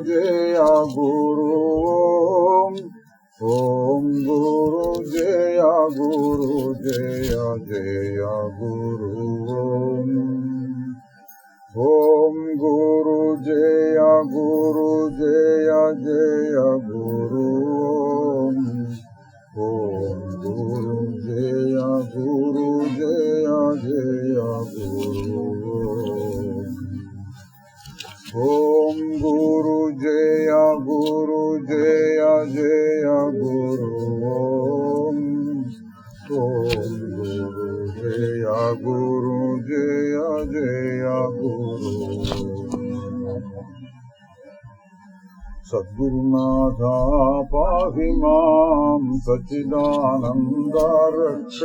జయ గురు ఓం గురు జయ గురు జయ జయ గురు ఓం గురు జయ గురు జయ జయ గురు ఓం గురు జయ గురు జయ జయ గురు ఓం గురు జయ గురు జయ జయ గురు ఓం గురు జయ గురు జయ జయ గురు సద్గురునాథ పాహి మాం సచ్చిదానంద రక్ష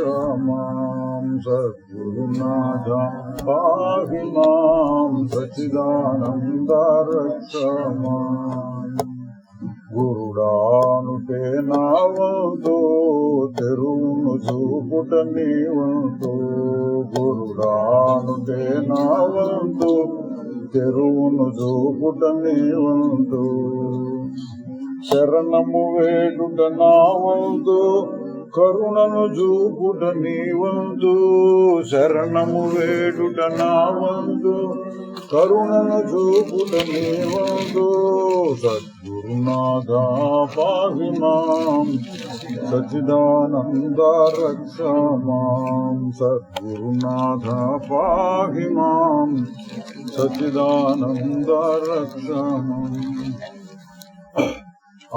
మాం సద్గురునాథ పాహి మాం సచ్చిదానంద రక్ష మాం గురుడానుటే నావంతో తెరువును చూపుట నీవంతో గురుడానుటే నావంతో తెరువును చూపుట నీవంతో శరణము వేడుట నావంతో కరుణను చూపుట నీవంతు శరణము వేడుట నావంతు కరుణను చూపుట నీవంతు సద్గురునాథ పాహి మాం సచ్చిదానంద రక్ష మాం సద్గురునాథ పాహి మాం సచ్చిదానంద రక్ష మాం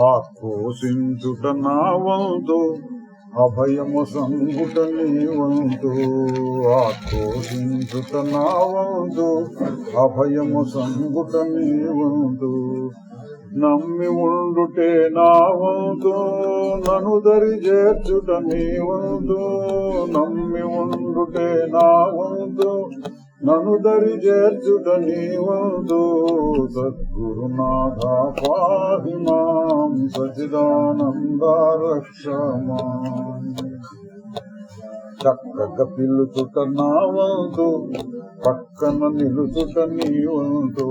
ఆక్రోశించుట నావంతు అభయము సంగుట నీవంతు ఆక్రోశించుట నావంతు అభయము సంగుట నీవంతు నమ్మి ఉండుటే నావంతు నను దరి చేర్చుట నీవంతు నమ్మి ఉండుటే నావంతు నను దరి చేర్చుట నీవంతు సద్గురునాథ పాహి మాం సచ్చిదానంద రక్ష మాం చక్కగా పిలుచుట నావంతు పక్కన నిలుచుట నీవంతు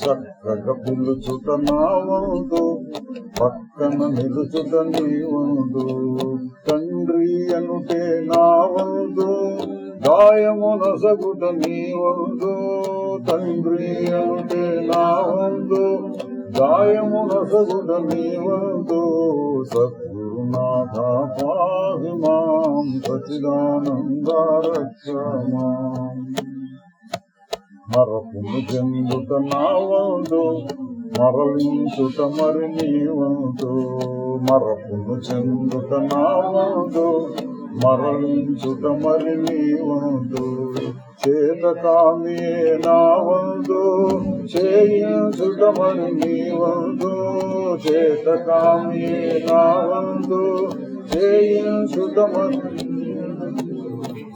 చక్కగా పిలుచుట నావంతు పక్కన నిలుచుట నీవంతు తండ్రి అనుటే నావంతు గాయమునొసగుట నీవంతు తండ్రి అనుటే నావంతు గాయమునొసగుట నీవంతు సద్గురునాథ పాహి మాం సచ్చిదానంద రక్ష మాం మరపును చెందుట నావంతు మరలించుట మరి నీవంతు మరపును చెందుట నావంతు మరలించుట మరి నీవంతు చేతకామియే నావంతు చేయించుట మరి నీవంతు చేతకామియే నావంతు చేయించుట మరి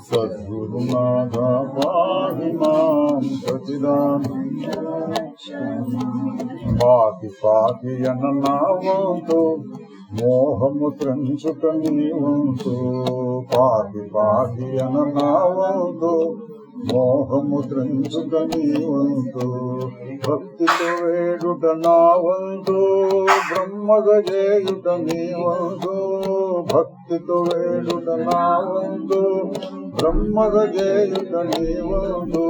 సద్గురునాథ పాహి మాం సచ్చిదానంద పాకి పాకి అన నావంతు మోహము త్రంచుట నీవంతు పాకి పాకి అన నావంతు మోహము త్రంచుట నీవంతు భక్తితో వేడుట నావంతు బ్రహ్మగ చేయుట నీవంతు భక్తితో వేడుట నావంతు బ్రహ్మగ చేయుట నీవంతు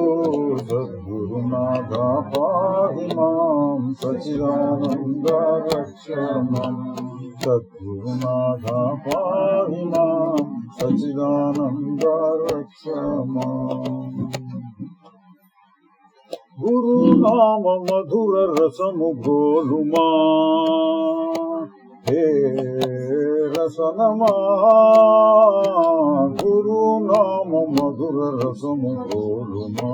సద్గురునాథ పాహి మాం సచ్చిదానంద రక్ష మాం సద్గురునాథ పాహి మాం సచ్చిదానంద రక్ష మాం గురునామ మధుర రసము గోలుమా హే రసనమా గురునామ మధుర రసము గోలుమా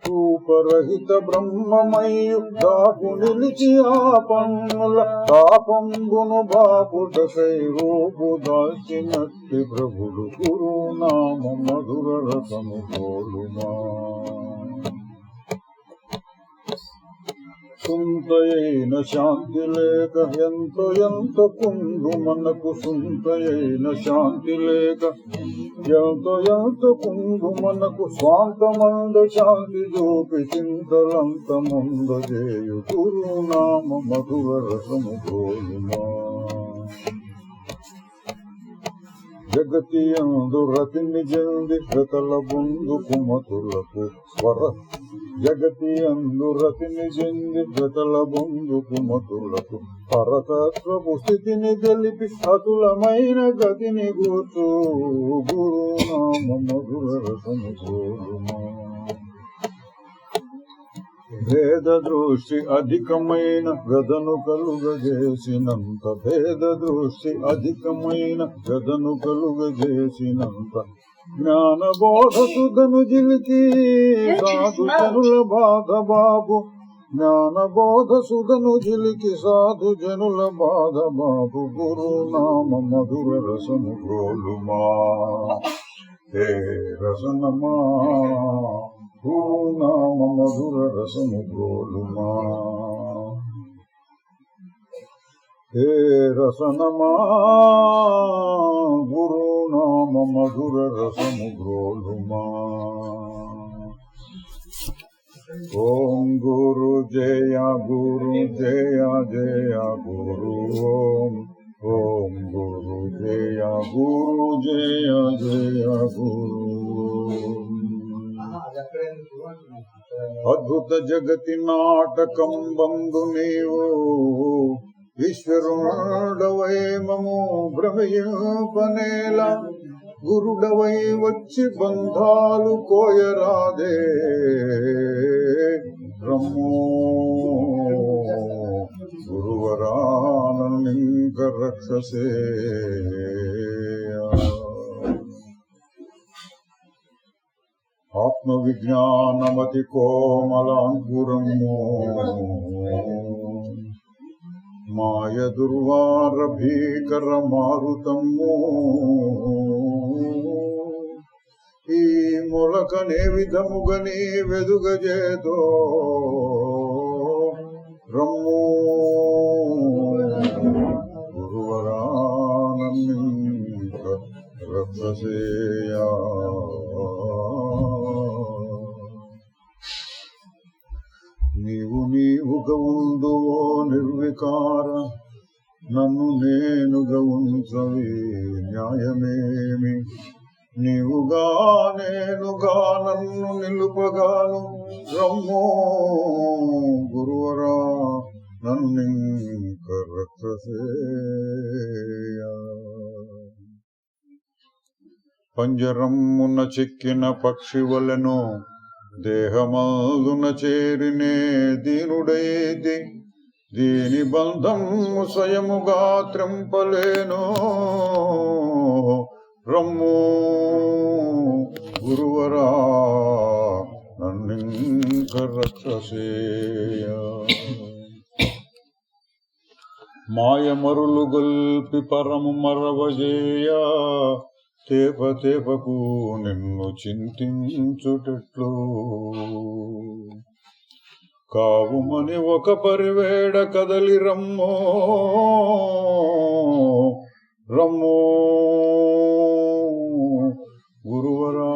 రూపరహిత బ్రహ్మమయ్యు దాపు నిలిచి ఆపన్నుల తాపంబును బాపుటకై రూపు దాల్చినట్టి ప్రభుడు గురునామ మధుర రసము గోలుమా సుంతయైన శాంతి లేక ఎంత ఎంత కుందు మనకు సుంతయైన శాంతి లేక ఎంత కుందు మనకు స్వాంతమంద శాంతి చూపి చింతలంత ముంద చేయు గురునామ మధుర రసము గోలుమా. జగతియందు రతిని జల్ది గతల బొందు కుమతులకు స్వర జగతియందు రతిని జంది గతల బొందు కుమతులకు పరతత్వపు స్థితిని తెలిపి అతులమైన గతిని గూర్చు గురునామ మధుర రసము గోలుమా. భేద దృష్టి అధికమైన గదను కలుగజేసినంత భేద దృష్టి అధికమైన గదను కలుగజేసినంత జ్ఞానబోధ సుధను జిలికి సాధు జనుల బాధ బాబు జ్ఞానబోధ సుధను జిలికి సాధు జనుల బాధ బాబు గురునామ మధుర రసము గోలుమా. హే రసనమా గురునామ మధుర రసము గోలుమా. హే రసనమా గురునామ మధుర రసము గోలుమా. ఓం గురు జయ జయ గురు ఓం. ఓం గురు జయ జయ గురు. అద్భుత జగతి నాటకం బంధు నీవు ఈశ్వరుడవై మము భ్రమయింపనేలా గురుడవై వచ్చి బంధాలు కోయరాదే రమ్మో గురువరానంక రక్షసే. ఆత్మ విజ్ఞానమతి కోమలాంకురము మాయ దుర్వార భీకర మారుతము ఈ మొలకనే విధముగని వెదుగజేతో రమ్ము గురువరానంక రక్షసేయా. నీవుగా ఉందువో నిర్వికార నన్ను నేనుగా ఉంచవి న్యాయమేమి. నీవుగా నేనుగా నన్ను నిలుపగాను రమ్మో గురువరా నన్నింక రక్షసేయా. పంజరమున చిక్కిన పక్షి వలెను దేహమందున చేరినే దీనుడైది దీని బంధము స్వయముగా త్రింపలేను రమ్ము గురువరా నన్నింక రక్షసేయ. మాయమరులు గొల్పి పరము మరవజేయ తేప తేపకు నిన్ను చింతించుటట్లు కావుమని ఒక పరివేడ కదలి రమ్మో రమ్మో గురువరా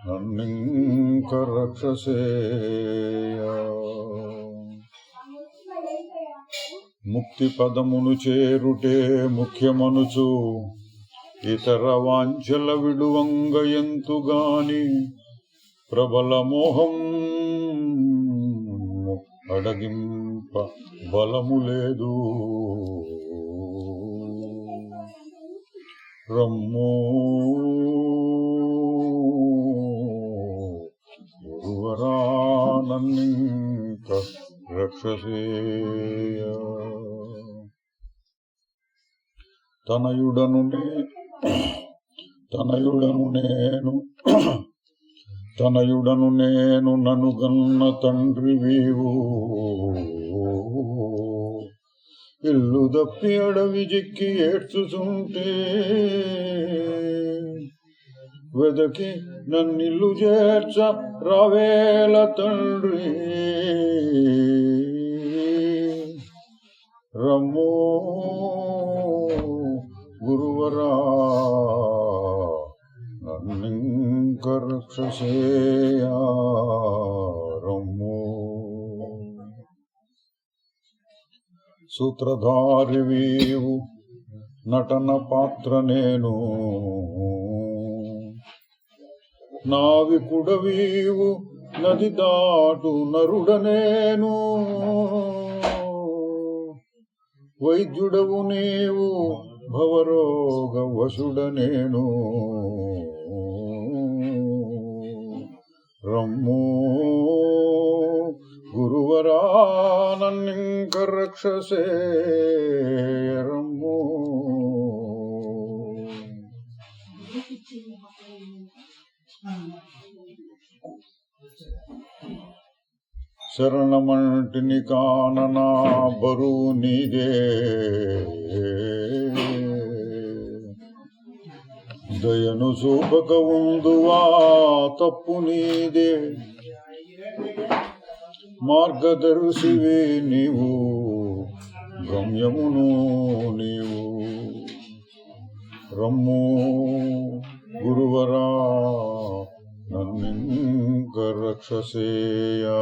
నన్నింక రక్షసేయ. ముక్తి పదమును చేరుటే ముఖ్యమనుచు ఇతర వాంఛల విడువంగ ఎంతుగాని ప్రబల మోహం అడగింప బలము లేదు రమ్ము గురువరా నన్నింక రక్షసేయ. తనయుడను నేను నను గన్న తండ్రి వీవు ఇల్లు దప్పి అడవి జిక్కి ఏడ్చుచుంటే వెదకి నన్నిల్లు చేర్చ రావేల తండ్రి రమ్మో గురువరా రమ్ము సూత్రధారివీవు నటన పాత్ర నేను నావికుడవీవు నది దాటు నరుడనేను వైద్యుడవు నీవు భవరోగ వశుడనేను రమ్ము గురువరా నన్నింక రక్షసే రమ్ము శరణమంటిని కాననా బరువు నీదే దయను చూపక ఉందువా తప్పు నీదే మార్గదర్శివే నీవు గమ్యమును నీవు రమ్ము గురువరా నన్నింక రక్షసేయా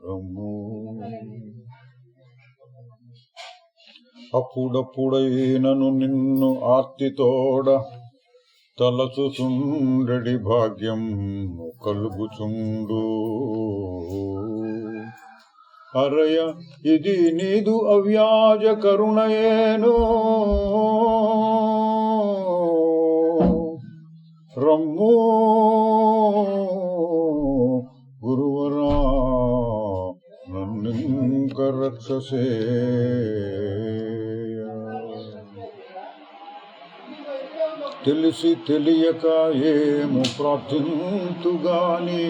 రమ్ము అప్పుడప్పుడైనను నిన్ను ఆర్తితోడ తలచుచుండెడి భాగ్యం కలుగుచుండు అరయ ఇది నీదు అవ్యాజ కరుణయేను రమ్ము గురువరా నన్నింక రక్షసే తెలిసి తెలియక ఏము ప్రార్థింతుగాని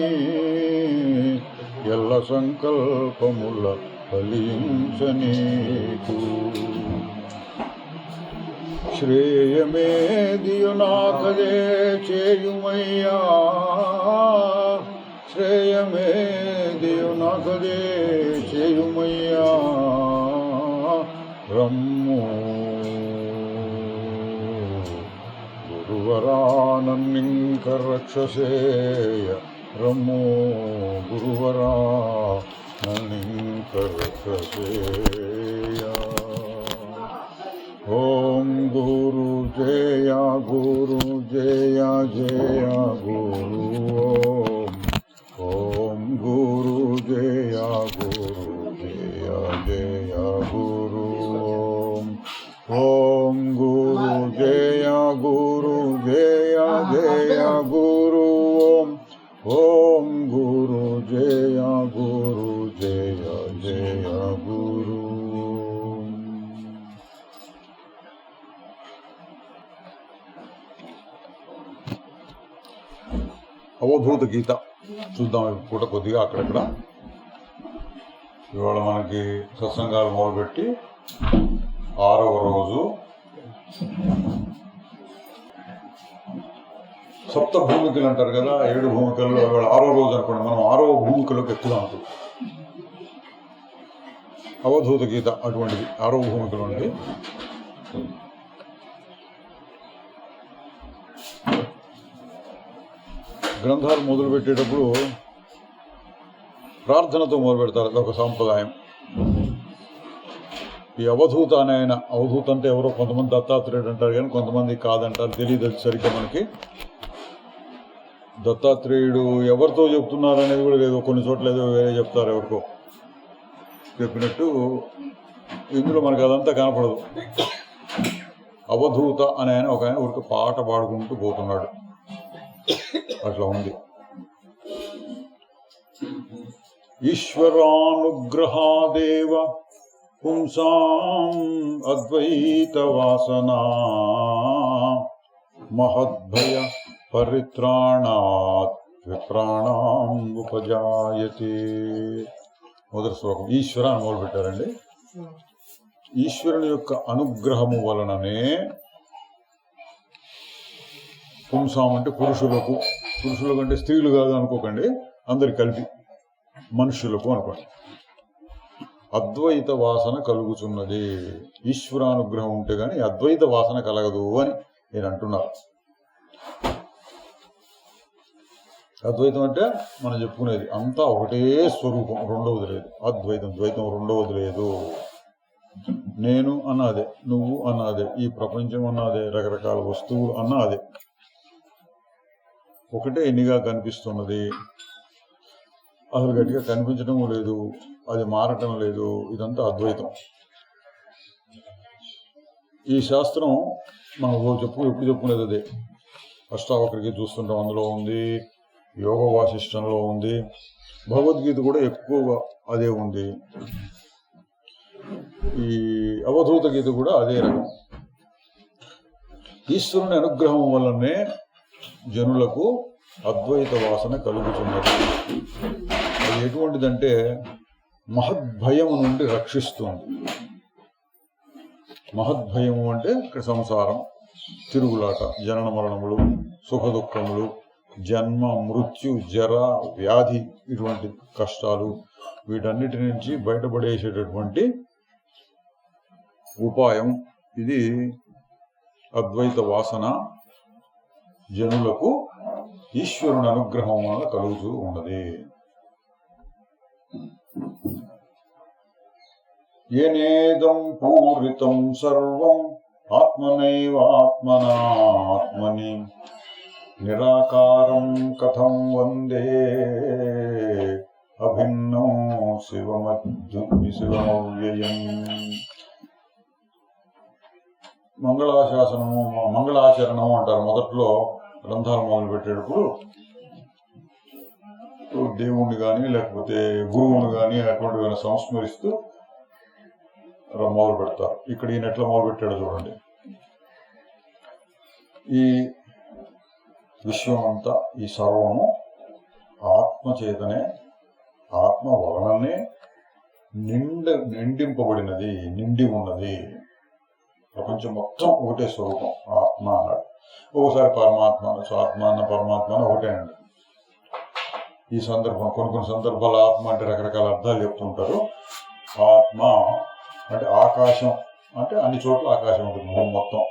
ఎల్ల సంకల్పముల ఫలించనీకు శ్రేయమేదియు నాకదే చేయుమయ్యా శ్రేయమేదియు నాకదే చేయుమయ్యా రమ్ము గురువరా నన్నింక రక్షసేయ రమ్ము గురువరా నన్నింక రక్షసేయ ఓం గురు జయ గురు జయ జయ గురు ఓం గురు జయ గురు జయ జయ గురు ఓం గురు జయ గురు జయ జయ గురు ఓం గురు జయ గురు జయ జయ గురు. అవధూత గీత చూద్దాం పూట కొద్దిగా అక్కడక్కడ. ఇవాళ మనకి సత్సంగాలు మొదలుపెట్టి 6వ రోజు. సప్త భూమికలు అంటారు కదా, 7 భూమికలు. ఇవాళ 6వ రోజు అనుకోండి, మనం 6వ భూమికలోకి ఎక్కుదాం. అవధూత గీత అటువంటిది 6వ భూమికలు ఉంది. గ్రంథాలు మొదలు పెట్టేటప్పుడు ప్రార్థనతో మొదలు పెడతారు, అదొక సాంప్రదాయం. ఈ అవధూత అనే ఆయన, అవధూత అంటే ఎవరో కొంతమంది దత్తాత్రేయుడు అంటారు కానీ కొంతమంది కాదంటారు, తెలియదు అది సరిగ్గా మనకి. దత్తాత్రేయుడు ఎవరితో చెప్తున్నారు అనేది కూడా లేదు, కొన్ని చోట్ల ఏదో వేరే చెప్తారు, ఎవరికో చెప్పినట్టు. ఇందులో మనకి అదంతా కనపడదు. అవధూత అనే ఆయన ఒక ఆయన ఊరికి పాట పాడుకుంటూ పోతున్నాడు, అట్లా ఉంది. ఈశ్వరానుగ్రహాదేవ పుంసాం అద్వైత వాసనా మహద్భయ పరిత్రాణాత్ విప్రాణాం ఉపజాయతే. మొదటి శ్లోకం ఈశ్వర అని మొదలు పెట్టారండి. ఈశ్వరుని యొక్క అనుగ్రహము వలననే పుంసాం అంటే పురుషులకు అంటే స్త్రీలు కాదు అనుకోకండి, అందరికి కలిపి మనుషులకు అనుకోండి. అద్వైత వాసన కలుగుతున్నది. ఈశ్వరానుగ్రహం ఉంటే గాని అద్వైత వాసన కలగదు అని నేను అంటున్నారు. అద్వైతం అంటే మనం చెప్పుకునేది అంతా ఒకటే స్వరూపం, రెండవది లేదు. అద్వైతం, ద్వైతం రెండవది లేదు. నేను అన్నదే, నువ్వు అన్నదే, ఈ ప్రపంచం అన్నదే, రకరకాల వస్తువులు అన్నదే, ఒకటే ఎన్నిగా కనిపిస్తున్నది. అసలు గట్టిగా కనిపించడం లేదు, అది మారటం లేదు. ఇదంతా అద్వైతం. ఈ శాస్త్రం మనం ఎప్పుడు చెప్పుకునేది అదే. అష్టావక్రకి చూస్తుంటాం, అందులో ఉంది. యోగ వాసిష్టంలో ఉంది. భగవద్గీత కూడా ఎక్కువగా అదే ఉంది. ఈ అవధూత గీత కూడా అదే రకం. ఈశ్వరుని అనుగ్రహం వల్లనే జనులకు అద్వైత వాసన కలుగుతున్నది. అది ఎటువంటిదంటే మహద్భయము నుండి రక్షిస్తుంది. మహద్భయము అంటే ఇక్కడ సంసారం, తిరుగులాట, జనన మరణములు, సుఖ దుఃఖములు, జన్మ మృత్యు జర వ్యాధి, ఇటువంటి కష్టాలు, వీటన్నిటి నుంచి బయటపడేసేటటువంటి ఉపాయం ఇది. అద్వైత వాసన జనులకు ఈశ్వరుని అనుగ్రహం వల్ల కలుగుతూ ఉన్నది. ఏనేదం పూరితం సర్వం ఆత్మనైవాత్మనాత్మని నిరాకారం కథం వందే అభిన్నం శివమవ్యయం. మంగళాచరణము అంటారు. మొదట్లో గ్రంథాలు మొదలు పెట్టేటప్పుడు దేవుణ్ణి కానీ లేకపోతే గురువుని కానీ అటువంటి సంస్మరిస్తూ మొదలు పెడతారు. ఇక్కడ ఈయన ఎట్లా మొదలు పెట్టాడు చూడండి. ఈ విశ్వం అంతా, ఈ సర్వము ఆత్మచేతనే, ఆత్మ వలననే నిండింపబడినది, నిండి ఉన్నది. ప్రపంచం మొత్తం ఒకటే స్వరూపం, ఆత్మ అన్నాడు. ఒకసారి పరమాత్మ, ఆత్మ అన్న పరమాత్మ అని ఒకటే అండి. ఈ సందర్భం కొన్ని సందర్భాలు ఆత్మ అంటే రకరకాల అర్థాలు చెప్తుంటారు. ఆత్మ అంటే ఆకాశం, అంటే అన్ని చోట్ల ఆకాశం ఉంటుంది మొత్తం.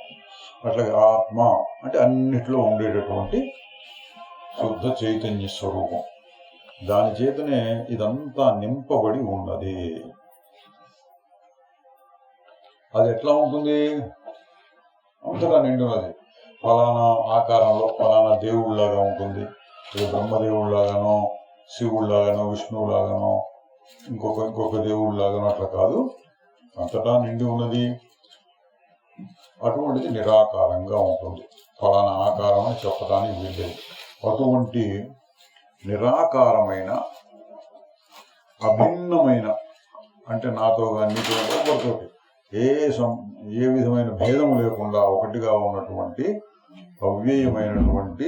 అట్లాగే ఆత్మ అంటే అన్నిట్లో ఉండేటటువంటి శుద్ధ చైతన్య స్వరూపం. దాని చేతనే ఇదంతా నింపబడి ఉన్నది. అది ఎట్లా ఉంటుంది? అంతగా నిండున్నది. ఫలానా ఆకారంలో ఫలానా దేవుళ్ళలాగా ఉంటుంది. ఇది బ్రహ్మదేవుళ్ళలాగానో, శివుళ్ళలాగానో, విష్ణువులాగానో, ఇంకొక దేవుళ్ళలాగానో అట్లా కాదు. అంతటా నిండి ఉన్నది. అటువంటిది నిరాకారంగా ఉంటుంది. ఫలానా ఆకారం అని చెప్పడానికి వీల్లేదు. అటువంటి నిరాకారమైన, అభిన్నమైన, అంటే నాతో కానీ నీతో ఒకరితోటి ఏ విధమైన భేదం లేకుండా ఒకటిగా ఉన్నటువంటి అవ్యయమైనటువంటి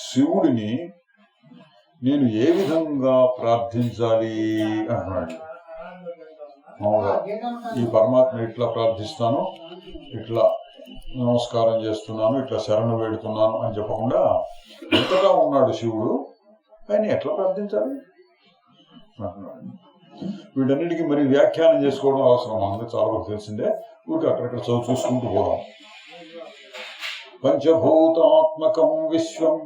శివుడిని నేను ఏ విధంగా ప్రార్థించాలి అంటున్నాడు. మామూలుగా ఈ పరమాత్మ ఇట్లా ప్రార్థిస్తాను, ఇట్లా నమస్కారం చేస్తున్నాను, ఇట్లా శరణు వేడుతున్నాను అని చెప్పకుండా ఎంతగా ఉన్నాడు శివుడు, ఆయన ఎట్లా ప్రార్థించాలి అంటున్నాడు. వీటన్నిటికీ మరి వ్యాఖ్యానం చేసుకోవడం అవసరం. అందరూ చాలా వరకు తెలిసిందే. ఊరికి అక్కడక్కడ చూసుకుంటూ పోదాం. పంచభూతాత్మకం విశ్వం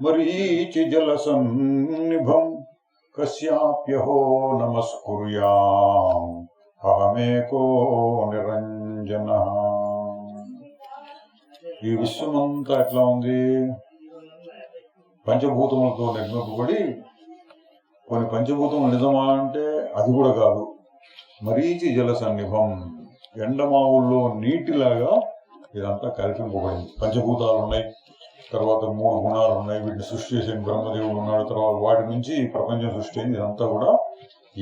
మరీచి జల సన్నిభం కస్యాప్యహో నమస్కుర్యాం అహమేకో నిరంజన. ఈ విశ్వమంతా ఎట్లా ఉంది? పంచభూతములతో నిర్మింపబడి, కొన్ని పంచభూతములు నిజమా అంటే అది కూడా కాదు. మరీచి జల సన్నిభం, ఎండమావుల్లో నీటిలాగా ఇదంతా కల్పింపబడింది. పంచభూతాలు ఉన్నాయి, తర్వాత 3 గుణాలు ఉన్నాయి. వీటిని సృష్టి చేసిన బ్రహ్మదేవుడు ఉన్నాడు. తర్వాత వాటి నుంచి ప్రపంచం సృష్టి అయింది. ఇదంతా కూడా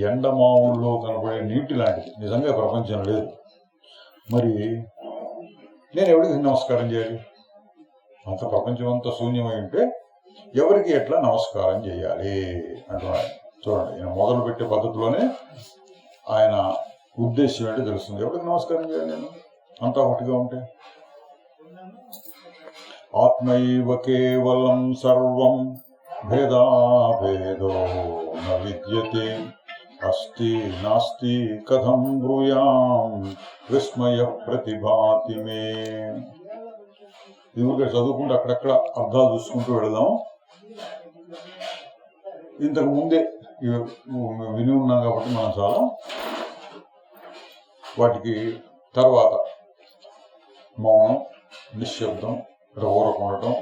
ఎండమావుల్లో కనబడే నీటి లాంటిది. నిజంగా ప్రపంచం లేదు. మరి నేను ఎవరికి నమస్కారం చేయాలి? అంత ప్రపంచం అంతా శూన్యమై ఉంటే ఎవరికి ఎట్లా నమస్కారం చేయాలి అంటున్నాడు. చూడండి, ఈయన మొదలు పెట్టే పద్ధతిలోనే ఆయన ఉద్దేశం ఏంటో తెలుస్తుంది. ఎవరికి నమస్కారం చేయాలి నేను అంతా ఒకటిగా ఉంటే? ఆత్మైవ కేవలం సర్వం భేదాభేదో న విద్యతే అస్తి నాస్తి కథం బ్రూయాం విస్మయ ప్రతిభాతి మే. ఇది చదువుకుంటూ అక్కడక్కడ అర్థాలు చూసుకుంటూ వెళదాం. ఇంతకు ముందే విని ఉన్నాం కాబట్టి మనం చాలా వాటికి తర్వాత మౌనం, నిశ్శబ్దం, ఊరక ఉండటం,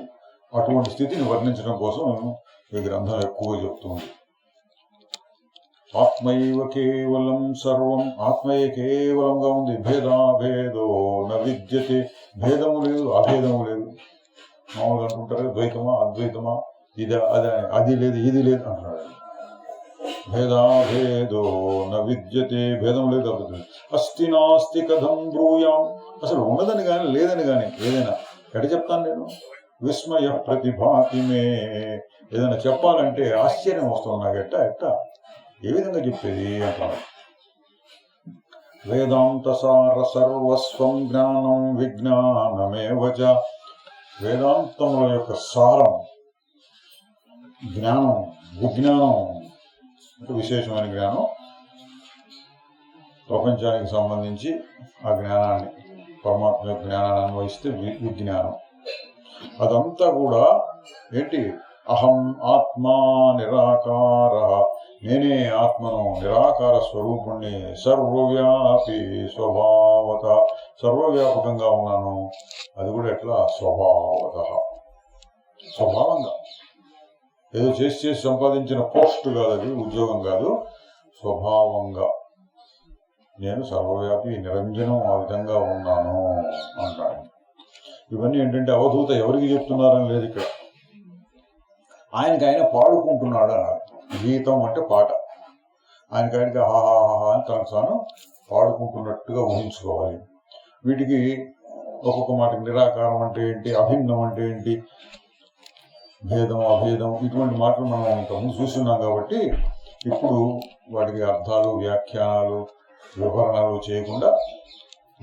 అటువంటి స్థితిని వర్ణించడం కోసం ఈ గ్రంథం ఎక్కువగా చెప్తుంది. ఆత్మైవ కేవలం సర్వం, ఆత్మయే కేవలంగా ఉంది. భేదో న విద్యతే, భేదము లేదు, అభేదము లేదు. మామూలుగా అంటుంటారు ద్వైతమా అద్వైతమా, ఇది అదే, అది లేదు ఇది లేదు అంటున్నాడు. భేదో న విద్యతే, భేదం లేదు, అద్వైతం. అస్తి నాస్తి కథం బ్రూయాం, అసలు ఉన్నదని కానీ లేదని కానీ ఏదైనా ఎట చెప్తాను నేను. విస్మయ ప్రతిభాతి మే, ఏదైనా చెప్పాలంటే ఆశ్చర్యం వస్తుంది నాకు. ఎట్టా ఏ విధంగా చెప్పేది అంటున్నాడు. వేదాంత సార సర్వస్వం జ్ఞానం విజ్ఞానమేవచ, వేదాంతముల యొక్క సారం జ్ఞానం, విజ్ఞానం అంటే విశేషమైన జ్ఞానం, ప్రపంచానికి సంబంధించి ఆ జ్ఞానాన్ని, పరమాత్మ యొక్క జ్ఞానాన్ని అన్వయిస్తే విజ్ఞానం. అదంతా కూడా ఏంటి? అహం ఆత్మా నిరాకార, నేనే ఆత్మను, నిరాకార స్వరూపుణ్ణి, సర్వవ్యాపి స్వభావత, సర్వవ్యాపకంగా ఉన్నాను. అది కూడా ఎట్లా? స్వభావత, స్వభావంగా. ఏదో చేసి సంపాదించిన పోస్ట్ కాదు, అది ఉద్యోగం కాదు, స్వభావంగా నేను సర్వవ్యాపి నిరంజనం ఆ విధంగా ఉన్నాను అంటాడు. ఇవన్నీ ఏంటంటే అవధూత ఎవరికి చెప్తున్నారని లేదు ఇక్కడ, ఆయనకి ఆయన పాడుకుంటున్నాడు అన్నాడు. గీతం అంటే పాట, ఆయనకి హాహాహా అని తనకు తాను పాడుకుంటున్నట్టుగా ఊహించుకోవాలి. వీటికి ఒక్కొక్క మాటకి నిరాకారం అంటే ఏంటి, అభిన్నం అంటే ఏంటి, భేదం అభేదం, ఇటువంటి మాటలు మనం ఇంతకుముందు చూస్తున్నాం కాబట్టి ఇప్పుడు వాటికి అర్థాలు, వ్యాఖ్యానాలు, వివరణలు చేయకుండా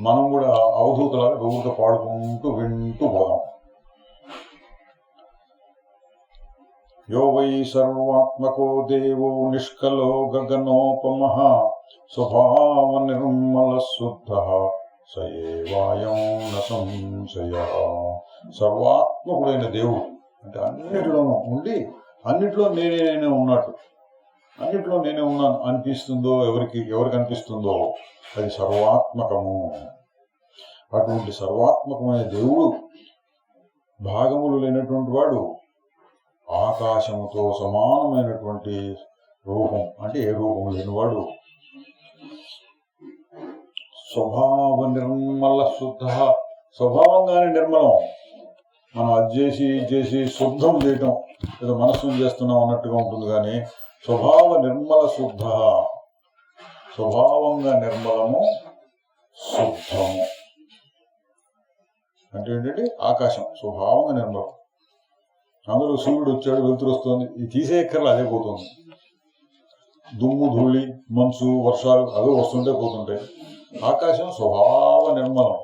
మనం కూడా అవధూతలాగా రోజుతో పాడుకుంటూ వింటూ పోదాం. యో వై సర్వాత్మకో దేవో నిష్కలో గగనోపమః స్వభావ నిర్మల శుద్ధ సయేవాయం న సంశయః. సర్వాత్మకుడైన దేవుడు అంటే అన్నిటిలోనూ ఉండి అన్నిట్లో నేనే ఉన్నట్టు, అన్నిట్లో నేనే ఉన్నాను అనిపిస్తుందో ఎవరికి అనిపిస్తుందో అది సర్వాత్మకము. అటువంటి సర్వాత్మకమైన దేవుడు భాగములు లేనటువంటి వాడు, ఆకాశముతో సమానమైనటువంటి రూపం అంటే ఏ రూపం లేనివాడు, స్వభావ నిర్మల శుద్ధ, స్వభావంగానే నిర్మలం. మనం అది చేసి శుద్ధం చేయటం ఏదో మనస్సును చేస్తున్నాం అన్నట్టుగా ఉంటుంది. కానీ స్వభావ నిర్మల శుద్ధ, స్వభావంగా నిర్మలము శుద్ధము అంటే ఏంటంటే ఆకాశం స్వభావంగా నిర్మలం. అందులో సూర్యుడు వచ్చాడు, వెలుతురు వస్తుంది, ఇది తీసేయక్కర్లా అదే పోతుంది. దుమ్ము ధూళి మంచు వర్షాలు అదే వస్తుంటే పోతుంటాయి. ఆకాశం స్వభావ నిర్మలం.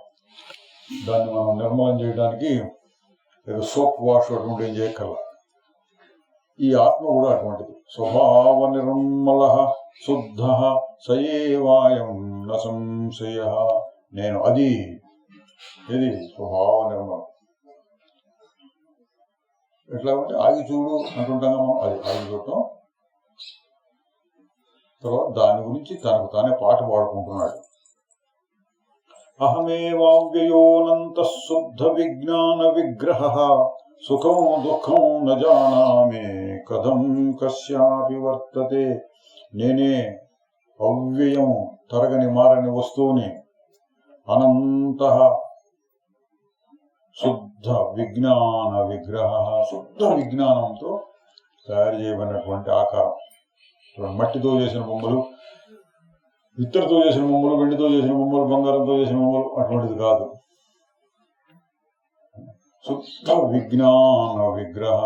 దాన్ని మనం నిర్మలం చేయడానికి ఏదో సోప్ వాష్ అటువంటి ఏం చేయక్కర్లా. ఈ ఆత్మ కూడా అటువంటిది. స్వభావ నిర్మల శుద్ధ సయేవాయం న సంశయ, నేను అది ఇది స్వభావ నిర్మలం. ఎట్లా అంటే ఆగి చూడు అంటుంటాం మనం, అది ఆగి చూడటం. తర్వాత దాని గురించి తనకు తానే పాట పాడుకుంటున్నాడు. అహమేవావ్యయోనంత శుద్ధ విజ్ఞాన విగ్రహ సుఖం దుఃఖం న జానామి కథం కస్యాపి వర్తతే. నేనే అవ్యయం, తరగని మారని వస్తువుని, అనంత శుద్ధ విజ్ఞాన విగ్రహ, శుద్ధ విజ్ఞానంతో తయారు చేయబడినటువంటి ఆకారం. మట్టితో చేసిన బొమ్మలు, ఇత్తడితో చేసిన బొమ్మలు, వెండితో చేసిన బొమ్మలు, బంగారంతో చేసిన బొమ్మలు అటువంటిది కాదు. శుద్ధ విజ్ఞాన విగ్రహ,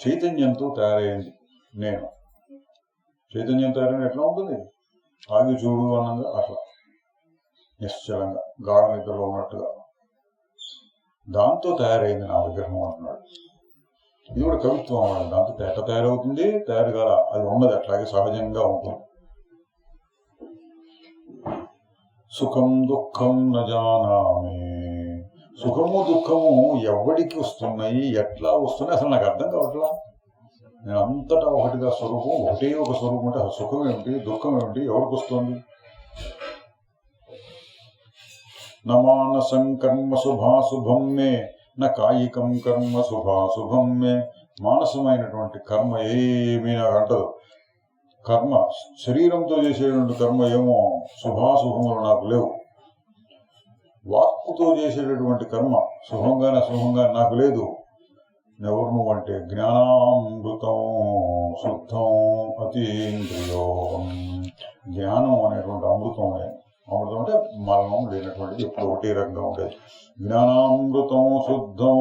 చైతన్యంతో తయారైంది నేను. చైతన్యం తయారైన ఎట్లా ఉంటుంది? ఆగి చూడు అనంగా అట్లా నిశ్చలంగా గాఢ నిద్రలో ఉన్నట్టుగా దాంతో తయారైంది నా విగ్రహం అంటున్నాడు. ఇది కూడా కవిత్వం అన్నది. దాంతో ఎట్లా తయారవుతుంది? తయారు కాల, అది ఉన్నది అట్లాగే సహజంగా ఉంటుంది. సుఖం దుఃఖం న జానామి, సుఖము దుఃఖము ఎవడికి వస్తున్నాయి, ఎట్లా వస్తున్నాయి అసలు నాకు అర్థం కావట్లా. నేను అంతటా ఒకటిగా స్వరూపం, ఒకటే ఒక స్వరూపం అంటే సుఖం ఏమిటి, దుఃఖం ఏమిటి, ఎవరికి వస్తుంది? నమానసం కర్మ శుభాశుభం మే నా కాయికం కర్మ శుభాశుభం మే. మానసమైనటువంటి కర్మ ఏమీ నాకు అంటదు. కర్మ శరీరంతో చేసేటువంటి కర్మ ఏమో శుభాశుభములు నాకు లేవు. వాక్కుతో చేసేటటువంటి కర్మ శుభంగానే అశుభంగానే నాకు లేదు. ఎవరు నువ్వంటే జ్ఞానామృతం శుద్ధం అతీంద్రియోగం. జ్ఞానం అనేటువంటి అమృతమే. అమృతం అంటే మరణం లేనటువంటిది, ఎప్పుడు ఒకటే రకంగా ఉండేది. జ్ఞానామృతం శుద్ధం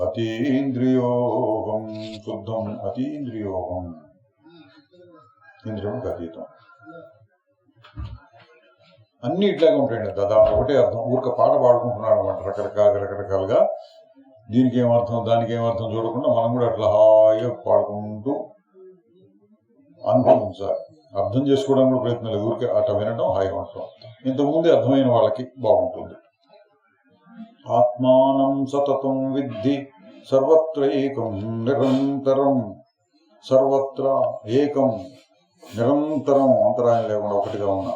అతీంద్రియోగం. శుద్ధం అతీంద్రియోగం, ఇంద్రియం అతీతం. అన్ని ఇట్లాగే ఉంటాయండి. దాదాపు ఒకటే అర్థం. ఊరిక పాట పాడుకుంటున్నాడు అనమాట, రకరకాలుగా. దీనికి ఏమర్థం దానికి ఏమర్థం చూడకుండా మనం కూడా అట్లా హాయిగా పాడుకుంటూ అనుభవించాలి. అర్థం చేసుకోవడం కూడా ప్రయత్నం లేదు, ఊరికే అట్లా వినడం హాయిగా ఉండటం. ఇంతకుముందే అర్థమైన వాళ్ళకి బాగుంటుంది. ఆత్మానం సతతం విద్ధి సర్వత్ర ఏకం నిరంతరం. సర్వత్ర ఏకం నిరంతరం, అంతరాయం లేకుండా ఒకటిగా ఉన్న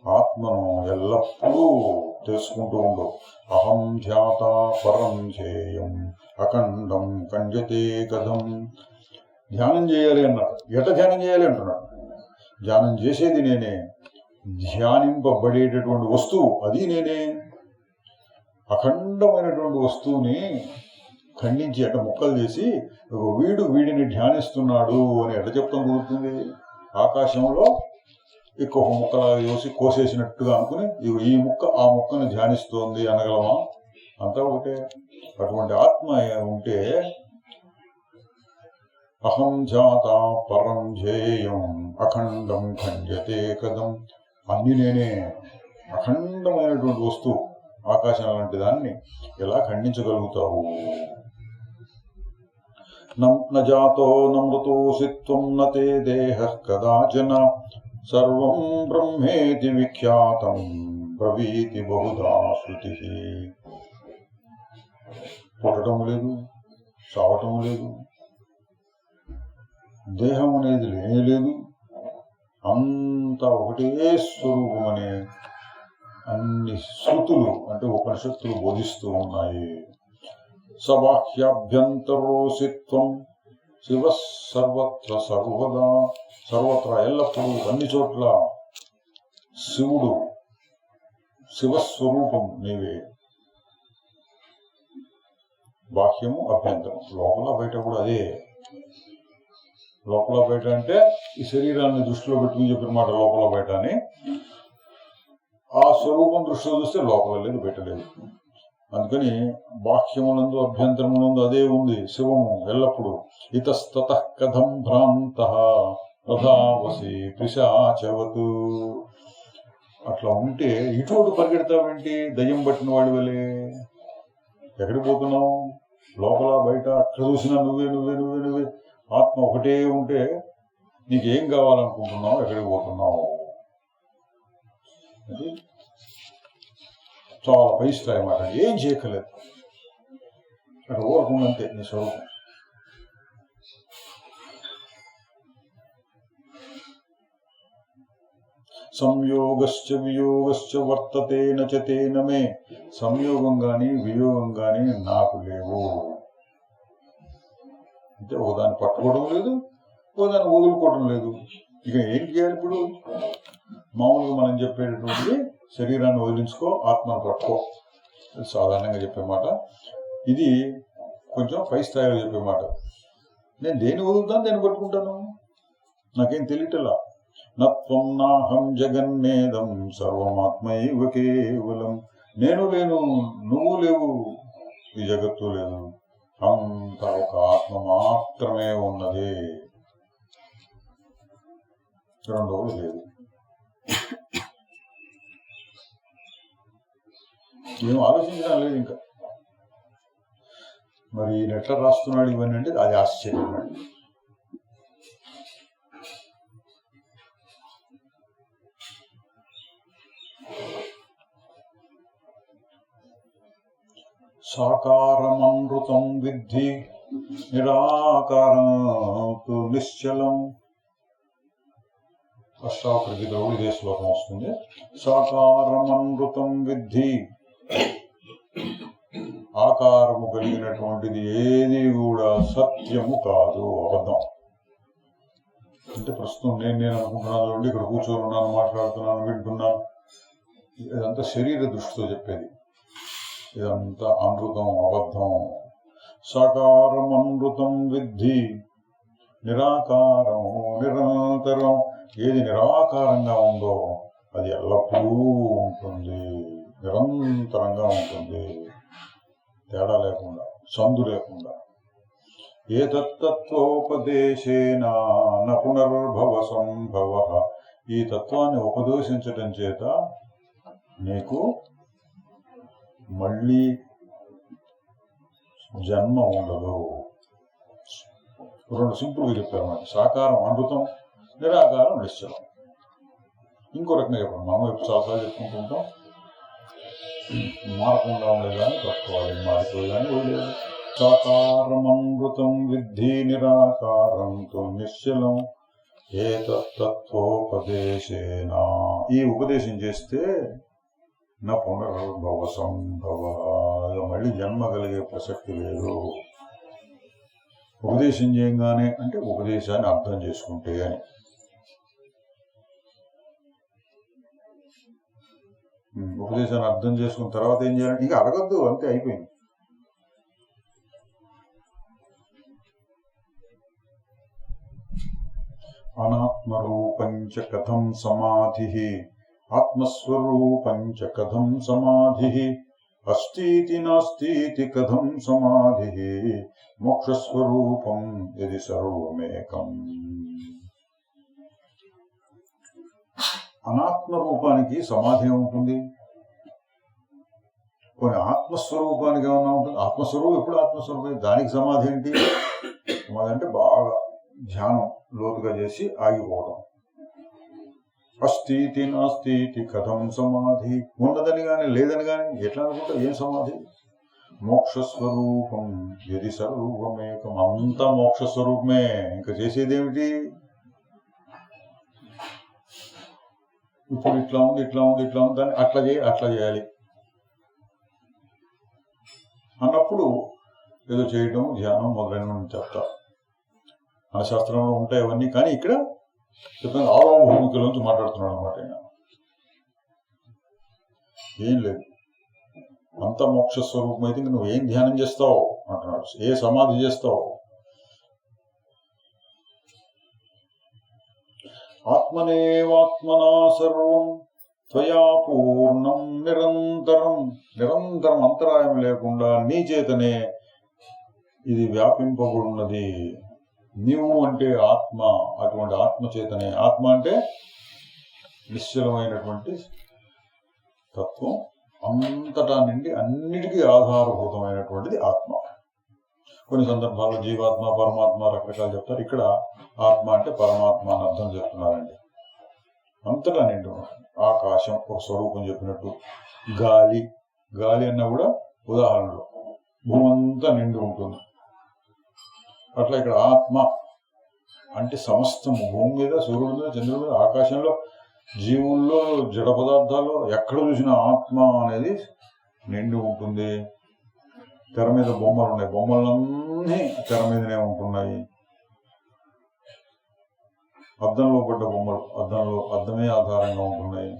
ఆత్మను ఎల్లప్పుడూ తెలుసుకుంటూ ఉండు. అహం ధ్యాత పరం ధ్యేయం అఖండం కంజతే కథం. ధ్యానం చేయాలి అన్నాడు. ఎట ధ్యానం చేయాలి అంటున్నాడు. ధ్యానం చేసేది నేనే, ధ్యానింపబడేటటువంటి వస్తువు అది నేనే. అఖండమైనటువంటి వస్తువుని ఖండించి అట ముక్కలు చేసి వీడిని ధ్యానిస్తున్నాడు అని ఎట చెప్తాం కుదురుతుంది? ఆకాశంలో ఇంకొక ముక్కలా వేసి కోసేసినట్టుగా అనుకుని ఈ ముక్క ఆ ముక్కను ధ్యానిస్తోంది అనగలమా? అంతా ఒకటే. అటువంటి ఆత్మ ఉంటే అహం జాత పరం ధ్యేయం అఖండం ఖండ్యతే కదం. అన్ని నేనే, అఖండమైనటువంటి వస్తువు ఆకాశం లాంటి దాన్ని ఎలా ఖండించగలుగుతావు? న జాతో నమృతోసి త్వం తే దేహ కదాచన సర్వం బ్రహ్మేతి విఖ్యాతం బ్రవీతి బహుధా శృతి. పుట్టడం లేదు, చావటం లేదు, దేహం అనేది లేనే లేదు, అంతా ఒకటే స్వరూపం అనే అన్ని శృతులు అంటే ఉపనిషత్తులు బోధిస్తూ ఉన్నాయి. సబాహ్యాభ్యంతరోసిత్వం శివ సర్వత్ర సర్వదా. సర్వత్ర ఎల్లప్పుడూ అన్ని చోట్ల శివుడు, శివస్వరూపం నీవే. బాహ్యము అభ్యంతరం, లోపల బయట కూడా అదే. లోపల బయట అంటే ఈ శరీరాన్ని దృష్టిలో పెట్టుకుని చెప్పిన మాట లోపల బయట అని. ఆ స్వరూపం దృష్టిలో చూస్తే లోపల లేదు, బయట లేదు. అందుకని బాహ్యమునందు అభ్యంతరమునందు అదే ఉంది శివము ఎల్లప్పుడు. ఇతస్తత కథం భ్రాంత ప్రధావసి పిశాచవతు. అట్లా ఉంటే ఇటువంటి పరిగెడతావేంటి దయ్యం పట్టిన వాడి వలే? ఎక్కడికి పోతున్నావు? లోపల బయట అక్కడ చూసినా నువ్వే నువ్వే నువ్వే నువ్వే. ఆత్మ ఒకటే ఉంటే నీకేం కావాలనుకుంటున్నావు? ఎక్కడికి పోతున్నావు? అది చాలా పై స్థాయి మాట. ఏం చేయక్కలేదు, అక్కడ ఊరకుండంతే నీ స్వరూపం. సంయోగశ్చ వియోగశ్చ వర్తతే నచతేన మే. సంయోగం గాని వియోగం గాని నాకు లేవు. అంటే ఒకదాన్ని పట్టుకోవడం లేదు, ఒకదాన్ని వదులుకోవడం లేదు. ఇక ఏం చేయాలి ఇప్పుడు? మామూలుగా మనం చెప్పేటటువంటి శరీరాన్ని వదిలించుకో, ఆత్మను పట్టుకో, సాధారణంగా చెప్పే మాట. ఇది కొంచెం పై స్థాయిలో చెప్పే మాట. నేను దేన్ని వదులుతాను, దేన్ని పట్టుకుంటాను? నాకేం తెలియటలా. నత్వం నాహం జగన్నేదం సర్వమాత్మైవ కేవలం. నేను లేను, నువ్వు లేవు, ఈ జగత్తు లేదు, అంత ఒక ఆత్మ మాత్రమే ఉన్నది, రెండవది లేదు. ఏం ఆలోచించడం లేదు ఇంకా. మరి ఎట్లా రాస్తున్నాడు ఇవన్నీ అంటే అది ఆశ్చర్యం. సాకారమనృతం విద్ధి నిరాకారం నిశ్చలం. అష్టావక్ర గీతలో ఇదే శ్లోకం వస్తుంది. సాకారమనృతం విద్ధి, ఆకారము కలిగినటువంటిది ఏది కూడా సత్యము కాదు, అబద్ధం. అంటే ప్రస్తుతం నేను అనుకుంటున్నాను చూడండి, ఇక్కడ కూర్చొని ఉన్నాను, మాట్లాడుతున్నాను, వింటున్నాను, ఇదంతా శరీర దృష్టితో చెప్పేది. ఇదంతా అమృతం, అబద్ధం. సాకారం అమృతం విద్ధి, నిరాకారం నిరంతరం. ఏది నిరాకారంగా ఉందో అది ఎల్లప్పుడూ ఉంటుంది, నిరంతరంగా ఉంటుంది, తేడా లేకుండా, సందు లేకుండా. ఏ తత్వోపదేశేన న పునర్భవ సంభవ. ఈ తత్వాన్ని ఉపదేశించటం చేత నీకు మళ్ళీ జన్మ ఉండదు. రెండు సింపుల్గా చెప్పారు మనకి. సాకారం అమృతం, నిరాకారం నిశ్చలం. ఇంకో రకంగా చెప్పండి, మనం ఎప్పుడు చాలాసార్లు చెప్పుకుంటూ ఉంటాం, మారకుండా ఉండేదాన్ని పట్టుకోవాలి, మారిపోయేదాన్ని వదిలేదు. సాకారమమృతం విద్ధి నిరాకారంతో నిశ్చలం ఏ తత్వోపదేశేన. ఈ ఉపదేశం చేస్తే నా పునర్భవ సంభవ, మళ్ళీ జన్మ కలిగే ప్రసక్తి లేదు. ఉపదేశం చేయగానే అంటే ఉపదేశాన్ని అర్థం చేసుకుంటే అని. ఉపదేశాన్ని అర్థం చేసుకున్న తర్వాత ఏం చేయాలి? ఇంకా అడగద్దు, అంతే, అయిపోయింది. అనాత్మరూపంచ కథం సమాధి, ఆత్మస్వరూపంచ కథం సమాధి, అస్తితి నాస్తితి కథం సమాధి, మోక్షస్వరూపం యది సర్వమేకం. అనాత్మ రూపానికి సమాధి ఉంటుంది, కొన్ని ఆత్మస్వరూపానికి ఏమన్నా ఉంటుంది. ఆత్మస్వరూపం ఎప్పుడు ఆత్మస్వరూపం, దానికి సమాధి ఏంటి? సమాధి అంటే బాగా ధ్యానం లోతుగా చేసి ఆగిపోవడం. అస్థితి నాస్తితి కథం సమాధి, ఉన్నదని కానీ లేదని కానీ ఎట్లా అనుకుంటా, ఏం సమాధి? మోక్షస్వరూపం యది సర్వమేకం, అంతా మోక్షస్వరూపమే, ఇంకా చేసేదేమిటి? ఇప్పుడు ఇట్లా ఉంది, ఇట్లా ఉంది, ఇట్లా ఉంది, దాన్ని అట్లా చేయాలి అన్నప్పుడు ఏదో చేయడం, ధ్యానం మొదలైనవి చెప్తారు. మన శాస్త్రంలో ఉంటాయి అవన్నీ. కానీ ఇక్కడ చెప్తాను, ఆరో భూమికలోంచి మాట్లాడుతున్నాడు అనమాట ఆయన. ఏం లేదు, అంత మోక్ష స్వరూపం అయితే నువ్వు ఏం ధ్యానం చేస్తావు అంటున్నాడు, ఏ సమాధి చేస్తావు? ఆత్మనేవాత్మనా సర్వం త్వయా పూర్ణం నిరంతరం. నిరంతరం అంతరాయం లేకుండా నీ చేతనే ఇది వ్యాపింపబడినది. నీవు అంటే ఆత్మ, అటువంటి ఆత్మ చేతనే. ఆత్మ అంటే నిశ్చలమైనటువంటి తత్వం, అంతటా నుండి అన్నిటికీ ఆధారభూతమైనటువంటిది ఆత్మ. కొన్ని సందర్భాల్లో జీవాత్మ, పరమాత్మ రకరకాలు చెప్తారు. ఇక్కడ ఆత్మ అంటే పరమాత్మ అని అర్థం చెప్తున్నారండి. అంతటా నిండి ఆకాశం ఒక స్వరూపం చెప్పినట్టు, గాలి అన్నా కూడా ఉదాహరణలో భూమంతా నిండి ఉంటుంది. అట్లా ఇక్కడ ఆత్మ అంటే సమస్తము, భూమి మీద, సూర్యుడి మీద, చంద్రుడి మీద, ఆకాశంలో, జీవుల్లో, జడ పదార్థాల్లో ఎక్కడ చూసినా ఆత్మ అనేది నిండి ఉంటుంది. తెర మీద బొమ్మలు ఉన్నాయి, బొమ్మలన్నీ తెర మీదనే ఉంటున్నాయి. అద్దంలో పడ్డ బొమ్మలు అద్దమే ఆధారంగా ఉంటున్నాయి.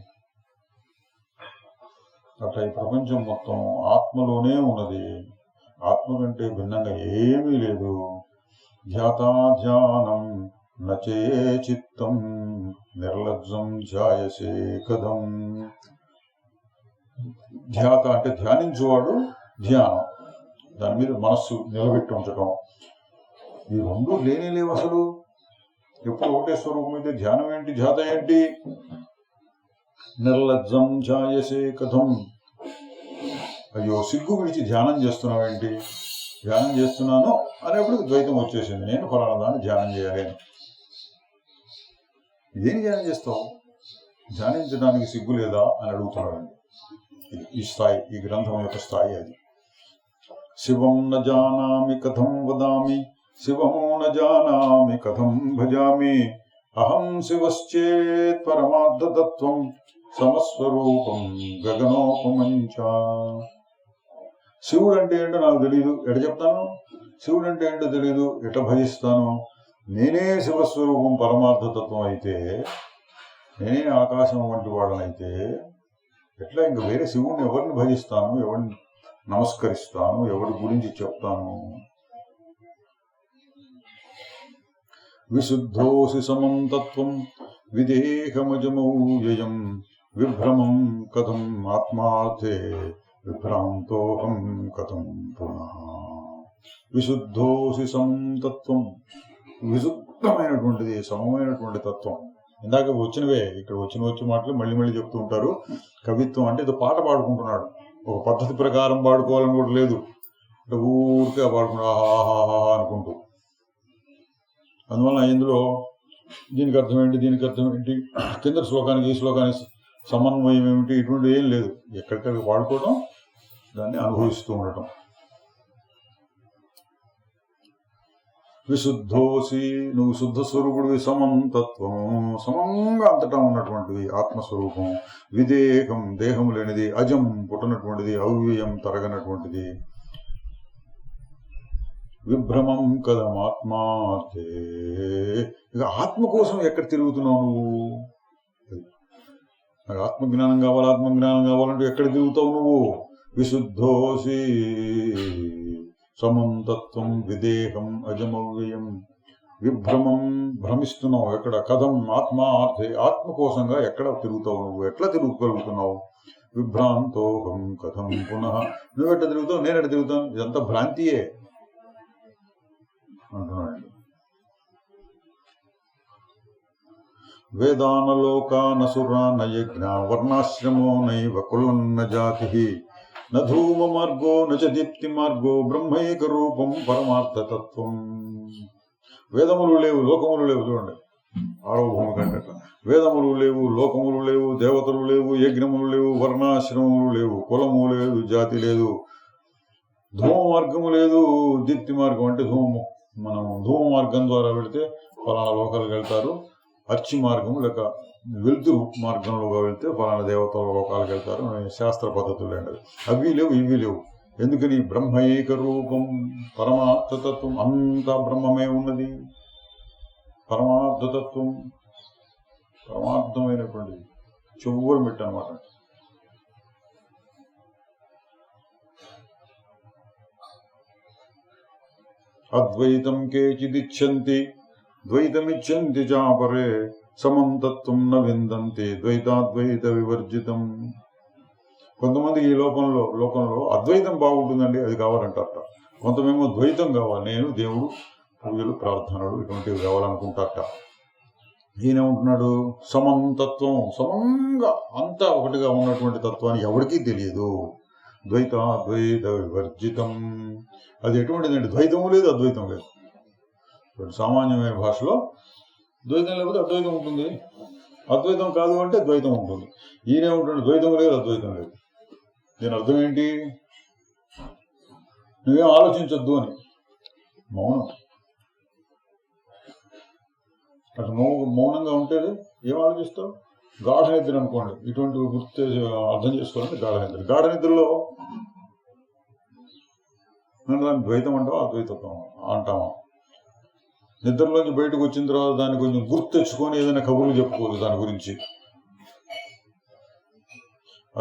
అట్లా ఈ ప్రపంచం మొత్తం ఆత్మలోనే ఉన్నది. ఆత్మ కంటే భిన్నంగా ఏమీ లేదు. ధ్యాతా ధ్యానం నచే చిత్తం నిర్లజ్జం ధ్యాయసే కథం. ధ్యాత అంటే ధ్యానించువాడు, ధ్యానం దాని మీద మనస్సు నిలబెట్టి ఉంచడం. ఈ రెండు లేవు అసలు. ఎప్పుడు ఒకటే స్వరూపం అయితే ధ్యానం ఏంటి, ధ్యాత ఏంటి? నిర్లజ్జం ధ్యాయసే కథం. అయ్యో, సిగ్గు విడిచి ధ్యానం చేస్తున్నావేంటి? ధ్యానం చేస్తున్నాను అనేప్పుడు ద్వైతం వచ్చేసింది. నేను ఫలానా దాన్ని ధ్యానం చేయాలి అని. ఇదేం ధ్యానం చేస్తావు? ధ్యానించడానికి సిగ్గు లేదా అని అడుగుతున్నాడండి. ఈ స్థాయి, ఈ గ్రంథం యొక్క స్థాయి అది. శివం న జానామి కథం వదామి, శివం న జానామి కథం భజామి, అహం శివశ్చేత్ పరమార్థతత్వం సమస్వరూపం గగనోపమంచ. శివుడు అంటే ఏంటో నాకు తెలియదు, ఎట చెప్తాను? శివుడు అంటే ఏంటో తెలియదు, ఎట భజిస్తాను? నేనే శివస్వరూపం పరమార్థతత్వం అయితే, నేనే ఆకాశం వంటి వాడనైతే ఎట్లా ఇంక వేరే శివుడిని ఎవరిని భజిస్తాను, ఎవరిని నమస్కరిస్తాను, ఎవరి గురించి చెప్తాను? విశుద్ధోసి సమం తత్వం విదేహమజమౌవ్యయం, విభ్రమం కథం ఆత్మార్థే విభ్రాంతోహం కథం పునః. విశుద్ధోసి సమం తత్వం, విశుద్ధమైనటువంటిది సమమైనటువంటి తత్వం. ఇందాక వచ్చినవే, ఇక్కడ వచ్చిన మాటలు మళ్ళీ మళ్ళీ చెప్తూ ఉంటారు. కవిత్వం అంటే ఏదో పాట పాడుకుంటున్నాడు, ఒక పద్ధతి ప్రకారం పాడుకోవాలని కూడా లేదు, అంటే ఊరికే పాడుకుంటూ ఆహాహా అనుకుంటూ. అందువలన ఇందులో దీనికి అర్థం ఏంటి, దీనికి అర్థం ఏంటి, కింద శ్లోకానికి ఈ శ్లోకానికి సమన్వయం ఏమిటి, ఇటువంటి ఏం లేదు. ఎక్కడికక్కడ వాడుకోవడం, దాన్ని అనుభవిస్తూ ఉండటం. విశుద్ధోసి, నువ్వు శుద్ధ స్వరూపుడివి, సమం తత్వం, సమంగా అంతటా ఉన్నటువంటివి ఆత్మస్వరూపం, విదేహం దేహం లేనిది, అజం పుట్టనటువంటిది, అవ్యయం తరగనటువంటిది, విభ్రమం కదమాత్మార్థే. ఇక ఆత్మ కోసం ఎక్కడ తిరుగుతున్నావు నువ్వు? నాకు ఆత్మజ్ఞానం కావాలి, ఆత్మజ్ఞానం కావాలంటే ఎక్కడ తిరుగుతావు నువ్వు? విశుద్ధోసి సమం తత్వం విదేహం అజమవ్యయం, విభ్రమం భ్రమిస్తున్నావు ఎక్కడ? కథం ఆత్మార్థే, ఆత్మ కోసంగా ఎక్కడ తిరుగుతావు నువ్వు? ఎట్లా తిరుగుగలుగుతున్నావు? విభ్రాంతోహం కథం పునః, నువ్వెట్ట తిరుగుతావు, నేనెట్ట తిరుగుతాను? ఇదంతా భ్రాంతియే అంటున్నాడు. వేదానలోకానసురా నయజ్ఞ వర్ణాశ్రమో నైవ కులన్న జాతి, న ధూమ మార్గో నచ దీప్తి మార్గో బ్రహ్మైక రూపం పరమార్థతత్వం. వేదములు లేవు, లోకములు లేవు. చూడండి, ఆరోభూమి కంటే వేదములు లేవు, లోకములు లేవు, దేవతలు లేవు, యజ్ఞములు లేవు, వర్ణాశ్రమములు లేవు, కులము లేదు, జాతి లేదు, ధూమ మార్గము లేదు. దీప్తి మార్గం అంటే ధూమము, మనం ధూమ మార్గం ద్వారా వెళితే ఫలానా లోకాలకు వెళ్తారు. అర్చి మార్గం లేక వెలుతురు మార్గంలోగా వెళ్తే ఫలానా దేవతల లోకాలకు వెళ్తారు. శాస్త్ర పద్ధతులు ఏంటది, అవి లేవు, ఇవి లేవు. ఎందుకని? బ్రహ్మైక రూపం పరమార్థతత్వం, అంతా బ్రహ్మమే ఉన్నది. పరమార్థతత్వం పరమార్థమైనటువంటిది, చివరి మెట్టు అన్నమాట. అద్వైతం కేచిదిచ్చంతి ద్వైతమిచ్చంతి చాపరే, సమం తత్వం న విందంతి ద్వైతాద్వైత వివర్జితం. కొంతమందికి ఈ లోకంలో అద్వైతం బాగుంటుందండి, అది కావాలంటారట. కొంతమేమో ద్వైతం కావాలి, నేను దేవుడు పూజలు ప్రార్థనలు ఇటువంటివి కావాలనుకుంటారట. ఈయన ఉంటున్నాడు సమం తత్వం, సమంగా అంతా ఒకటిగా ఉన్నటువంటి తత్వాన్ని ఎవరికీ తెలియదు. ద్వైతాద్వైత వివర్జితం, అది ఎటువంటిదండి? ద్వైతము లేదు, అద్వైతం లేదు. సామాన్యమైన భాషలో ద్వైతం లేకపోతే అద్వైతం ఉంటుంది, అద్వైతం కాదు అంటే ద్వైతం ఉంటుంది. ఈయనే ఉంటుంది ద్వైతం లేదు, అద్వైతం లేదు. దీని అర్థం ఏంటి? నువ్వేం ఆలోచించొద్దు అని, మౌనం. అటు మౌనంగా ఉంటే ఏం ఆలోచిస్తావు? గాఢ నిద్ర అనుకోండి, ఇటువంటి గుర్తు అర్థం చేసుకోవాలంటే గాఢ నిద్ర. గాఢ నిద్రలో దాన్ని ద్వైతం అంటావా, అద్వైతం అంటావా? నిద్రలోంచి బయటకు వచ్చిన తర్వాత దాన్ని కొంచెం గుర్తు తెచ్చుకొని ఏదైనా కబుర్లు చెప్పుకోవచ్చు దాని గురించి.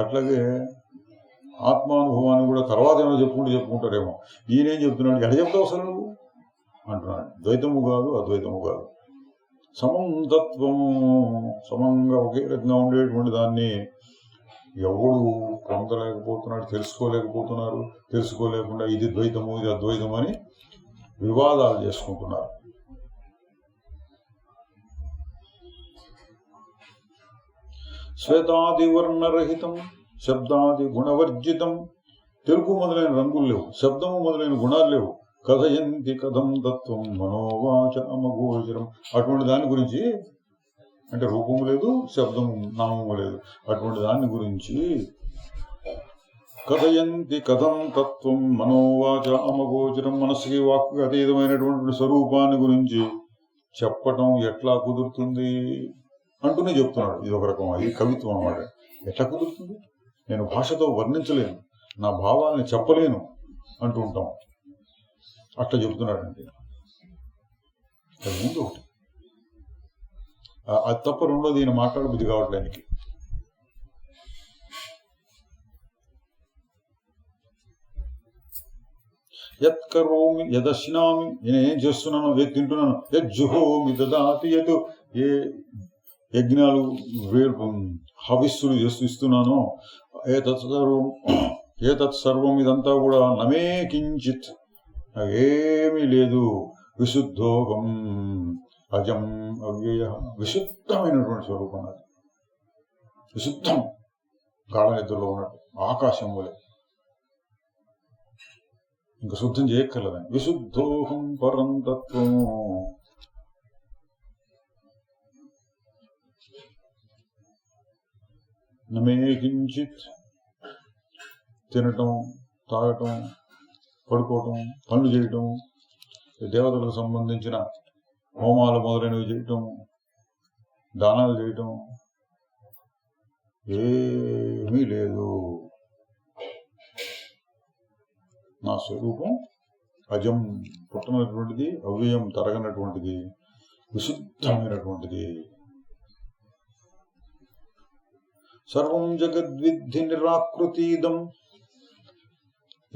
అట్లాగే ఆత్మానుభవాన్ని కూడా తర్వాత ఏమైనా చెప్పుకుంటారేమో. ఈయనేం చెప్తున్నాడు? ఎడ చెప్తావు అసలు నువ్వు అంటున్నాడు. ద్వైతము కాదు, అద్వైతము కాదు, సమం తత్వము, సమంగా ఒకే రకంగా ఉండేటువంటి దాన్ని ఎవడు పొందలేకపోతున్నాడు, తెలుసుకోలేకపోతున్నారు. తెలుసుకోలేకుండా ఇది ద్వైతము, ఇది అద్వైతం అని వివాదాలు చేసుకుంటున్నారు. శ్వేతాది వర్ణరహితం శబ్దాది గుణవర్జితం, తెలుగు మొదలైన రంగులు లేవు, శబ్దము మొదలైన గుణాలు లేవు. కథయంతి కథం తత్వం మనోవాచమగోచరం, అటువంటి దాని గురించి, అంటే రూపము లేదు, శబ్దము నామము లేదు, అటువంటి దాని గురించి కథయంతి కథం తత్వం మనోవాచ అమగోచరం. మనస్సుకి వాక్కు అతీతమైనటువంటి స్వరూపాన్ని గురించి చెప్పటం ఎట్లా కుదురుతుంది అంటూనే చెప్తున్నాడు. ఇది ఒక రకం, అది కవిత్వం అన్నమాట. ఎట్లా కుదురుతుంది? నేను భాషతో వర్ణించలేను, నా భావాల్ని చెప్పలేను అంటూ ఉంటాం. అట్లా చెబుతున్నాడండి. అది ముందు ఒకటి, అది తప్ప రెండోది ఈయన మాట్లాడబుద్ధి కావట్లేనికి. యత్కరోమి యదశ్నామి, నేనేం చేస్తున్నాను, ఏది తింటున్నాను, యజ్జుహోమి దదాతి, యత్ ఏ యజ్ఞాలు హవిస్సులు ఇస్తున్నానో, ఏతత్ సర్వం ఇదంతా కూడా నమే కించిత్, ఏమీ లేదు. విశుద్ధోగం అజం అవ్యయ, విశుద్ధమైనటువంటి స్వరూపం అది. విశుద్ధం, గాఢ నిద్రలో ఉన్నట్టు ఆకాశం వలె, ఇంకా శుద్ధం చేయక్కర్లేదని. విశుద్ధోహం పరం తత్వము. నమే కించిత్, తినటం, తాగటం, పడుకోవటం, పనులు చేయటం, దేవతలకు సంబంధించిన హోమాలు మొదలైనవి చేయటం, దానాలు చేయటం, ఏమీ లేదు. నా స్వరూపం అజం, పుట్టనటువంటిది, అవ్యయం, తరగనటువంటిది, విశుద్ధమైనటువంటిది. సర్వం జగద్విద్ధి నిరాకృతీదం,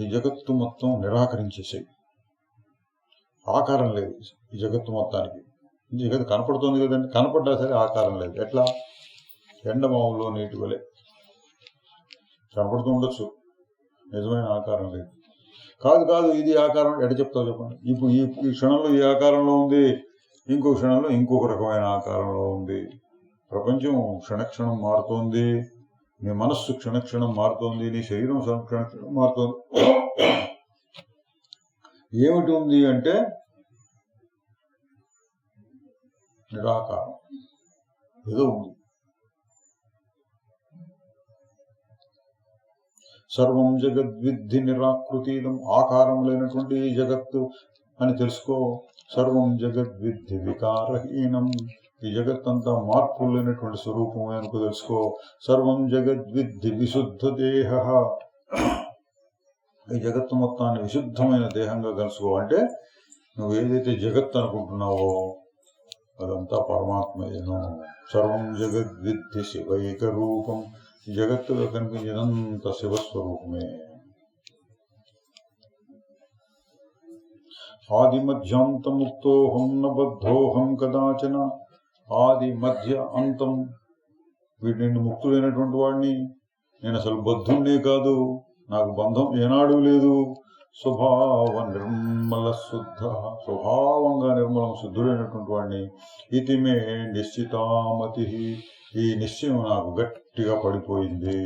ఈ జగత్తు మొత్తం నిరాకరించేసాయి. ఆకారం లేదు ఈ జగత్తు మొత్తానికి. జగత్తు కనపడుతుంది కదండి, కనపడ్డా సరే ఆకారం లేదు. ఎట్లా? ఎండమావులో నీటి వలె కనపడుతూ ఉండొచ్చు, నిజమైన ఆకారం లేదు. కాదు ఇది ఆకారం ఎట చెప్తావు చెప్పండి. ఇప్పుడు ఈ క్షణంలో ఈ ఆకారంలో ఉంది, ఇంకో క్షణంలో ఇంకొక రకమైన ఆకారంలో ఉంది. ప్రపంచం క్షణక్షణం మారుతోంది, నీ మనస్సు క్షణక్షణం మారుతోంది, నీ శరీరం క్షణక్షణం మారుతోంది. ఏమిటి ఉంది అంటే నిరాకారం, ఏదో ఉంది. సర్వం జగద్విద్ధి నిరాకృతీదం, ఆకారం లేనటువంటి జగత్తు అని తెలుసుకో. సర్వం జగద్విద్ధి వికారహీనం, ఈ జగత్తంతా మార్పులు లేనటువంటి స్వరూపం అనుకో తెలుసుకో. సర్వం జగద్విద్ధి విశుద్ధ దేహ, ఈ జగత్తు మొత్తాన్ని విశుద్ధమైన దేహంగా కలుసుకో. అంటే నువ్వు ఏదైతే జగత్తు అనుకుంటున్నావో అదంతా పరమాత్మయేను. సర్వం జగద్విద్ధి శివైక రూపం, ఈ జగత్తులో కనిపించినంత శివస్వరూపమే. ఆది మధ్యాంతముక్తోహం న బద్ధోహం కదాచన, ఆది మధ్య అంతం, వీటిని ముక్తుడైనటువంటి వాడిని. నేను అసలు బద్ధుణ్ణే కాదు, నాకు బంధం ఏనాడు లేదు. స్వభావ నిర్మల శుద్ధ, స్వభావంగా నిర్మలం శుద్ధుడైనటువంటి వాడిని. ఇది మే నిశ్చితామతి, ఈ నిశ్చయం నాకు గట్టిగా పడిపోయింది.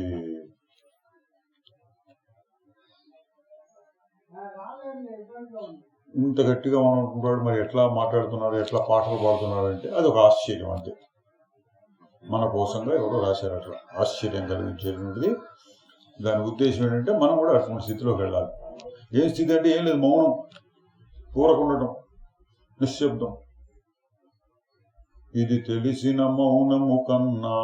ఇంత గట్టిగా ఉన్నటువంటి మరి ఎట్లా మాట్లాడుతున్నారు, ఎట్లా పాటలు పాడుతున్నారు అంటే అది ఒక ఆశ్చర్యం అంతే. మన కోసంగా ఎవరో రాశారు, అట్లా ఆశ్చర్యం కలిగించేటువంటిది. దాని ఉద్దేశం ఏంటంటే మనం కూడా అటువంటి స్థితిలోకి వెళ్ళాలి. ఏం స్థితి అంటే ఏం లేదు, మౌనం, ఊరకుండటం, నిశ్శబ్దం. ఇది తెలిసిన మౌనము కన్నా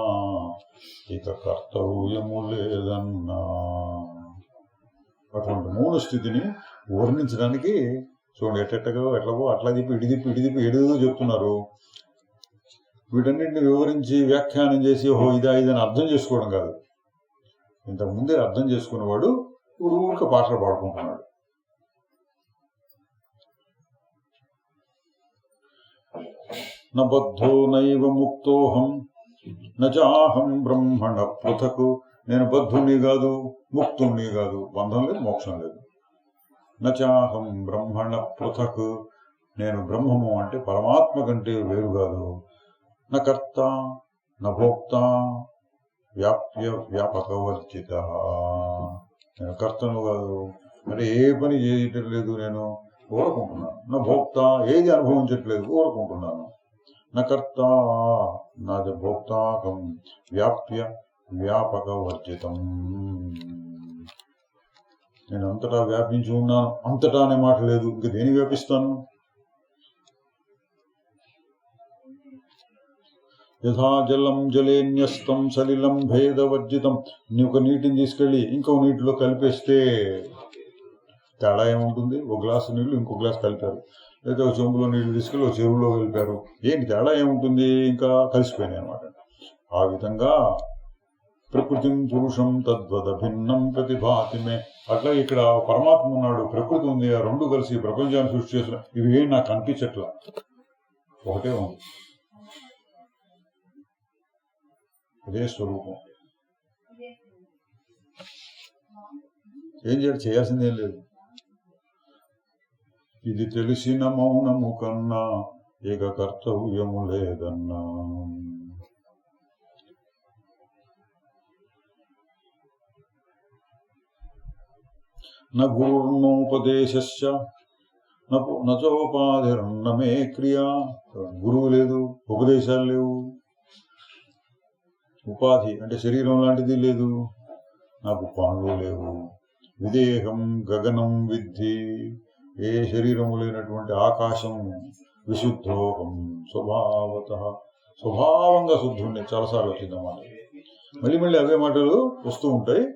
ఇక కర్తవ్యము లేదన్నా. అటువంటి మౌన స్థితిని వర్ణించడానికి చూడండి, ఎట్లగో అట్లా చెప్పి ఇడిదిప్పి ఎడుదో చెప్తున్నారు. వీటన్నింటిని వివరించి వ్యాఖ్యానం చేసి ఇదని అర్థం చేసుకోవడం కాదు. ఇంతకుముందే అర్థం చేసుకునేవాడు ఊరిక పాటలు పాడుకుంటున్నాడు. నబద్ధో నైవ ముక్తోహం నచాహం బ్రహ్మణ పృథక్, నేను బద్ధుణ్ణి కాదు, ముక్తుణ్ణి కాదు, బంధం లేదు, మోక్షం లేదు. నచాహం బ్రహ్మణ పృథక్, నేను బ్రహ్మము అంటే పరమాత్మ కంటే వేరు కాదు. నకర్త నభోక్త వ్యాప్య వ్యాపకవర్జిత, నేను కర్తను కాదు, అంటే ఏ పని చేయటం లేదు, నేను ఊరకుంటున్నాను. నా భోక్త, ఏది అనుభవించట్లేదు, ఊరకుంటున్నాను. నకర్త నాది భోక్తాకం వ్యాప్య వ్యాపకవర్జితం. నేను అంతటా వ్యాపించి ఉన్నాను, అంతటా అనే మాట లేదు. ఇంక దేని వ్యాపిస్తాను? యథా జలం జలేన్యస్తం సలిలం భేదవర్జితం. ఒక నీటిని తీసుకెళ్ళి ఇంకో నీటిలో కలిపేస్తే తేడా ఏముంటుంది? ఒక గ్లాసు నీళ్లు ఇంకో గ్లాసు కలిపారు, లేదా ఒక చెంబులో నీళ్లు తీసుకెళ్ళి ఒక చెరువులో కలిపారు, ఏంటి తేడా ఏముంటుంది? ఇంకా కలిసిపోయినాయి అన్నమాట. ఆ విధంగా ప్రకృతిం పురుషం తద్వద భిన్నం ప్రతిభాతిమే. అట్లా ఇక్కడ పరమాత్మ ఉన్నాడు, ప్రకృతి ఉంది, ఆ రెండు కలిసి ప్రపంచాన్ని సృష్టి చేస్తున్నా. ఇవి ఏం నాకు కనిపించట్లా, ఒకటే ఉంది, అదే స్వరూపం. ఏం చేయాల్సిందేం లేదు. ఇది తెలిసిన మౌనము కన్నా ఏక కర్తవ్యము లేదన్నా. న గురుర్నోపదేశస్య నచోపాధిర్న మే క్రియా. గురువు లేదు, ఉపదేశాలు లేవు, ఉపాధి అంటే శరీరం లాంటిది లేదు, నాకు పనులు లేవు. విదేహం గగనం విద్ధి, ఏ శరీరము లేనటువంటి ఆకాశం. విశుద్ధోహం స్వభావత, స్వభావంగా శుద్ధుండే. చాలాసార్లు వచ్చిందన్నమాట. మళ్ళీ మళ్ళీ అవే మాటలు వస్తూ ఉంటాయి.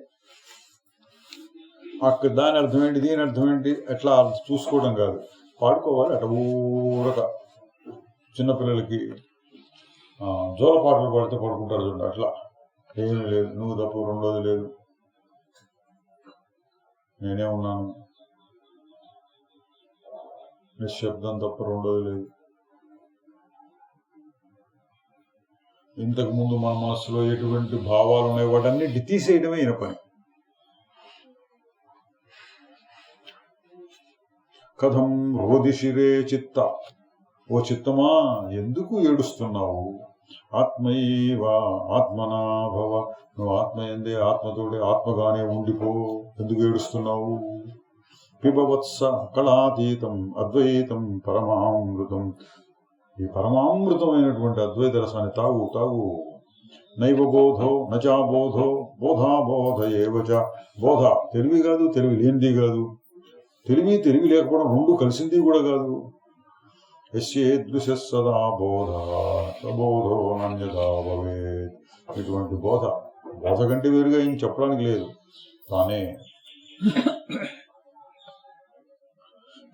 దాని అర్థం ఏంటి, దీని అర్థం ఏంటి, ఎట్లా చూసుకోవడం కాదు, పాడుకోవాలి. అట ఊరక చిన్నపిల్లలకి జోల పాటలు పాడితే పడుకుంటారు చూడండి, అట్లా. ఏమీ లేదు, నువ్వు తప్పు, రెండోది లేదు, నేనే ఉన్నాను, నిశ్శబ్దం తప్ప రెండోది లేదు. ఇంతకు ముందు మన మనసులో ఎటువంటి భావాలు ఉన్నాయి వాటన్నిటి తీసేయడమే ఈయన పని. కథం రోదిశిరే చిత్త, ఓ చిత్తమా ఎందుకు ఏడుస్తున్నావు? ఆత్మైవ ఆత్మనా భవ, నువ్వు ఆత్మయందే ఆత్మతోడే ఆత్మగానే ఉండిపో, ఎందుకు ఏడుస్తున్నావు? పిబవత్స కళాతీతం అద్వైతం పరమామృతం, ఈ పరమామృతమైనటువంటి అద్వైత రసాన్ని తాగు తాగు. నైవ బోధో నచా బోధో బోధాబోధ ఏవచ. బోధ తెలివి కాదు, తెలివి లేనిది కాదు, తెలివి లేకపోవడం రెండు కలిసింది కూడా కాదు. యస్యేదృశ సదా బోధ సబోధో నన్యదా భవేత్. ఇటువంటి బోధ కంటే వేరుగా ఏం చెప్పడానికి లేదు, తానే.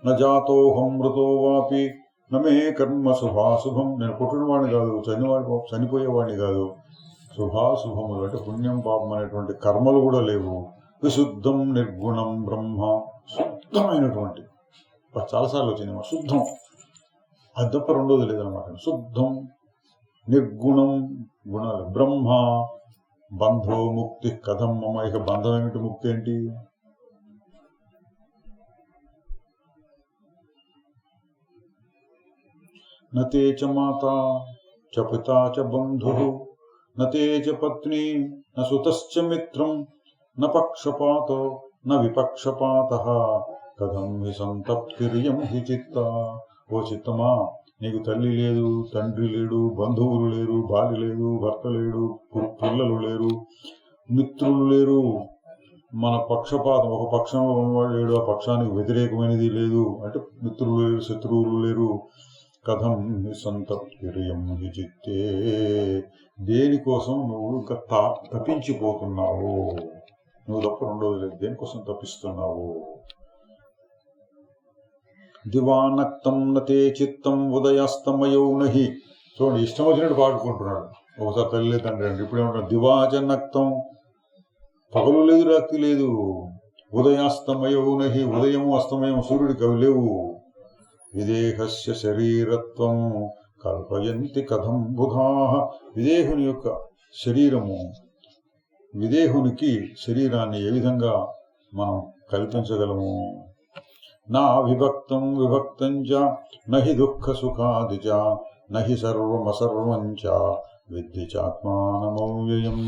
నజాతోహం మృతో వాపి నమే కర్మ శుభాశుభం, నేను పుట్టినవాడిని కాదు, చనిపోయేవాడిని కాదు. శుభాశుభములు అంటే పుణ్యం పాపం అనేటువంటి కర్మలు కూడా లేవు. విశుద్ధం నిర్గుణం బ్రహ్మ, శుద్ధమైనటువంటి. చాలాసార్లు వచ్చింది మా శుద్ధం, అది తప్ప రెండోది లేదనమాట. శుద్ధం నిర్గుణం, గుణాలు. బ్రహ్మ బంధో ముక్తి కథం మమ, ఇక బంధం ఏమిటి, ముక్తి ఏంటి? నతే చ మాతా చ పితా చ బంధుః నతే చ పత్ని న సుతశ్చ మిత్రం న పక్షపాతో న విపక్షపాతః కథం హి సంతప్తిరియం హి చిత్త. ఓ చిత్తమా, నీకు తల్లి లేదు, తండ్రి లేడు, బంధువులు లేరు, భార్య లేదు, భర్త లేడు, పిల్లలు లేరు, మిత్రులు లేరు. మన పక్షపాతం, ఒక పక్షంలో ఉన్నవాడు లేడు, ఆ పక్షానికి వ్యతిరేకమైనది లేదు, అంటే మిత్రులు లేరు, శత్రువులు లేరు. కథం హి సంతప్తిరియం హి చిత్తే, దేనికోసం నువ్వు ఇంకా తప్పించిపోతున్నావు? నువ్వు తప్ప రెండోది లేదు, దేనికోసం తప్పిస్తున్నావు? దివానక్తం నతే చిత్తం ఉదయాస్తమయౌ నహి. చూడండి, ఇష్టం వచ్చినట్టు పాడుకుంటున్నాడు. ఒకసారి తల్లి తండ్రి అంటే ఇప్పుడేమంటారు, దివాచ నక్తం, పగలు లేదు, రాత్రి లేదు. ఉదయాస్తమయౌ నహి, ఉదయము అస్తమయం సూర్యుడికి అవి లేవు. విదేహస్య శరీరత్వం కల్పయంతి కథం బుధాః. విదేహుని యొక్క శరీరము, విదేహునికి శరీరాన్ని ఏ విధంగా మనం కల్పించగలము? నా విభక్తం విభక్తం చ నహి దుఃఖ సుఖాది చ నహి సర్వమసర్వం చ విద్ధి చాత్మానమవ్యయం.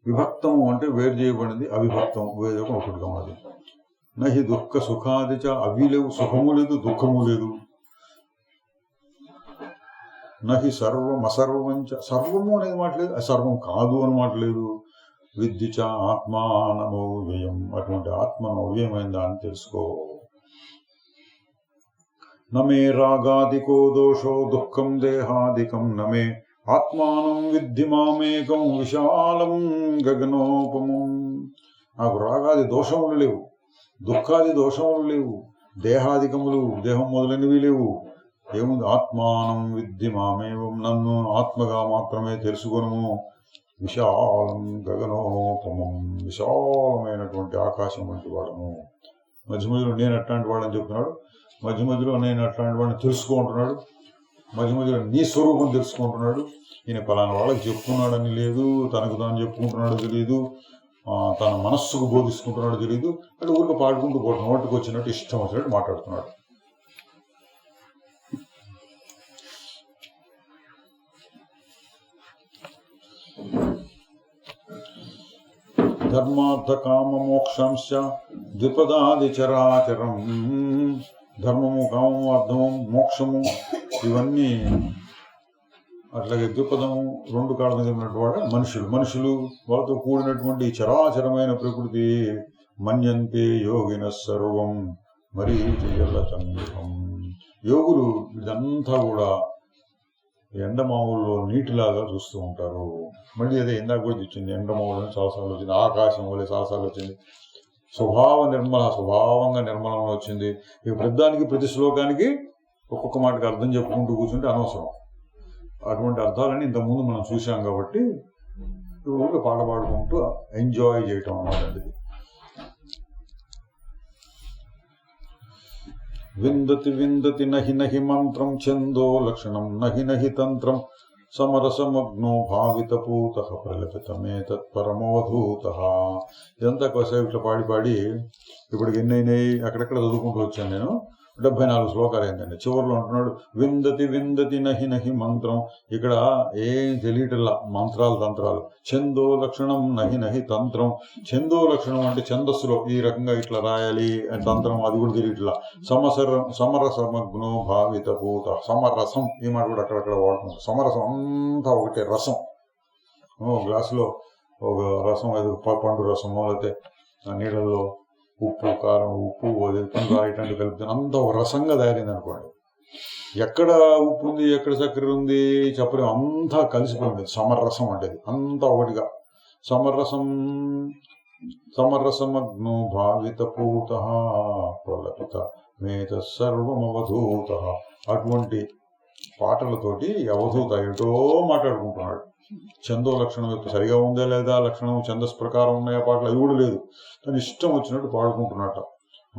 విభక్తము అంటే వేరు చేయబడింది, అవిభక్తం వేరు ఒకటిగా ఉన్నది. నహి దుఃఖ సుఖాది చ, అవి లేవు, సుఖము లేదు, దుఃఖము లేదు. నహి సర్వం అసర్వం చ, సర్వము అనేది మాట లేదు, అసర్వం కాదు అని మాట లేదు. విద్య చ ఆత్మానమవ్యయం. అటువంటి ఆత్మనవ్యమైన దాన్ని తెలుసుకో. నమే రాగాదికో దోషో దుఃఖం దేహాదికం నమే ఆత్మానం విద్ధి మామేకం విశాలం గగనోపమం. నాకు రాగాది దోషములు లేవు, దుఃఖాది దోషములు లేవు, దేహాదికములు దేహం మొదలైనవి లేవు. ఏముంది? ఆత్మానం విద్ధి మామేవం, నన్ను ఆత్మగా మాత్రమే తెలుసుకొను. విశాలం గగనోపమం, విశాలమైనటువంటి ఆకాశం వంటి వాడను. మధ్య మధ్యలో నేను అట్లాంటి వాడని చెప్తున్నాడు, మధ్య మధ్యలో నేను అట్లాంటి వాడిని తెలుసుకుంటున్నాడు, మధ్య మధ్యలో నీ స్వరూపం తెలుసుకుంటున్నాడు. ఈయన పలానా వాళ్ళకి చెప్తున్నాడని లేదు, తనకు తాను చెప్పుకుంటున్నాడు తెలియదు, తన మనస్సుకు బోధిస్తుంటున్నాడు తెలియదు. అంటే ఊరికి పాడుకుంటూ పోవడం, నోటికి వచ్చినట్టు ఇష్టం వచ్చినట్టు మాట్లాడుతున్నాడు. ధర్మార్థ కామ మోక్షంశ ద్విపదాది చరాచరం. ధర్మము, కామము, అర్థము, మోక్షము ఇవన్నీ అట్లాగే ద్విపదము, రెండు కాళ్ళ మీద ఉన్నటువంటి మనుషులు వాళ్ళతో కూడినటువంటి చరాచరమైన ప్రకృతి. మన్యంతే యోగిన సర్వం మరీచిజల సంగం. యోగులు ఇదంతా కూడా ఎండమావుల్లో నీటిలాగా చూస్తూ ఉంటారు. మళ్ళీ అదే ఇందాక కూడా వచ్చింది, ఎండమావులని చాలాసార్లు వచ్చింది, ఆకాశం వల్ల చాలాసార్లు వచ్చింది, స్వభావంగా నిర్మలంగా వచ్చింది. ఇక ప్రతిదానికి ప్రతి శ్లోకానికి ఒక్కొక్క మాటకి అర్థం చెప్పుకుంటూ కూర్చుంటే అనవసరం. అటువంటి అర్థాలని ఇంతకుముందు మనం చూసాం కాబట్టి ఊరికే పాట పాడుకుంటూ ఎంజాయ్ చేయటం అన్నమాట. ఇది విందతి విందతి నహి నహి మంత్రం ఛందో లక్షణం నహి నహి తంత్రం సమరసమగ్నో భావితపూత ప్రలపితమే తత్పరమవధూత. ఇదంతా కాసేపు ఇట్లా పాడి పాడి ఇప్పటికి ఎన్నైనాయి అక్కడెక్కడ చదువుకుంటూ వచ్చాను నేను. 74 శ్లోకాలు ఏంటండి. చివరిలో అంటున్నాడు విందతి విందతి నహి నహి మంత్రం. ఇక్కడ ఏం తెలియటల్లా, మంత్రాలు తంత్రాలు. ఛందో లక్షణం నహి నహి తంత్రం. ఛందో లక్షణం అంటే ఛందస్సులో ఈ రకంగా ఇట్లా రాయాలి అని తంత్రం, అది కూడా తెలియట్లా. సమరసమగ్నో భావిత పూత. సమరసం ఈ మాట కూడా అక్కడక్కడ వాడుతుంది. సమరసం అంతా ఒకటే రసం. గ్లాసులో ఒక రసం, అది పండు రసమో లేకపోతే నీళ్ళల్లో ఉప్పు, కారం, ఉప్పు ఇట్లాంటివి కలుపుతాను, అంతా ఒక రసంగా తయారైంది అనుకోండి. ఎక్కడ ఉప్పు ఉంది, ఎక్కడ చక్కెర ఉంది చెప్పలేము, అంతా కలిసిపోయింది. సమరసం అంటే అంతా ఒకటిగా. సమరసమగ్నో భావిత పూత ప్రలపిత మేత సర్వమవధూత. అటువంటి పాటలతోటి అవధూత ఏటో మాట్లాడుకుంటున్నాడు. ఛందో లక్షణం సరిగా ఉందా లేదా, లక్షణం ఛందస్ ప్రకారం ఉన్నాయా పాటలు, అవి కూడా లేదు. తను ఇష్టం వచ్చినట్టు పాడుకుంటున్నట్ట.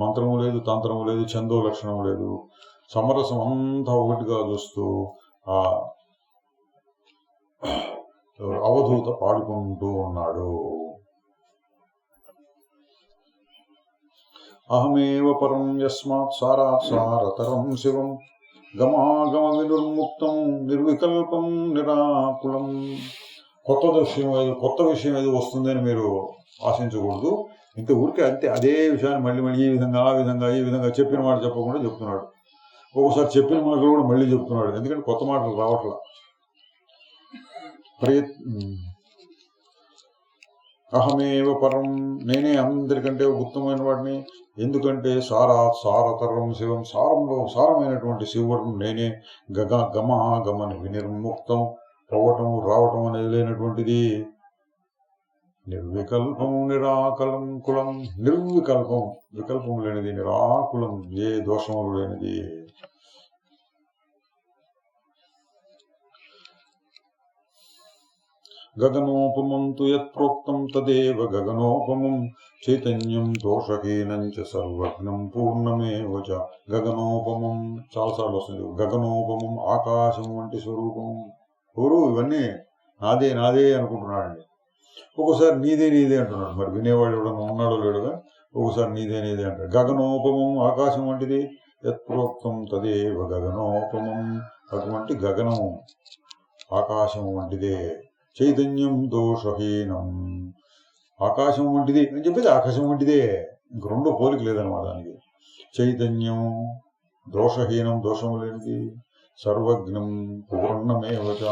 మంత్రము లేదు, తంత్రము లేదు, ఛందో లక్షణం లేదు. సమరసం అంతా ఒకటిగా చూస్తూ ఆ అవధూత పాడుకుంటూ ఉన్నాడు. అహమేవ పరం యస్మాత్ సారాత్ సారతరం శివం గమాగమ వినుర్ముక్తం నిర్వికల్పం నిరాకులం. కొత్త విషయం ఏదో వస్తుందని మీరు ఆశించకూడదు. ఇంత ఊరికే అంతే అదే విషయాన్ని మళ్ళీ మళ్ళీ ఈ విధంగా చెప్పిన మాట చెప్పకుండా చెప్తున్నాడు. ఒక్కోసారి చెప్పిన మాటలు కూడా మళ్ళీ చెప్తున్నాడు, ఎందుకంటే కొత్త మాటలు రావట్లా. అహమేవ పరం, నేనే అందరికంటే ఉత్తమమైన వాడిని. ఎందుకంటే సారతరం శివం, సారమైనటువంటి శివుడు నేనే. గమాగమని వినిర్ముక్తం, పోవటం రావటం అనేది లేనటువంటిది. నిర్వికల్పం నిరాకలం కులం, నిర్వికల్పం వికల్పం లేనిది, నిరాకులం ఏ దోషములు లేనిది. గగనోపమం తు యత్ప్రోక్తం తదేవ గగనోపమం చైతన్యం దోషహీనం చ సర్వజ్ఞం పూర్ణమేవ చ. గగనోపమం చాలాసార్లు వస్తుంది. గగనోపమం ఆకాశం వంటి స్వరూపం. ఎవరు ఇవన్నీ నాదే అనుకుంటున్నాడండి. ఒక్కోసారి నీదే అంటున్నాడు. మరి వినేవాడు ఎవడన్నా ఉన్నాడో లేడుగా. ఒక్కోసారి నీదే అంటాడు. గగనోపమం ఆకాశం వంటిది. యత్ప్రోక్తం తదేవ గగనోపమం, అటువంటి గగనం ఆకాశం వంటిదే. చైతన్యం దోషహీనం, ఆకాశం వంటిది అని చెప్పేది ఆకాశం వంటిదే. ఇంక రెండో పోలిక లేదనమాట దానికి. చైతన్యం దోషహీనం, దోషము లేనిది. సర్వజ్ఞం పూర్ణమేవ చ,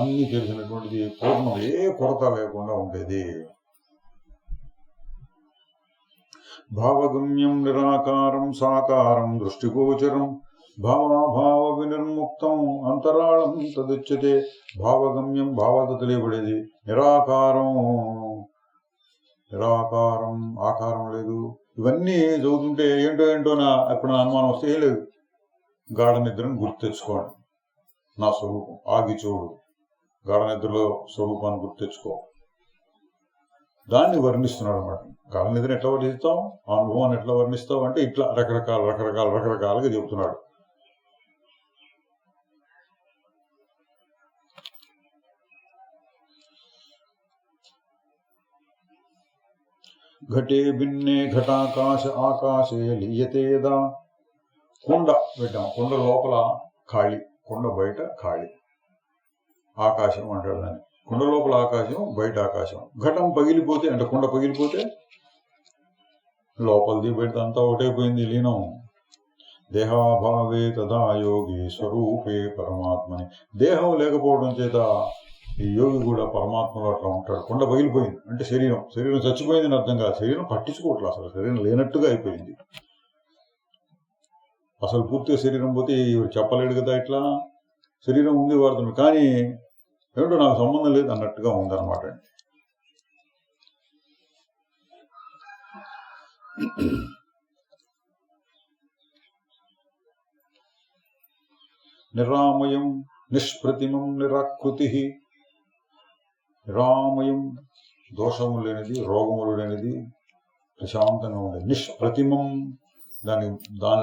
అన్ని తెలిసినటువంటిది, పూర్ణం ఏ కొరత లేకుండా ఉండేది. భావగమ్యం నిరాకారం సాకారం దృష్టిగోచరం భావాభావ వినిర్ముక్తం అంతరాళం తదుచ్యతే. భావగమ్యం భావాలతో తెలియబడేది, నిరాకారం నిరాకారం ఆకారం లేదు. ఇవన్నీ చదువుతుంటే ఏంటో ఏంటోనా ఎప్పుడు అనుమానం వస్తే ఏం లేదు, గాఢ నిద్రను గుర్తు తెచ్చుకోండి. నా స్వరూపం ఆగి చూడు, గాఢ నిద్రలో స్వరూపాన్ని గుర్తు తెచ్చుకో. దాన్ని వర్ణిస్తున్నాడు అనమాట. గాఢ నిద్రను ఎట్లా వర్ణిస్తాం, ఆ అనుభవాన్ని ఎట్లా వర్ణిస్తావు అంటే ఇట్లా రకరకాలుగా చెబుతున్నాడు. ఘటే భిన్నే ఘటాకాశ ఆకాశే లీయతేదా. కుండ పెట్టాం, కుండ లోపల ఖాళీ, కుండ బయట ఖాళీ. ఆకాశం అంటాడు దాన్ని. కుండ లోపల ఆకాశం, బయట ఆకాశం. ఘటం పగిలిపోతే అంటే కుండ పగిలిపోతే లోపలిది బయట అంతా ఒకటైపోయింది, లీనం. దేహాభావే తదా యోగి స్వరూపే పరమాత్మని. దేహం లేకపోవడం చేత ఈ యోగి కూడా పరమాత్మలో అట్లా ఉంటాడు. కొండ పగిలిపోయింది అంటే శరీరం చచ్చిపోయిందని అర్థం కాదు. శరీరం పట్టించుకోవట్లేదు, అసలు శరీరం లేనట్టుగా అయిపోయింది. అసలు పూర్తిగా శరీరం పోతే చెప్పలేడు కదా, ఇట్లా శరీరం ఉంది వాడుతున్నాడు, కానీ ఏమిటో నాకు సంబంధం లేదు అన్నట్టుగా ఉందన్నమాట. నిరామయం నిష్ప్రతిమం నిరాకృతి. నిరామయం దోషము లేనిది, రోగములు లేనిది, ప్రశాంతంగా ఉండేది. నిష్ప్రతిమం దాని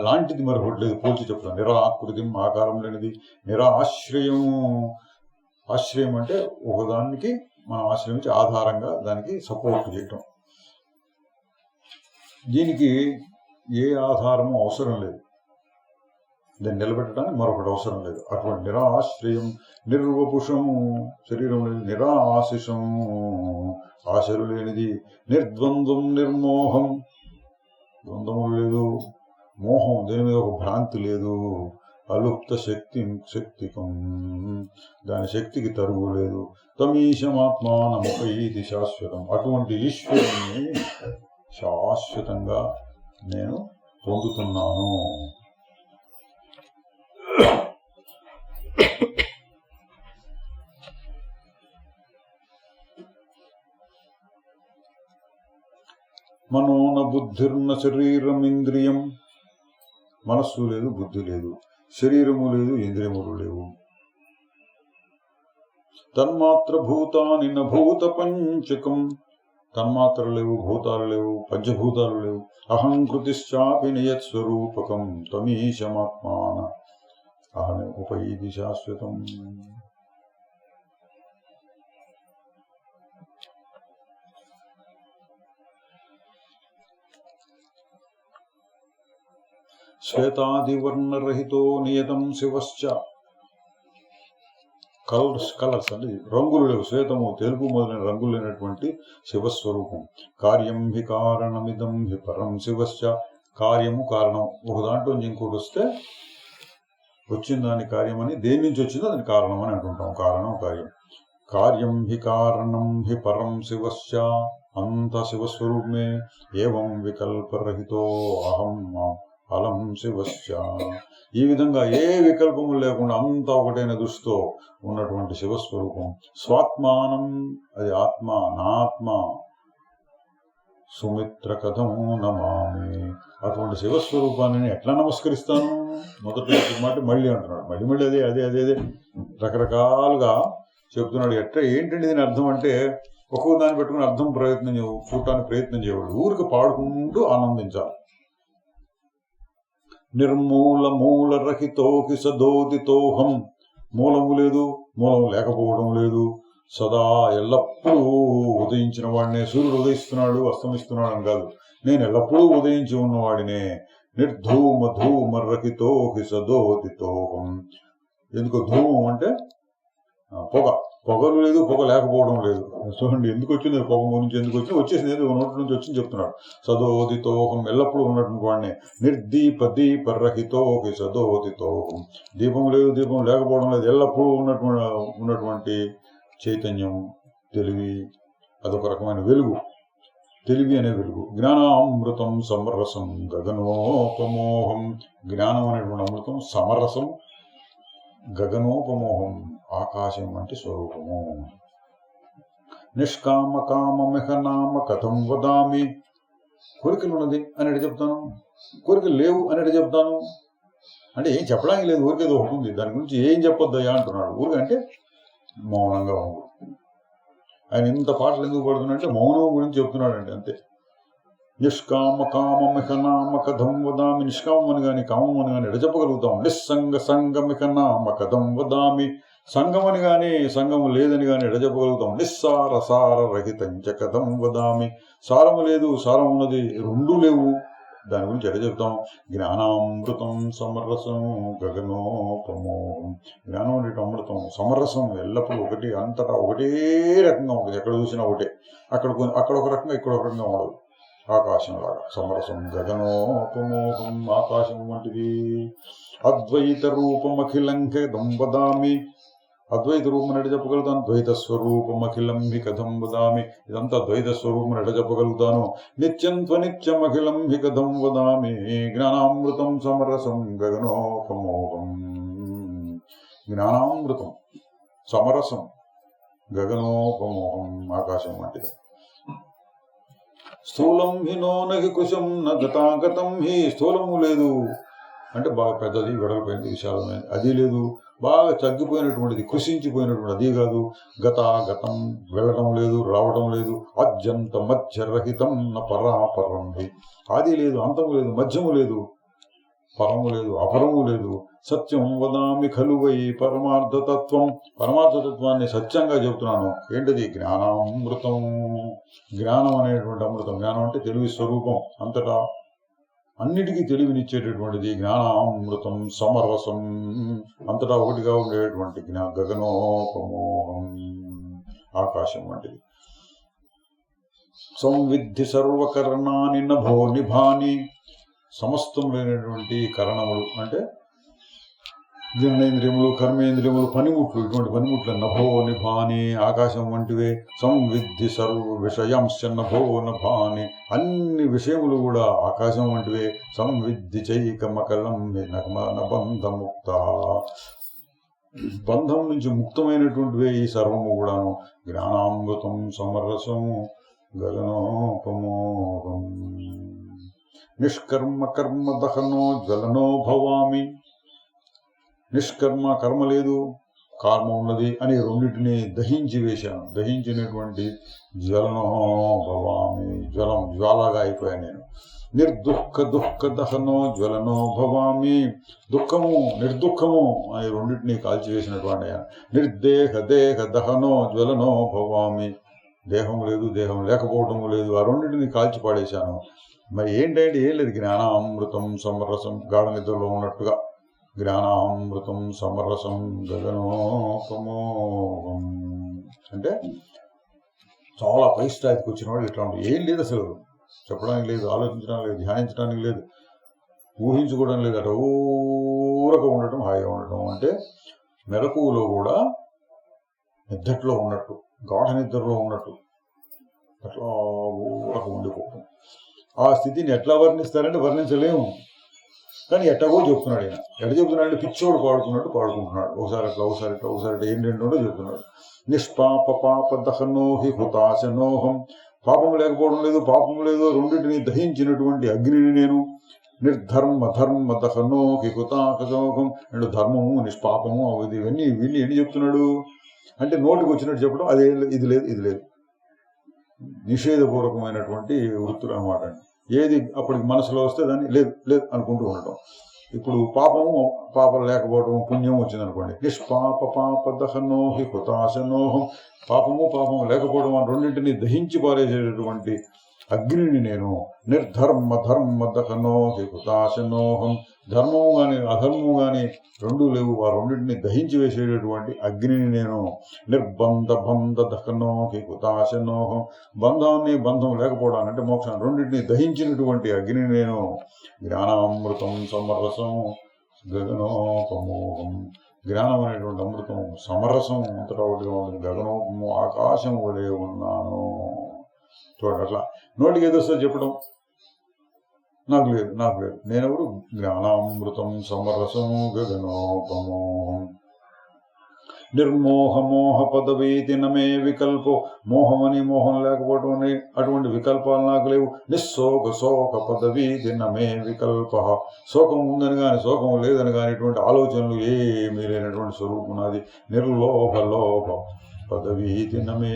లాంటిది మరొకటి లేదు, పోల్చి చెప్తాను. నిరాకృతిం ఆకారం లేనిది. నిరాశ్రయం, ఆశ్రయం అంటే ఒకదానికి మనం ఆశ్రయించి ఆధారంగా దానికి సపోర్ట్ చేయటం. దీనికి ఏ ఆధారము అవసరం లేదు, దాన్ని నిలబెట్టడానికి మరొకటి అవసరం లేదు. అటువంటి నిరాశ్రయం, నిర్వపుషము శరీరం లేనిది, నిరాశిషం ఆశలు లేనిది, నిర్ద్వంద్వం నిర్మోహం ద్వంద్వము లేదు, మోహం దేని మీద ఒక భ్రాంతి లేదు, అలుప్త శక్తికం దాని శక్తికి తరుగు లేదు, తమీశమాత్మానముపైతి శాశ్వతం అటువంటి ఈశ్వరుని శాశ్వతంగా నేను పొందుతున్నాను. మనోన బుద్ధిర్న శరీరం ఇంద్రియం. మనస్సు లేదు, బుద్ధి లేదు, శరీరము లేదు, ఇంద్రియములు లేవు. తన్మాత్ర భూతాని న భూత పంచకం. తన్మాత్రలు లేవు, భూతాలు లేవు, పంచభూతాలు లేవు. అహంకృతిశ్చాపి నియత్స్వరూపకం తమీశమాత్మాన అహమే ఉపైతి శాశ్వతం. శ్వేతాదివర్ణరహితో నియతం శివశ్చ. కలర్స్ అంటే రంగులు లేవు, శ్వేతము తెలుపు మొదలైన రంగులు లేనటువంటి శివస్వరూపం. కార్యం హి కారణమిదం హి పరం శివశ్చ. కార్యము కారణం, ఒక దాంట్లో ఇంకోటి వస్తే వచ్చిన దాని కార్యం అని, దేని నుంచి వచ్చిందో దాని కారణం అని అంటుంటాం. కారణం కార్యం. కార్యం హి కారణం హి పరం శివశ్చ. అంత శివస్వరూపమే. ఏవం వికల్పరహితో అహం అలం శివశ్చ. ఈ విధంగా ఏ వికల్పము లేకుండా అంతా ఒకటైన దృష్టితో ఉన్నటువంటి శివస్వరూపం. స్వాత్మానం, అది ఆత్మ, నా ఆత్మ. సుమిత్ర కథం నమామి. అటువంటి శివస్వరూపాన్ని ఎట్లా నమస్కరిస్తాను? మొదటి మాట మళ్ళీ అంటున్నాడు, మళ్ళీ అదే అదే అదే అదే రకరకాలుగా చెప్తున్నాడు. ఎట్లా ఏంటంటే దీని అర్థం అంటే ఒక్కొక్క దాన్ని పెట్టుకుని అర్థం చూడటానికి ప్రయత్నం చేయవాడు. ఊరికి పాడుకుంటూ ఆనందించాలి. నిర్మూల మూల రహితోకి సదోదితోహం. మూలము లేదు, మూలం లేకపోవడం లేదు. సదా ఎల్లప్పుడూ ఉదయించిన వాడినే. సూర్యుడు ఉదయిస్తున్నాడు అస్తమిస్తున్నాడు అని కాదు, నేను ఎల్లప్పుడూ ఉదయించి ఉన్నవాడినే. నిర్ధూమ ధూమ రహితోకి సదోదితోహం. ఎందుకు ధూమం అంటే పొగలు లేదు, పొగ లేకపోవడం లేదు. చూడండి ఎందుకు వచ్చింది, పొగ నుంచి ఎందుకు వచ్చింది, వచ్చేసింది ఏదో నోటి నుంచి వచ్చింది చెప్తున్నాడు. సదోదితోహం, ఎల్లప్పుడూ ఉన్నటువంటి వాడిని. నిర్దీప దీప రహితోహి సదోదితోహం. దీపం లేదు, దీపం లేకపోవడం లేదు, ఎల్లప్పుడూ ఉన్నటువంటి చైతన్యం, తెలివి, అదొక రకమైన వెలుగు. తెలివి అనే వెలుగు. జ్ఞానామృతం సమరసం గగనోపమోహం. జ్ఞానం అనేటువంటి అమృతం, సమరసం గగనోపమోహం, ఆకాశం వంటి స్వరూపము. నిష్కామ కామమిహ నామ కథం వదామి. కోరికలు ఉన్నది అని చెప్తాను, కోరికలు లేవు అని చెప్తాను. అంటే ఏం చెప్పడానికి లేదు, ఊరికేదో ఒకటి ఉంది, దాని గురించి ఏం చెప్పొద్దయ్యా అంటున్నాడు. ఊరికంటే మౌనంగా ఉండు. ఆయన ఇంత పాటలు ఎందుకు పడుతున్నాడంటే మౌనం గురించి చెప్తున్నాడంటే అంతే. నిష్కామ కామమిహ నామ కథం వదామి. నిష్కామం అని కానీ కామం అని కానీ ఎడచెప్పగలుగుతాం. నిస్సంగ సంగమిహ నామ కథం వదామి. సంగం అని కానీ సంగం లేదని కానీ ఎడచెప్పగలుగుతాం. నిస్సార సార రహితంచ కథం వదామి. సారము లేదు, సారం ఉన్నది, రెండూ లేవు, దాని గురించి ఎడ చెప్తాం. జ్ఞానామృతం సమరసం గగనోపమోహం. జ్ఞానం అంటే అమృతం, సమరసం ఎల్లప్పుడూ ఒకటి, అంతటా ఒకటే రకంగా ఉంటుంది. ఎక్కడ చూసినా ఒకటే, అక్కడ ఒక రకంగా ఇక్కడ ఒక రకంగా ఉండదు. ఆకాశంలాగా సమరసం గగనోపమోహం, ఆకాశం వంటిది. అద్వైత రూపమఖిలం కథం వదామి. అద్వైత రూపం ఎడ చెప్పగలుగుతాను. ద్వైత స్వరూపం అఖిలం హి కథం వదామి. ఇదంతా ద్వైత స్వరూపం ఎడ చెప్పగలుగుతాను. నిత్యం త్వనిత్యం అఖిలం హి కథం వదామి. జ్ఞానామృతం సమరసం గగనోపమోహం. జ్ఞానామృతం సమరసం గగనోపమోహం, ఆకాశం వంటిది. స్థూలం హి నో నహి కుశం న గతాగతం హి. స్థూలము లేదు అంటే బాగా పెద్దది, వెడల్పోయింది, విశాలమైనది, అది లేదు. బాగా తగ్గిపోయినటువంటిది, కృషించిపోయినటువంటి అది కాదు. గతం వెళ్ళడం లేదు, రావడం లేదు. అద్యంత మధ్యరహితం న పరాపరం హి. ఆది లేదు, అంతము లేదు, మధ్యము లేదు, పరము లేదు, అపరము లేదు. సత్యం వదామి ఖలు వై పరమార్థతత్వం. పరమార్థతత్వాన్ని సత్యంగా చెబుతున్నాను. ఏంటది? జ్ఞానామృతం. జ్ఞానం అనేటువంటి అమృతం. జ్ఞానం అంటే తెలివి స్వరూపం, అంతటా అన్నిటికీ తెలివినిచ్చేటటువంటిది. జ్ఞానామృతం సమరసం, అంతటా ఒకటిగా ఉండేటువంటి గగనోపమోహం, ఆకాశం వంటిది. సంవిద్ధి సర్వకరణాని నభో నిభాని. సమస్తం లేనటువంటి కరణములు అంటే జ్ఞానేంద్రియములు, కర్మేంద్రియములు, పనిముట్లు, ఇటువంటి పనిముట్లు నభో నిభాని, ఆకాశం వంటివే. సంవిద్ధి సర్వ విషయాంశ నభో నభాని. అన్ని విషయములు కూడా ఆకాశం వంటివే. సంవిద్ధి చైకమకలం బంధముక్త. బంధం నుంచి ముక్తమైనటువంటివే ఈ సర్వము కూడాను. జ్ఞానామృతం సమరసం గగనోపమోహం. నిష్కర్మ కర్మ దహనో జ్వలనో భవామి. నిష్కర్మ, కర్మ లేదు, కర్మ ఉన్నది అని రెండింటిని దహించి వేశాను. దహించినటువంటి జ్వలనో భవామి, జ్వలం, జ్వాలగా అయిపోయాను నేను. నిర్దుఃఖ దుఃఖ దహనో జ్వలనో భవామి. దుఃఖము, నిర్దుఃఖము అని రెండింటినీ కాల్చివేసినటువంటి. నిర్దేహ దేహ దహనో జ్వలనో భవామి. దేహం లేదు, దేహం లేకపోవటం లేదు, ఆ రెండింటిని కాల్చి పాడేశాను. మరి ఏంటంటే ఏం లేదు. జ్ఞానామృతం సమరసం, గాఢ నిద్రలో ఉన్నట్టుగా. జ్ఞానామృతం సమరసం గగనోపమోహం అంటే చాలా పై స్థాయికి వచ్చిన వాడు ఇట్లా ఉంటుంది. ఏం లేదు అసలు, చెప్పడానికి లేదు, ఆలోచించడానికి లేదు, ధ్యానించడానికి లేదు, ఊహించుకోవడం లేదు. అట ఊరక ఉండటం, హాయిగా ఉండటం. అంటే మెలకువలో కూడా నిద్రలో ఉన్నట్టు, గాఢ నిద్రలో ఉన్నట్టు అట్లా ఊరక ఉండిపోవటం. ఆ స్థితిని ఎట్లా వర్ణిస్తారంటే వర్ణించలేము. కానీ ఎట్టగో చెప్తున్నాడు ఆయన. ఎట్ట చెప్తున్నాడు అంటే పిచ్చోడు పాడుకుంటున్నాడు. ఒకసారి అట్లా, ఒకసారి ఇట్లా, ఒకసారి అట్లా, ఏంటంటో చెప్తున్నాడు. నిష్పాప పాప దహనోహి హుతాశనోహం. పాపం లేకపోవడం లేదు, పాపం లేదు, రెండింటిని దహించినటువంటి అగ్నిని నేను. నిర్ధర్మ ధర్మ దహనోహి హుతాశనోహం. రెండు ధర్మము, నిష్పాపము, ఇవన్నీ ఎన్ని చెప్తున్నాడు అంటే నోటికి వచ్చినట్టు చెప్పడం. అదే ఇది లేదు, ఇది లేదు, నిషేధపూర్వకమైనటువంటి వృత్తులు అనమాట. ఏది అప్పటికి మనసులో వస్తే దాన్ని లేదు లేదు అనుకుంటూ ఉండటం. ఇప్పుడు పాపం లేకపోవడం, పుణ్యం వచ్చిందనుకోండి. నిష్పాప పాప దహనోహి హుతాశనోహం. పాపము లేకపోవడం అని రెండింటినీ దహించి పారేసేటటువంటి అగ్నిని నేను. నిర్ధర్మ ధర్మ దహనోహి హుతాశనోహం. ధర్మము గాని అధర్మము గాని రెండూ లేవు, ఆ రెండింటిని దహించి వేసేటటువంటి అగ్నిని నేను. నిర్బంధ బంధ దహనోహి హుతాశనోహం. బంధం లేకపోవడానికి అంటే మోక్షం, రెండింటిని దహించినటువంటి అగ్నిని నేను. జ్ఞానామృతం సమరసం గగనోపమోహం. జ్ఞానం అనేటువంటి అమృతం సమరసం, అంతటా ఒకటిగా ఉంటుంది. గగనోపము, ఆకాశం వలె ఉన్నాను. చూడండి అట్లా నోటికి ఏదో వస్తుంది చెప్పడం, నాకు లేదు నాకు లేదు. నేనెవరు? జ్ఞానామృతం సమరసము గగనోపమో నిర్మోహమోహ పదవీతి నమే వికల్పో. మోహమని మోహం లేకపోవటం అని అటువంటి వికల్పాలు నాకు లేవు. నిస్సోక శోక పదవీతి నమే వికల్ప. శోకం ఉందని కానీ శోకం లేదని కానీ ఇటువంటి ఆలోచనలు ఏమీ లేనటువంటి స్వరూపం నాది. నిర్లోభ లోభ పదవీతి నమే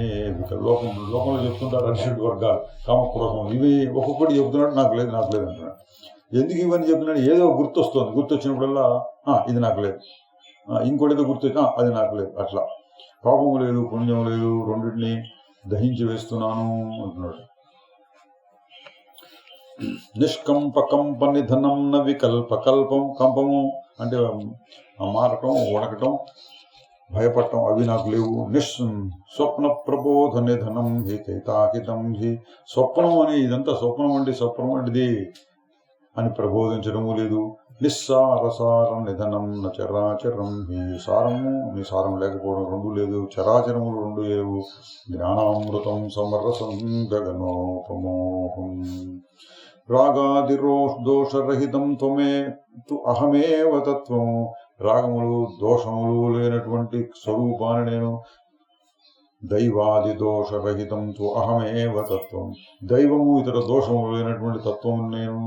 లోకంలో చెప్తుంటారు అరిషడ్ వర్గాలు, కామక్రోధం, ఇవి ఒక్కొక్కటి చెప్తున్నాడు నాకు లేదు నాకు లేదు అంటున్నాడు. ఎందుకు ఇవన్నీ చెప్తున్నాడు? ఏదో గుర్తొస్తుంది, గుర్తొచ్చినప్పుడల్లా ఇది నాకు లేదు, ఇంకోటి ఏదో గుర్తొచ్చి అది నాకు లేదు. అట్లా పాపం లేదు పుణ్యం లేదు, రెండింటిని దహించి వేస్తున్నాను అంటున్నాడు. నిష్కంప కంప నిధనం న వికల్ప కల్పం. కంపము అంటే మారటం, వణకటం, భయపడటం, అవి నాకు లేవు. స్వప్న ప్రబోధ నిధనం హి చైతాకితం హి. స్వప్నం అని ఇదంతా స్వప్నం వంటిది అని ప్రబోధించడము లేదు. నిస్సారసారం నిధనం న చరాచరం హి. సారము నీ సారం లేకపోవడం రెండు లేదు, చరాచరములు రెండు లేవు. జ్ఞానామృతం సమరసం గగనోపమోహం రాగాదిరోషదోషరహితం త్వమే అహమేవ తత్వం. రాగములు దోషములు లేనటువంటి స్వరూపాన్ని నేను. దైవాది దోషరహితం తు అహమేవ తత్వం. దైవము ఇతర దోషములు లేనటువంటి తత్వం నేను.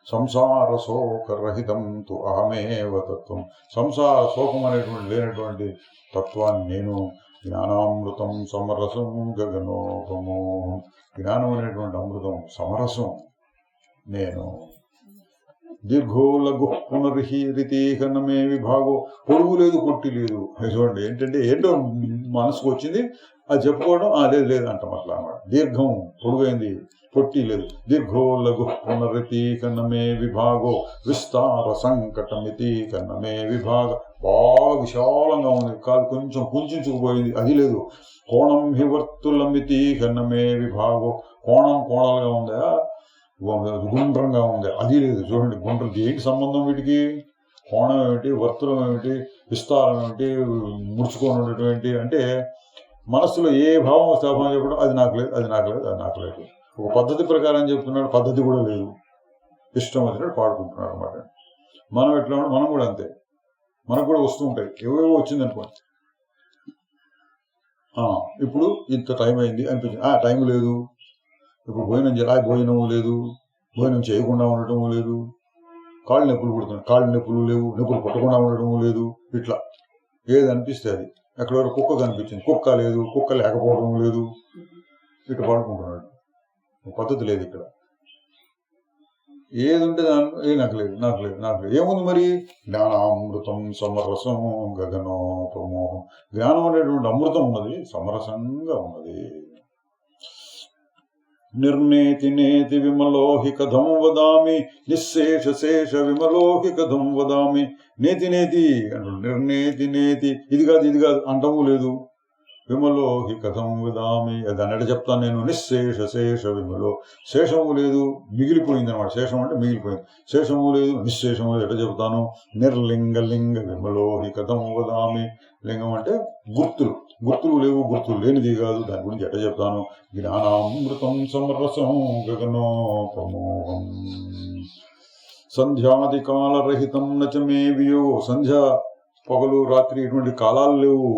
సంసార శోకరహితం తు అహమేవ తత్వం. సంసార శోకం అనేటువంటి లేనటువంటి తత్వాన్ని నేను. జ్ఞానామృతం సమరసం గగనోపమోహం. జ్ఞానం అనేటువంటి అమృతం సమరసం నేను. దీర్ఘో లఘు పునర్హిరితీహనమే విభాగో. పొడుగు లేదు పొట్టి లేదు. చూడండి ఏంటంటే ఏంటో మనసుకు వచ్చింది అది చెప్పుకోవడం, లేదు లేదు అంటాం అట్లా అన్నమాట. దీర్ఘం పొడుగైంది, పొట్టి లేదు. దీర్ఘో లఘు పునరితీకనమే విభాగో విస్తార సంకటమితీకనమే విభాగ. బాగా విశాలంగా ఉంది, కాదు కొంచెం కుంచుకుపోయింది, అది లేదు. కోణం హివర్తులమితీకనమే విభాగో. కోణాలుగా ఉందా, గుండ్రంగా ఉంది, అది లేదు. చూడండి గుండ్రం ఏంటి సంబంధం వీటికి? కోణం ఏమిటి, వర్తులం ఏమిటి, విస్తారం ఏమిటి, ముడుచుకొని ఉండటం ఏంటి అంటే మనస్సులో ఏ భావం స్థాపన చెప్పడం, అది నాకు లేదు అది నాకు లేదు అది నాకు లేదు. ఒక పద్ధతి ప్రకారం చెప్తున్నాడు, పద్ధతి కూడా లేదు, ఇష్టం వచ్చినట్టు పాడుకుంటున్నాడు అనమాట. మనం ఎట్లా ఉంటే మనం కూడా అంతే, మనకు కూడా వస్తూ ఉంటాయి, ఏవేవో వచ్చింది అనుకోండి. ఇప్పుడు ఇంత టైం అయింది అనిపించింది, టైం లేదు. ఇప్పుడు భోజనం చేయాలి, భోజనము లేదు, భోజనం చేయకుండా ఉండటము లేదు. కాళ్ళు నొప్పులు పుడుతున్నాయి, కాళ్ళు నొప్పులు లేవు, నొప్పులు పుట్టకుండా ఉండటము లేదు. ఇట్లా ఏది అనిపిస్తే అది. ఎక్కడ వరకు కుక్క కనిపించింది, కుక్క లేదు, కుక్క లేకపోవడం లేదు. ఇట్లా పడుకుంటున్నాడు, పద్ధతి లేదు ఇక్కడ. ఏది ఉంటే దాని నాకు లేదు నాకు లేదు నాకు లేదు. ఏముంది మరి? జ్ఞానామృతం సమరసం గగనోపమోహం. జ్ఞానం అనేటువంటి అమృతం ఉన్నది, సమరసంగా ఉన్నది. నిర్నేతి నేతి విమలోహి కథం వదామి. నిశేష శేష విమలోహి కథం వదామి. నేతి నేతి అంటు, నిర్నేతి నేతి, ఇది కాదు అంటము లేదు. విమలోహి కథం వదామి, అది అన్నట్టు చెప్తాను నేను. నిశేష శేష విమలో, శేషము లేదు, మిగిలిపోయింది అనమాట. శేషం అంటే మిగిలిపోయింది, శేషము లేదు, నిశేషము లేదు, ఎట్లా చెప్తాను? నిర్లింగ లింగ విమలోహి కథం వదామి. లింగం అంటే గుర్తులు, గుర్తులు లేవు, గుర్తులు లేనిది కాదు, దాని గురించి ఎట్లా చెప్తాను? జ్ఞానామృతం సమరసం గగనోపమోహం సంధ్యాది కాలరహితం నచమే వియో. సంధ్య పగలు రాత్రి ఇటువంటి కాలాలు లేవు.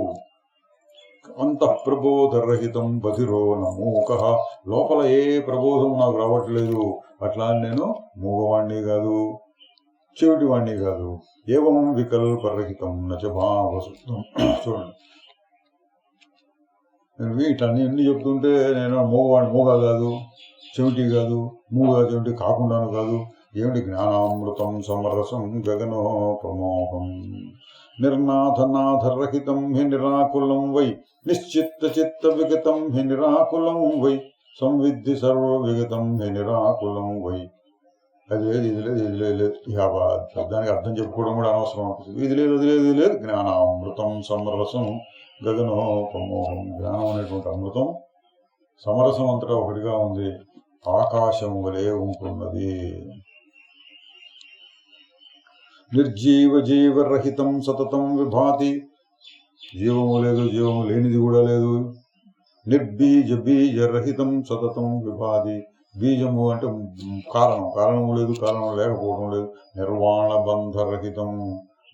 అంతఃప్రబోధరహితం బధిరో నమూక. లోపల ఏ ప్రబోధం నాకు రావట్లేదు. అట్లా నేను మూగవాణ్ణి కాదు, చెవిటివాణ్ణి కాదు. ఏవం వికల్పరహితం నచ భావసుప్తం. చూడండి వీటన్ని ఎన్ని చెప్తుంటే నేను మూగా కాదు, చెవిటి కాదు, మూగా చెవిటి కాకుండాను కాదు. ఏమిటి? జ్ఞానామృతం సమరసం గగనోపమోహం నిర్నాథనాథరహితం హి నిరాకులం వై. నిశ్చిత్త చిత్త విగతం హి నిరాకులం వై. సంవిద్ధి సర్వ విగతం హి నిరాకులం వై. అది లేదు ఇది లేదు ఇది లేదు, దానికి అర్థం చెప్పుకోవడం కూడా అనవసరం అనిపిస్తుంది. ఇది లేదు అది లేదు ఇది లేదు. జ్ఞానామృతం సమరసం గగనోపమోహం. జ్ఞానం అనేటువంటి అమృతం సమరసం అంతటా ఒకటిగా ఉంది, ఆకాశం వలె ఉంటున్నది. నిర్జీవ జీవరహితం సతతం విభాతి. జీవము లేదు, జీవము లేనిది కూడా లేదు. నిర్బీజ బీజరహితం సతతం విభాది. బీజము అంటే కారణము లేదు, కారణం లేకపోవడం లేదు. నిర్వాణ బంధరహితం,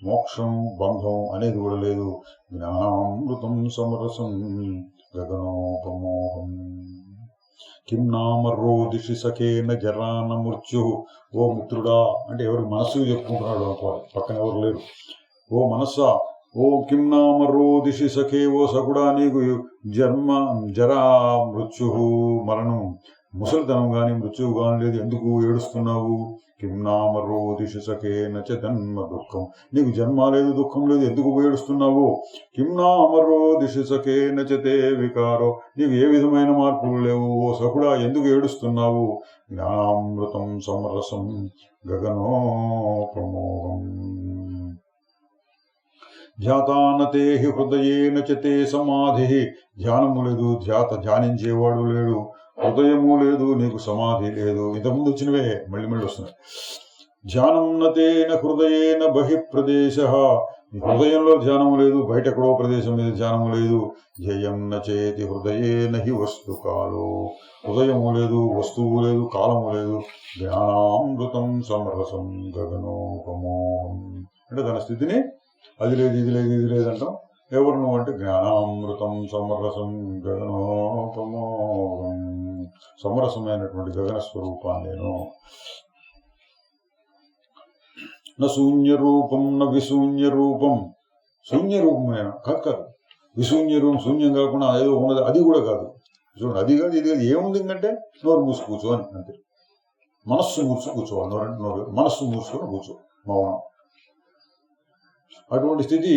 మోక్షం బంధం అనేది కూడా లేదు. జ్ఞానామృతం సమరసం గగనోపమోహం. కిం నామర్రో దిశి సఖేన జరాన మృత్యు. ఓ మిత్రుడా అంటే ఎవరి మనస్సు చెప్పుకుంటున్నాడు అనుకోవాలి, పక్కన ఎవరు లేరు. ఓ మనస్సా, ఓ కిం నామర్రో దిశి సఖే, ఓ సకుడా నీకు జరా మృత్యు మరణం, ముసలితనం గాని మృత్యువు గాని లేదు, ఎందుకు ఏడుస్తున్నావు? కిం నామర్రో దిశి సఖేన చ జన్మ దుఃఖం, నీకు జన్మ లేదు దుఃఖం లేదు, ఎందుకు ఏడుస్తున్నావు? కిం నామర్రో దిశి సఖేన చ తే వికారో, నీకు ఏ విధమైన మార్పులు లేవు, ఓ సకుడా ఎందుకు ఏడుస్తున్నావు? జ్ఞానామృతం సమరసం గగనోపమోహం. ధ్యాతానతే హృదయేన చ తే సమాధి, ధ్యానము లేదు, ధ్యానించేవాడు లేడు, హృదయము లేదు, నీకు సమాధి లేదు. ఇంతకుముందు వచ్చినవే మళ్ళీ వస్తున్నాయి. ధ్యానం నతేన హృదయేన బహిఃప్రదేశ, హృదయంలో ధ్యానము లేదు, బయట ఎక్కడో ప్రదేశం మీద ధ్యానము లేదు. ధ్యేయం నచేతి హృదయేన హి వస్తు కాలో, హృదయము లేదు, వస్తువు లేదు, కాలము లేదు. జ్ఞానామృతం సమరసం గగనోపమోహం, అంటే తన స్థితిని అది లేదు ఇది లేదు ఇది లేదంటాం. ఎవరు నువ్వు అంటే జ్ఞానామృతం సమరసం గగనోపమోహం, సమరసమైనటువంటి గగన స్వరూపాన్ని నేను. న శూన్య రూపం న విశూన్య రూపం, శూన్య రూపమైన కాదు, విశూన్య రూపం శూన్యం కాకుండా ఏదో ఉన్నది అది కూడా కాదు. చూడండి, అది కాదు ఇది కాదు, ఏముంది అంటే నోరు మూసి కూర్చో అని అంతే. మనస్సు మూర్చు కూర్చోవాలి, నోరంటే నోరు, మనస్సు మూసుకొని కూర్చో, మౌనం. అటువంటి స్థితి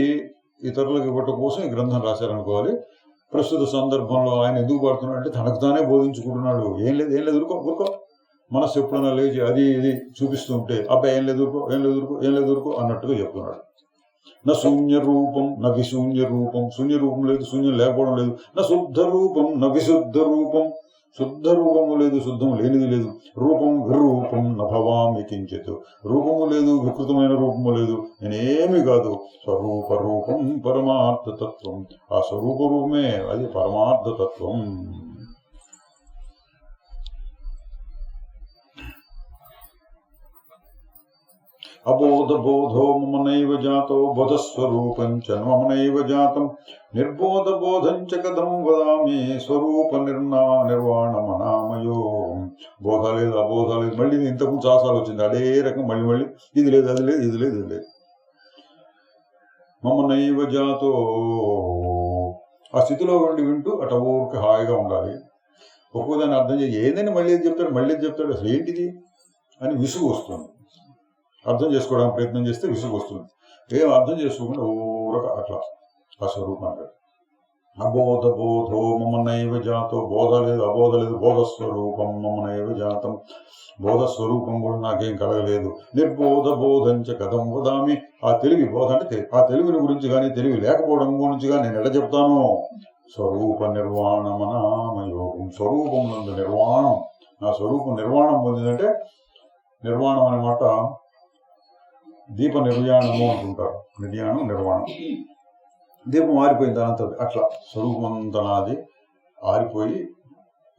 ఇతరులకు ఇవ్వటం కోసం ఈ గ్రంథం రాశారనుకోవాలి. ప్రస్తుత సందర్భంలో ఆయన ఎందుకు పడుతున్నాడు అంటే తనకు తానే బోధించుకుంటున్నాడు. ఏం లేదు ఊరుకో. మనస్సు ఎప్పుడైనా లేచి అది ఇది చూపిస్తూ ఉంటే అబ్బాయి ఏం లేదు ఊరుకో అన్నట్టుగా చెప్తున్నాడు. నా శూన్య రూపం నా విశూన్య రూపం, శూన్య రూపం లేదు, శూన్యం లేకపోవడం లేదు. నా శుద్ధ రూపం నా విశుద్ధ రూపం, శుద్ధ రూపము లేదు, శుద్ధం లేనిది లేదు. రూపం విరూపం నభవామి కించిత్, రూపము లేదు, వికృతమైన రూపము లేదు, నేనేమి కాదు. స్వరూప రూపం పరమార్థతత్వం, ఆ స్వరూప రూపమే అది పరమార్థతత్వం. అబోధ బోధో మమ నైవ జాతో బోధస్వరూపం చ మమ నైవ జాతం, నిర్బోధ బోధం చ కథం వదామి స్వరూప నిర్వాణమనామయో. బోధ లేదు, అబోధ లేదు, మళ్ళీ ఇంతకు చాసాలు వచ్చింది అదే రకం, మళ్ళీ ఇది లేదు అది లేదు ఇది లేదు ఇది లేదు. మమ నైవ జాతో, ఆ స్థితిలో ఉండి వింటూ అట ఊరికి హాయిగా ఉండాలి. ఒక్కోదాన్ని అర్థం చేసి ఏదైనా మళ్ళీ చెప్తాడు అసలు ఏంటిది అని విసుగు వస్తుంది. అర్థం చేసుకోవడానికి ప్రయత్నం చేస్తే విసుగు వస్తుంది. ఏం అర్థం చేసుకోకుండా ఊరక అట్లా ఆ స్వరూపం అంటాడు. అబోధ బోధో మమ నైవ జాతో, బోధ లేదు అబోధ లేదు, బోధస్వరూపం మమ నైవ జాతం, బోధస్వరూపం కూడా నాకేం కలగలేదు. నిర్బోధ బోధంచ కథం వదామి, ఆ తెలివి బోధ అంటే ఆ తెలివిని గురించి కానీ తెలివి లేకపోవడం గురించి కానీ నేను ఎలా చెప్తాను? స్వరూప నిర్వాణమనామయోగం, స్వరూపం నందు నిర్వాణం, నా స్వరూపం నిర్వాణం పొందిందంటే, నిర్వాణం అనే మాట దీప నిర్యాణము అంటుంటారు. నిర్వాణం, దీపం ఆరిపోయింది దానంత అట్లా స్వరూపమంతా నాది ఆరిపోయి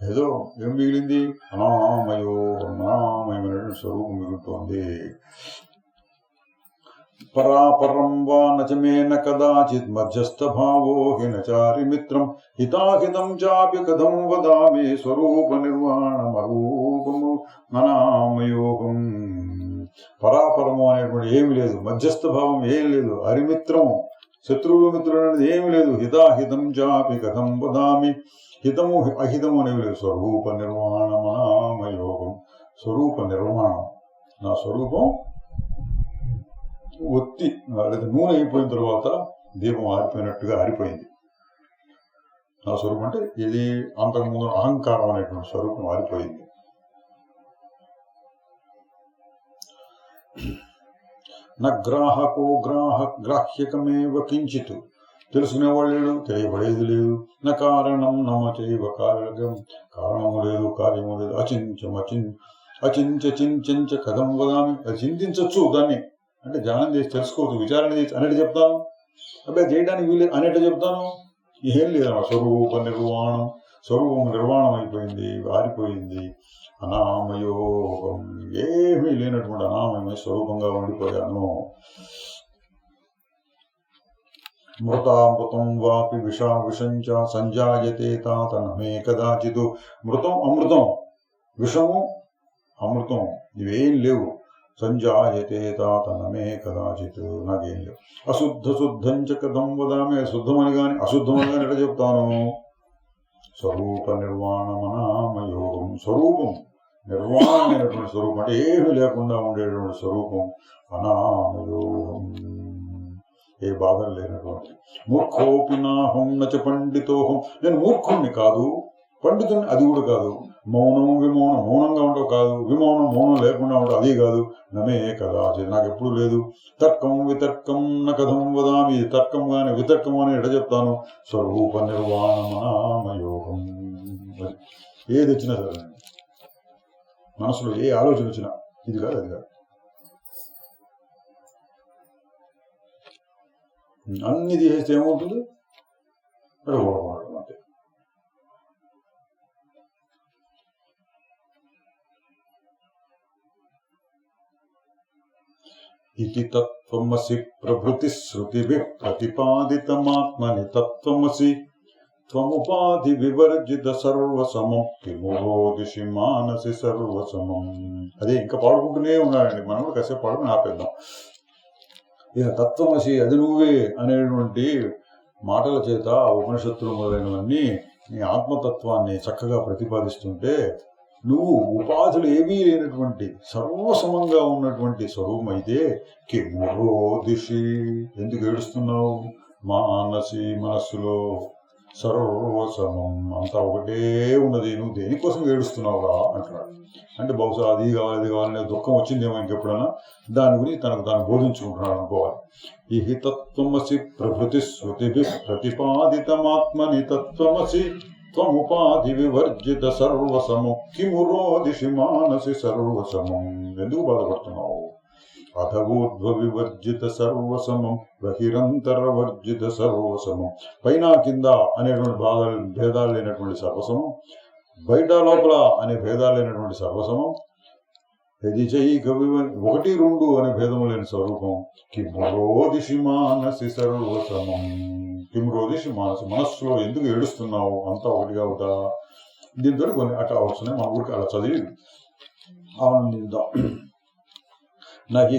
ఏదో ఏం మిగిలింది? అనామయమైనటువంటి స్వరూపం మిగులుతోంది. పరాపరం వా నచమేన కదాచిత్ మధ్యస్థ భావో హినచారి మిత్రం, హితాహితం చాపి కథం వదామి స్వరూప నిర్వాణమరూపము అనామయోగం. పరాపరము అనేటువంటి ఏమి లేదు, మధ్యస్థ భావం ఏం లేదు, హరిమిత్రము శత్రువులు మిత్రులు అనేది ఏమి లేదు. హితాహితం చాపి కథం వదామి, హితము అహితము అనేవి లేదు. స్వరూప నిర్వాణమనామయోగం, స్వరూప నిర్వాణం, నా స్వరూపం ఒత్తి లేదా నూనె అయిపోయిన తర్వాత దీపం ఆరిపోయినట్టుగా ఆరిపోయింది. నా స్వరూపం అంటే ఇది అంతకుముందు అహంకారం అనేటువంటి స్వరూపం ఆరిపోయింది. నగ్రాహకో గ్రాహ్యకమేవ కించిత్, తెలుసుకునేవాళ్ళు లేడు, తెలియబడేది లేదు. నా కారణం నమ చైవ కారణం, కారణము లేదు కార్యము లేదు. అచించ కథం వదామి, అది చింతించవచ్చు దాన్ని అంటే ధ్యానం చేసి తెలుసుకోవచ్చు, విచారణ చేసి అనేటి చెప్తాను. అబ్బాయి చేయడానికి వీలు అనేట చెప్తాను. ఏం లేదు, స్వరూప నిర్వాణం స్వరూపం నిర్వాణం అయిపోయింది, ఆరిపోయింది. అనామయోగం, ఏమీ లేనటువంటి అనామయమే స్వరూపంగా ఉండిపోయాను. మృతామృతం వాపి విషావిషంచ సంజాయతే తాత నమే కదాచిత్. మృతం అమృతం, విషము అమృతం ఇవేం లేవు. సంజాయతే తాత నమే కదాచిత్, నాకేం లేవు. అశుద్ధ శుద్ధం చ కథం వదామి, శుద్ధమని కానీ అశుద్ధమని కానీ ఎట్లా చెప్తాను? స్వరూప నిర్వాణమనామయోగం, స్వరూపం నిర్వాణమైనటువంటి స్వరూపం అంటే ఏమీ లేకుండా ఉండేటువంటి స్వరూపం అనామయోగం, ఏ బాధలు లేనటువంటి. మూర్ఖోపి నాహం నచ పండితోహం, నేను మూర్ఖుణ్ణి కాదు, పండితుని అది కూడా కాదు. మౌనం విమౌనం, మౌనంగా ఉండవు కాదు, విమౌనం మౌనం లేకుండా ఉండవు అది కాదు. నమే కదా, నాకు ఎప్పుడు లేదు. తర్కం వితర్కం న కథం వదామి, తర్కం గాని వితర్కం అని ఎట చెప్తాను? స్వరూప నిర్వాణమనామయోగం. ఏది వచ్చినా సరే, మనసులో ఏ ఆలోచన వచ్చినా ఇది కాదు అది కాదు, అన్ని తీసేస్తే ఏమవుతుంది? అంతే. ఇతి తత్వమసి ప్రభృతి శృతిభి ప్రతిపాదితమాత్మని తత్వమసి త్వముపాధి వివర్జిత సర్వసమం కిమురోదిషి మానసి సర్వసమం. అదే ఇంకా పాడుకుంటూనే ఉన్నాడండి, మనం కూడా కాసేపు పాడుకుని ఆపేద్దాం. ఇక తత్వమసి అది నువ్వే అనేటువంటి మాటల చేత ఉపనిషత్తులు మొదలైనవన్నీ నీ ఆత్మతత్వాన్ని చక్కగా ప్రతిపాదిస్తుంటే, నువ్వు ఉపాధులు ఏమీ లేనటువంటి సర్వసమంగా ఉన్నటువంటి స్వరూపం అయితే కిమురోదిషి, ఎందుకు ఏడుస్తున్నావు? మానసి, మనస్సులో సర్వసమం, అంతా ఒకటే ఉన్నది, నువ్వు దేనికోసం ఏడుస్తున్నావురా అంటున్నాడు. అంటే బహుశా అది కావాలి ఇది కావాలనే దుఃఖం వచ్చిందేమో ఇంకెప్పుడైనా, దాని గురించి తనకు తాను బోధించుకుంటున్నాడు అనుకోవాలి. ఈ తత్వమసి ప్రభృతి శృతిభి ప్రతిపాదితమాత్మని తత్వమసి త్వముపాధి వివర్జిత సర్వసమం కిమురోదిషి మానసి సర్వసమం. ఎందుకు బాధపడుతున్నావు? అథగోద్వ వివర్జిత సర్వసమం బహిరంతరవర్జిత సర్వసమం. పైన కింద అనేటువంటి భేదాలు లేనటువంటి సర్వసమం, బయట లోపల అనే భేదాలు లేనటువంటి సర్వసమం, ఒకటి రెండు అనే భేదము లేని స్వరూపం. కిమురోదిషి మానసి సర్వసమం. కిమురోదిషి మానసి, మనస్సులో ఎందుకు ఏడుస్తున్నావు? అంతా ఒకటిగా అవుతా. దీంతో కొన్ని అట్లా వస్తున్నాయి, మన ఊరికి అలా చదివి ఆనందిద్దాం. నహి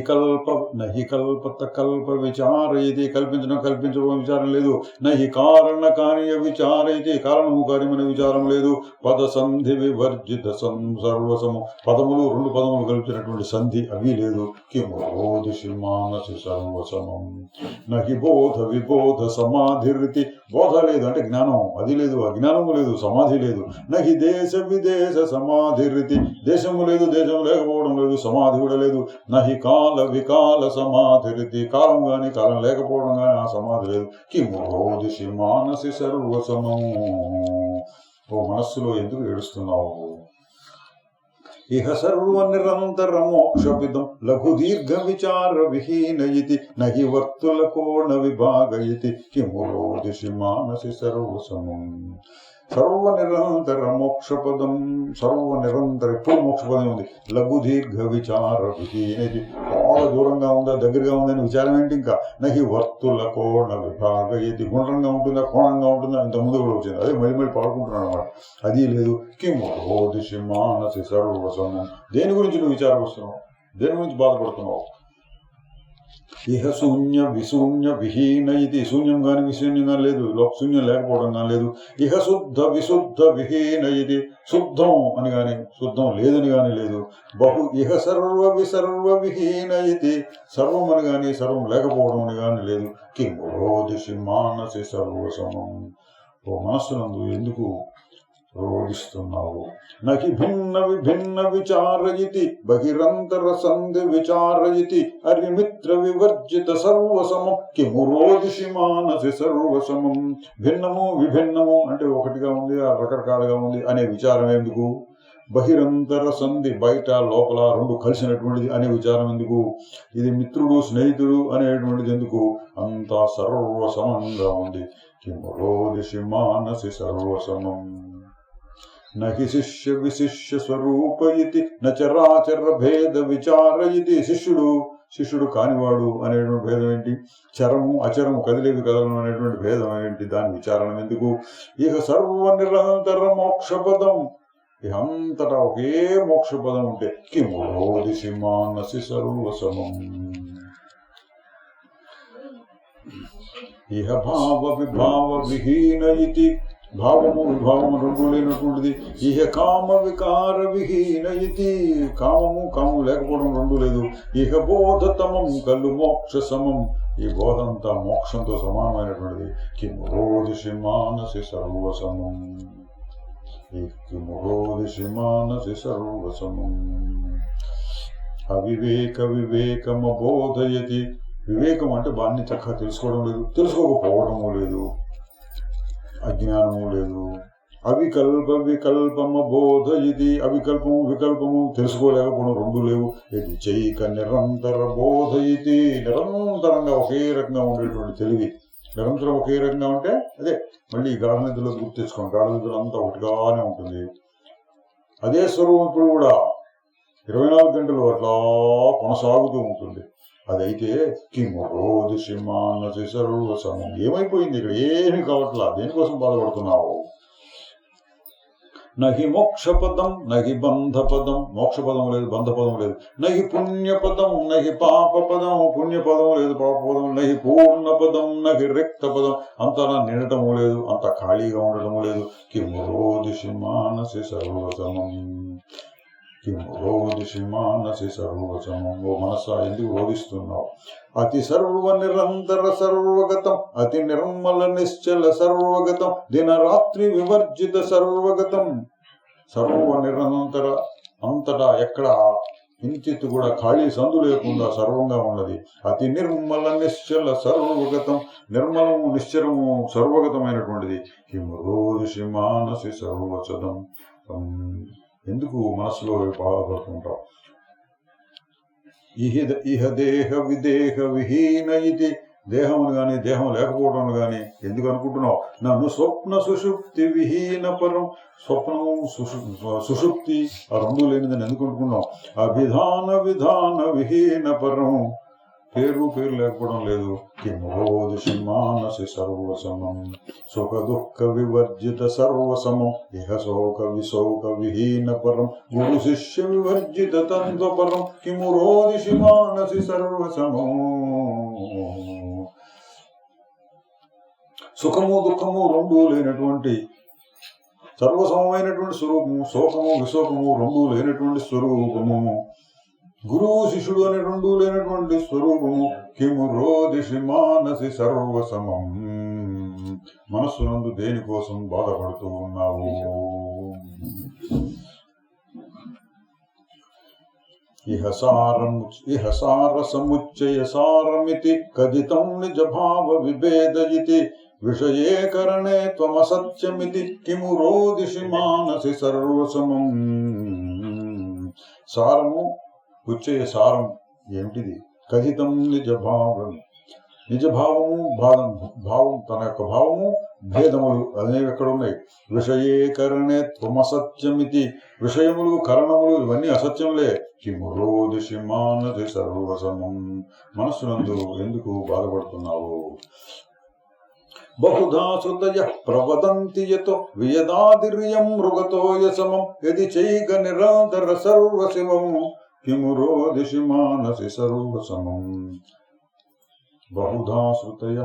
కల్పత కల్ప విచారయితే, కల్పించడం విచారం లేదు. నహి కారణ కార్య విచారయితే, కారణము కార్యమైన విచారం లేదు. పద సంధి వివర్జిత సర్వసము, పదములు రెండు పదములు కలిపినటువంటి సంధి అవి లేదు. కిమురోదిషి మానసి సర్వసమం. నహి బోధ విబోధ సమాధిరితి, బోధ లేదు అంటే జ్ఞానం అది లేదు, అజ్ఞానము లేదు, సమాధి లేదు. నహి దేశ విదేశ సమాధిరితి, దేశము లేదు, దేశం లేకపోవడం లేదు, సమాధి కూడా లేదు. నహి కాల వికాల సమాధిరితి, కాలం గాని కాలం లేకపోవడం గాని ఆ సమాధి లేదు. కిమురోదిషి మానసి సర్వసమం. ఓ మనస్సులో ఎందుకు ఏడుస్తున్నావు? ఇహ సర్వ నిరంతర మోక్షపిదం లఘు దీర్ఘ విచార విహీనయితి నహి వర్తుల కోణ విభాగయితి కిమురోదిషి మానసి సర్వసమం. సర్వ నిరంతర మోక్షపదం, సర్వ నిరంతర ఎప్పుడు మోక్షపదం ఉంది. లఘు దీర్ఘ విచార విహీనయితి, చాలా దూరంగా ఉందా దగ్గరగా ఉందని విచారం ఏంటి? ఇంకా నహి వర్తుల కోణ విభాగయితి, గుండ్రంగా ఉంటుందా కోణంగా ఉంటుందా, ఇంత ముందు కూడా వచ్చింది, అదే మళ్ళీ పాడుకుంటున్నాను అన్నమాట. అది లేదు. కిమురోదిషి మానసి సర్వసమం. దేని గురించి నువ్వు విచారపడుతున్నావు? దేని గురించి బాధపడుతున్నావు? ఇహ శూన్య విశూన్య విహీన ఇది, శూన్యం కానీ విశూన్యం కానీ లేదు, శూన్యం లేకపోవడం కానీ లేదు. ఇహ శుద్ధ విశుద్ధ విహీన ఇది, శుద్ధం అని కానీ శుద్ధం లేదని కానీ లేదు. బహు ఇహ సర్వ విసర్వ విహీన ఇది, సర్వం అని కానీ సర్వం లేకపోవడం అని కానీ లేదు. కిమురోదిషి మానసి సర్వసమం. ఓ మనస్సునందు ఎందుకు రోధిస్తున్నావు? నకి భిన్న విభిన్న విచారయితి బహిరంతర సంధి విచారయితి అరిమిత్ర వివర్జిత సర్వసమం కిమురోదిషి మానసి సర్వసమం. భిన్నము విభిన్నము అంటే ఒకటిగా ఉంది, రకరకాలుగా ఉంది అనే విచారం ఎందుకు? బహిరంతర సంధి బయట లోపల రెండు కలిసినటువంటిది అనే విచారం ఎందుకు? ఇది మిత్రుడు స్నేహితుడు అనేటువంటిది ఎందుకు? అంతా సర్వసమంగా ఉంది. కిము రోదిషి మానసి సర్వసమం. నహి శిష్య విశిష్య స్వరూప ఇతి నచరాచర భేద విచార ఇది. శిష్యుడు కానివాడు అనేటువంటి భేదం ఏంటి? చరము అచరము, కదిలేవి కదలను అనేటువంటి భేదం ఏంటి? దాని విచారణ ఎందుకు? ఇక సర్వ నిరంతర మోక్షపదం, ఇక అంతటా ఒకే మోక్షపదం ఉంటే కిము రోదిషి మానసి సర్వసమం. ఇహ భావ విభావ విహీన ఇతి. భావము విభావము రెండు లేనటువంటిది. ఇహ కామ వికార విహీన ఇతి. కామము లేకపోవడం రెండు లేదు. ఇహ బోధతమం కలు మోక్ష సమం. ఈ బోధంతా మోక్షంతో సమానమైనటువంటిది. కిము రోదిషి మానసి సర్వసమం. కిము రోదిషి మానసి సర్వసమం. అవివేక వివేకమ బోధయతి. వివేకం అంటే బాన్ని చక్కగా తెలుసుకోవడం లేదు, తెలుసుకోకపోవడము లేదు, అజ్ఞానము లేదు. అవికల్ప వికల్పమ బోధ ఇది. అవికల్పము వికల్పము తెలుసుకోలేకపోవడం రెండు లేవు. ఇది చైక నిరంతర బోధ ఇది. నిరంతరంగా ఒకే రకంగా ఉండేటువంటి తెలివి. నిరంతరం ఒకే రకంగా ఉంటే అదే మళ్ళీ గాఢ నిద్రలో గుర్తు తెచ్చుకోండి. గాఢ నిద్రలో అంతా ఒకటిగానే ఉంటుంది. అదే స్వరూపం ఇప్పుడు కూడా 24 గంటలు అట్లా కొనసాగుతూ ఉంటుంది. అదైతే కిము రోదిషి మానసి సర్వసమం. ఏమైపోయింది ఇక్కడ? ఏమి కావట్లా. దేనికోసం బాధపడుతున్నావు? నహి మోక్షపదం నహి బంధపదం. మోక్షపదం లేదు, బంధపదం లేదు. నహి పుణ్యపదం నహి పాపపదం. పుణ్యపదం లేదు, పాపపదం. నహి పూర్ణపదం నహి రిక్తపదం. అంతా నిండటము లేదు, అంత ఖాళీగా ఉండటము లేదు. కిము రోదిషి మానసి సర్వసమం. కిము రోదిషి మానసి సర్వసమం. ఓ మనసా, ఎందుకు రోధిస్తున్నావు? అతి సర్వ నిరంతర సర్వగతం, అతి నిర్మల నిశ్చల సర్వగతం, దినరాత్రి వివర్జిత సర్వగతం. సర్వ నిరంతర, అంతటా ఎక్కడ ఇంచిత్తు కూడా ఖాళీ సందు లేకుండా సర్వంగా ఉన్నది. అతి నిర్మల నిశ్చల సర్వగతం. నిర్మలము నిశ్చలము సర్వగతమైనటువంటిది. కిము రోదిషి మానసి సర్వసదం. ఎందుకు మనసులో బాధపడుతుంటావు? ఇహ దేహ విదేహ విహీన ఇది. దేహమును గాని దేహం లేకపోవడం గాని ఎందుకు అనుకుంటున్నావు? నన్ను స్వప్న సుషుప్తి విహీన పరం. స్వప్నము సుషుప్తి ఆ రెండు లేనిదని ఎందుకు అనుకున్నావు? అభిధాన విధాన విహీన పరం. పేరు లేకపోవడం లేదు. కిము రోదిషి మానసి సర్వసమం. సుఖ దుఃఖ వివర్జిత సర్వసమం. ఇహ శోక విశోక విహీన పరం. గురు శిష్య వివర్జిత తంత్వపరం. కిము రోదిషి మానసి సర్వసమం. సుఖము దుఃఖము రెండు లేనటువంటి సర్వసమమైనటువంటి స్వరూపము. శోకము విశోకము రెండు లేనటువంటి స్వరూపము. గురువు శిష్యుడు అనే రెండు లేనటువంటి స్వరూపము. కిము రోదిషి మానసి సర్వసమం. మనస్సునందు దేనికోసం బాధపడుతూ ఉన్నావు? ఇహ సార సముచ్చయ సారమితి కథితం నిజ భావ విభేదయితి. విషయేకరణే త్వమసత్యమితి. కిము రోదిషి మానసి సర్వసమం. సారము ఉచ్చయ సారం ఏమిటిది? కథితం నిజభావం. నిజభావము భావం, తన యొక్క భావము భేదములు అనేవి ఎక్కడ ఉన్నాయి? విషయేకరణే త్వమసత్యమితి. విషయములు కరణములు ఇవన్నీ అసత్యంలే. కిము రోదిషి మానసి సర్వసమం. మనస్సునందు ఎందుకు బాధపడుతున్నావు? బహుధా శృతయ ప్రవదంతి యతో వియదాదిర్యం మృగతోయ సమం. యది చైక నిరంతర సర్వశివం. కిము రోదిషి మానసి సర్వసమం. బహుధా శృతయ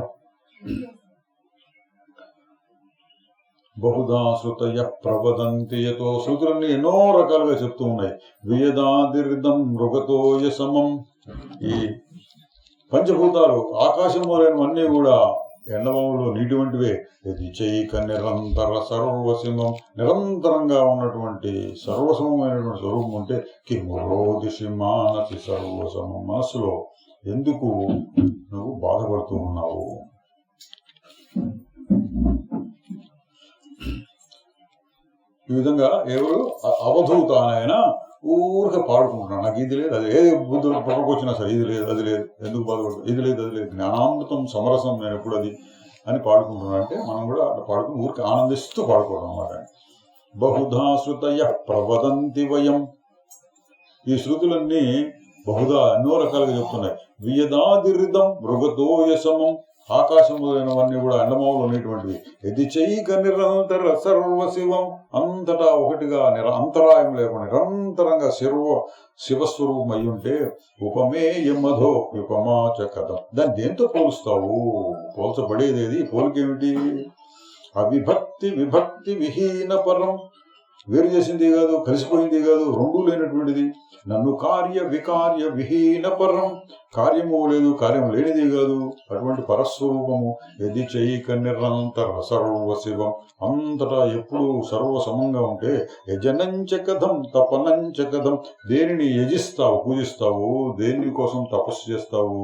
ప్రవదంతి యతో. శృతులన్నీ ఎన్నో రకాలుగా చెప్తూ ఉన్నాయి. వియదాదిర్దం మృగతోయ సమం. ఈ పంచభూతాలు ఆకాశంలోనివన్నీ కూడా ఎండమావులో నీటి వంటివే. ఇది చైక నిరంతర సర్వసమం. నిరంతరంగా ఉన్నటువంటి సర్వసమైనటువంటి స్వరూపం ఉంటే కిము రోదిషి మానసి సర్వసమం. మనస్సులో ఎందుకు నువ్వు బాధపడుతూ ఉన్నావు? ఈ విధంగా ఎవరు అవధూత ఆయన ఊరికే పాడుకుంటున్నాను, నాకు ఇది లేదు అది ఏది బుద్ధుడు పక్కకు వచ్చినా సరే ఇది లేదు అది లేదు, ఎందుకు బాధపడదు, ఇది లేదు అది లేదు, జ్ఞానామృతం సమరసం నేను ఎప్పుడు అది అని పాడుకుంటున్నాను. అంటే మనం కూడా అట్లా పాడుకుని ఊరికి ఆనందిస్తూ పాడుకోవడం అన్నమాట. బహుధా శృతయ ప్రవదంతి వయం, ఈ శృతులన్నీ బహుదా ఎన్నో రకాలుగా చెప్తున్నాయి. వియదాదిరిదం మృగతోయ సమం, ఆకాశం మొదలైనవన్నీ కూడా అండమావులు అనేటువంటివి. ఇది చైక నిరంతర సర్వశివం, అంతటా ఒకటిగా అంతరాయం లేకుండా నిరంతరంగా శివస్వరూపం అయి ఉంటే ఉపమేయ మధో ఉపమాచ కథ, దాన్ని దేంతో పోలుస్తావు? పోల్చబడేదేది, పోలికేమిటి? అవిభక్తి విభక్తి విహీన పరం, వేరు చేసింది కాదు, కలిసిపోయింది కాదు, రెండూ లేనటువంటిది. నన్ను కార్య వికార్య విహీన పరం, కార్యము లేదు కార్యం లేనిది కాదు, అటువంటి పరస్వరూపము. ఎది చైక నిరంతర సర్వశివం, అంతటా ఎప్పుడు సర్వసమంగా ఉంటే యజనంచ కథం తపనంచ కథం, దేనిని యజిస్తావు పూజిస్తావు, దేని కోసం తపస్సు చేస్తావు?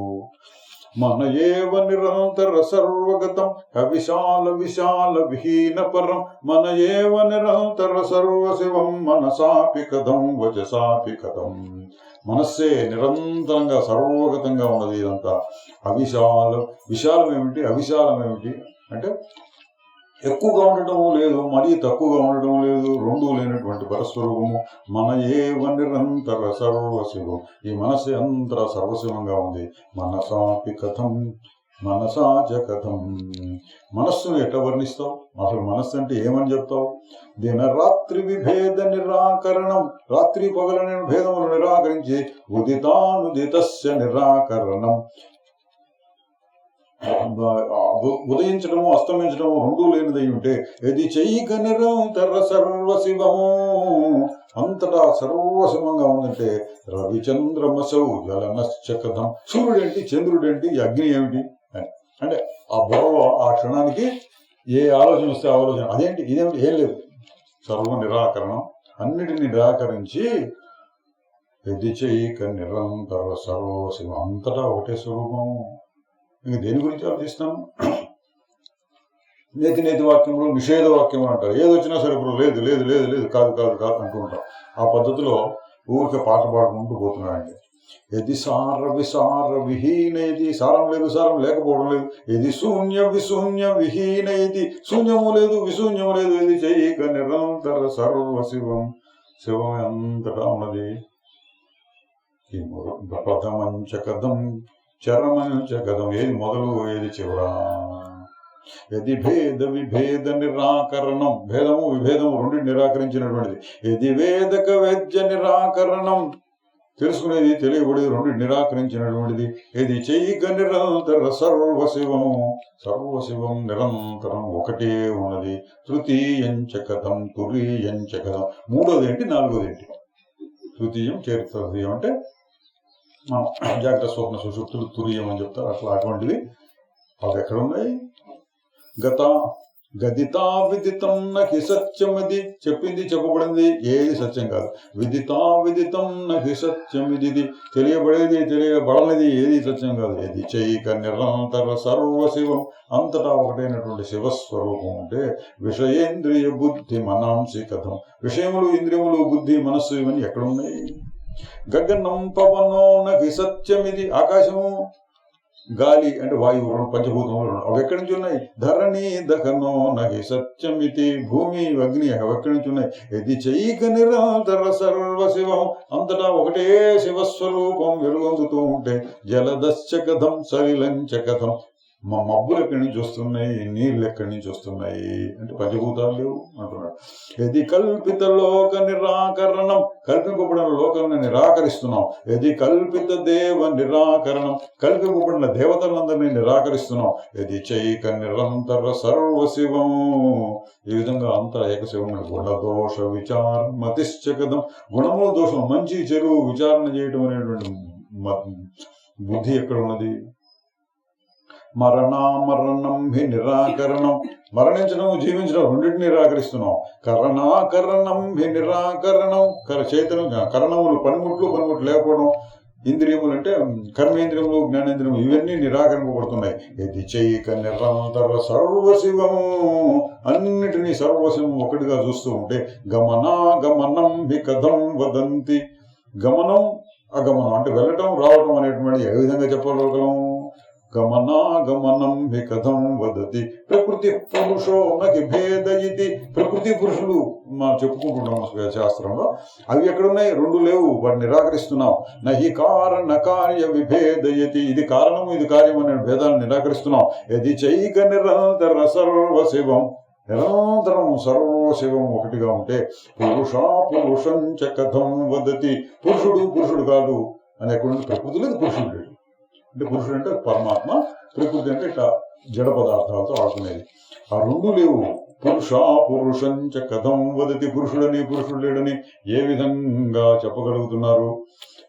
మన ఏవ నిరంతర సర్వగతం అవిశాల విశాల విహీన పరం, మన ఏవ నిరంతర సర్వశివం మనసాపి కథం వచసాపి కథం. మనస్సే నిరంతరంగా సర్వగతంగా ఉన్నది. ఇదంతా విశాలం ఏమిటి అవిశాలం ఏమిటి అంటే ఎక్కువగా ఉండటం లేదు, మరీ తక్కువగా ఉండటం లేదు, రెండూ లేనటువంటి పరస్వరూపము. మన ఏవ నిరంతర సర్వశివం, ఈ మనస్సు అంతర సర్వశివంగా ఉంది. మనసాపి కథం మనసాచ కథం, మనస్సును ఎట్లా వర్ణిస్తావు? అసలు మనస్సు అంటే ఏమని చెప్తావు? దినరాత్రి విభేద నిరాకరణం, రాత్రి పగలనే భేదములు నిరాకరించి ఉదితానుదితస్య నిరాకరణం, ఉదయించడము అస్తమించడము రెండూ లేనిదై ఉంటే ఇది చైక నిరంతర సర్వశివము, అంతటా సర్వశివంగా ఉందంటే రవిచంద్రమసౌ జలనశ్చ కథం, సూర్యుడేంటి చంద్రుడేంటి అగ్ని ఏమిటి అంటే ఆ బుర్రలో ఆ క్షణానికి ఏ ఆలోచన వస్తే ఆలోచన అదేంటి ఇదేమిటి ఏం లేదు, సర్వ నిరాకరణం, అన్నిటిని నిరాకరించి ఇది చైక నిరంతర సర్వశివం, అంతటా ఒకటే స్వరూపము. ఇంక దేని గురించి ఆలోచిస్తాను? నేతి వాక్యములు నిషేధ వాక్యములు అంటారు. ఏదొచ్చినా సరే ఇప్పుడు లేదు లేదు లేదు లేదు కాదు కాదు కాదు అంటూ ఉంటాం. ఆ పద్ధతిలో ఊరికే పాట పాడుకుంటూ పోతున్నాడండి. ఎది సార విసార విహీన, ఇది సారం లేదు సారం లేకపోవడం లేదు. ఇది శూన్య విశూన్య విహీన, ఇది శూన్యము లేదు విశూన్యము లేదు. ఇది చైక నిరంతర సర్వశివం, శివం అంతటా ఉన్నది. ప్రథమంచ కథం చరమంచ కథం, ఏది మొదలు ఏది చివరా? ఎది భేద విభేద నిరాకరణం, భేదము విభేదము రెండు నిరాకరించినటువంటిది. ఎది వేదక వేద్య నిరాకరణం, తెలుసుకునేది తెలియబడేది రెండు నిరాకరించినటువంటిది. ఇది చైక నిరంతర సర్వశివము, సర్వశివం నిరంతరం ఒకటే ఉన్నది. తృతీయంచ కథం తురీయంచ కథం, మూడోది ఏంటి నాలుగోది ఏంటి? తృతీయం చరిత్రతీయం అంటే మనం జాగ్రత్త స్వప్న సుషుప్తులు తురీయం అని చెప్తారు, అట్లా అటువంటివి అవి ఎక్కడున్నాయి? గదితా విదితం నహి సత్యమిది, చెప్పింది చెప్పబడింది ఏది సత్యం కాదు. విదితా విదితం నహి సత్యమిది, తెలియబడేది తెలియబడనిది ఏది సత్యం కాదు. ఏది చైక నిరంతర సర్వశివం, అంతటా ఒకటైనటువంటి శివస్వరూపం ఉంటే విషయేంద్రియ బుద్ధి మనాంసి కథం, విషయములు ఇంద్రియములు బుద్ధి మనస్సు ఇవన్నీ ఎక్కడున్నాయి? గగనం పవనో నహి సత్యమిది, ఆకాశము గాలి అంటే వాయువు పంచభూతములు అవి ఎక్కడి నుంచి ఉన్నాయి? ధరణి దహనో నహి సత్యమితి, భూమి అగ్ని అవి ఎక్కడి నుంచి ఉన్నాయి? ఇది చైక నిరంతర సర్వశివం, అంతటా ఒకటే శివస్వరూపం వెలుగొందుతూ ఉంటే జలదశ్చ కథం సలిలంచ కథం, మా మబ్బులు ఎక్కడి నుంచి వస్తున్నాయి, నీళ్ళు ఎక్కడి నుంచి వస్తున్నాయి అంటే పంచభూతాలు లేవు అంటున్నాడు. ఇది కల్పిత లోక నిరాకరణం, కల్పింపబడిన లోకాలను నిరాకరిస్తున్నాం. ఇది కల్పిత దేవ నిరాకరణం, కల్పింపబడిన దేవతలందరినీ నిరాకరిస్తున్నాం. ఇది చైక నిరంతర సర్వశివం, ఈ విధంగా అంతా ఏకశివం. గుణదోష విచారమతిశ్చ కథం, గుణముల దోషం మంచి చెడు విచారణ చేయడం అనేటువంటి బుద్ధి ఎక్కడ ఉన్నది? మరణామరణం హి నిరాకరణం, మరణించడం జీవించడం రెండింటిని నిరాకరిస్తున్నాం. కరణాకరణం హి నిరాకరణం, చైతన్యం కరణములు పనిముట్లు లేకపోవడం ఇంద్రియములు అంటే కర్మేంద్రియములు, జ్ఞానేంద్రియములు ఇవన్నీ నిరాకరింపబడుతున్నాయి. ఇది చైక నిరంతర సర్వశివము, అన్నిటినీ సర్వశివము ఒకటిగా చూస్తూ ఉంటే గమనం హి కథం వదంతి. గమనం అగమనం అంటే వెళ్ళటం రావటం అనేటువంటి ఏ విధంగా చెప్పగలం? గమనాగమనం హి కథం వదతి ప్రకృతి పురుషో నకి భేదయితి. ప్రకృతి పురుషులు మనం చెప్పుకుంటున్నాం శాస్త్రంలో, అవి ఎక్కడున్నాయి? రెండు లేవు, వాటిని నిరాకరిస్తున్నాం. నహి కారణ కార్య విభేదయతి, ఇది కారణం ఇది కార్యం అనే భేదాలను నిరాకరిస్తున్నాం. ఇది చైక నిరంతర సర్వశివం, నిరంతరం సర్వశివం ఒకటిగా ఉంటే పురుషం చ కథం వదతి. పురుషుడు కాదు అని ఎక్కడుంది? ప్రకృతి లేదు, పురుషుడు లేడు. అంటే పురుషుడు అంటే పరమాత్మ, ప్రకృతి అంటే ఇట్లా జడ పదార్థాలతో ఆడుకునేది. ఆ రెండు లేవు. పురుషం చ కథం వదతి, పురుషుడని పురుషుడు లేడని ఏ విధంగా చెప్పగలుగుతున్నారు?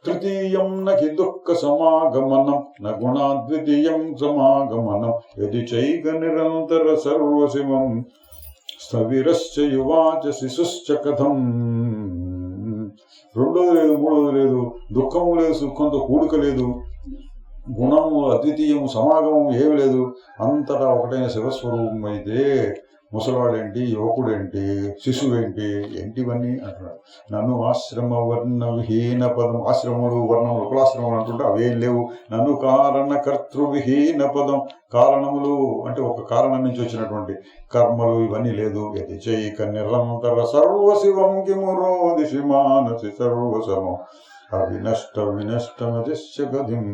తృతీయం నకి దుఃఖ సమాగమనం న గుణాద్వితీయం సమాగమనం యది చైక నిరంతర సర్వశివం స్థవిరశ్చ యువాచ శిశుశ్చ కథం. రెండోది లేదు, మూడోది లేదు, దుఃఖము లేదు, సుఖంతో కూడుక లేదు, గుణము అద్వితీయము సమాగమం ఏమి లేదు, అంతటా ఒకటైన శివస్వరూపం అయితే ముసలాడేంటి, యువకుడేంటి, శిశువేంటి, ఏంటివన్నీ అంటున్నాడు. నన్ను ఆశ్రమ వర్ణ విహీన పదం, ఆశ్రములు వర్ణములు కులాశ్రములు అంటుంటే అవేం లేవు. నన్ను కారణ కర్తృ విహీన పదం, కారణములు అంటే ఒక కారణం నుంచి వచ్చినటువంటి కర్మలు ఇవన్నీ లేదు. యది చైక నిరంతర సర్వశివం కిమురో దిశి మానసి సర్వసమం వినష్టమతిశ్చ గతిం.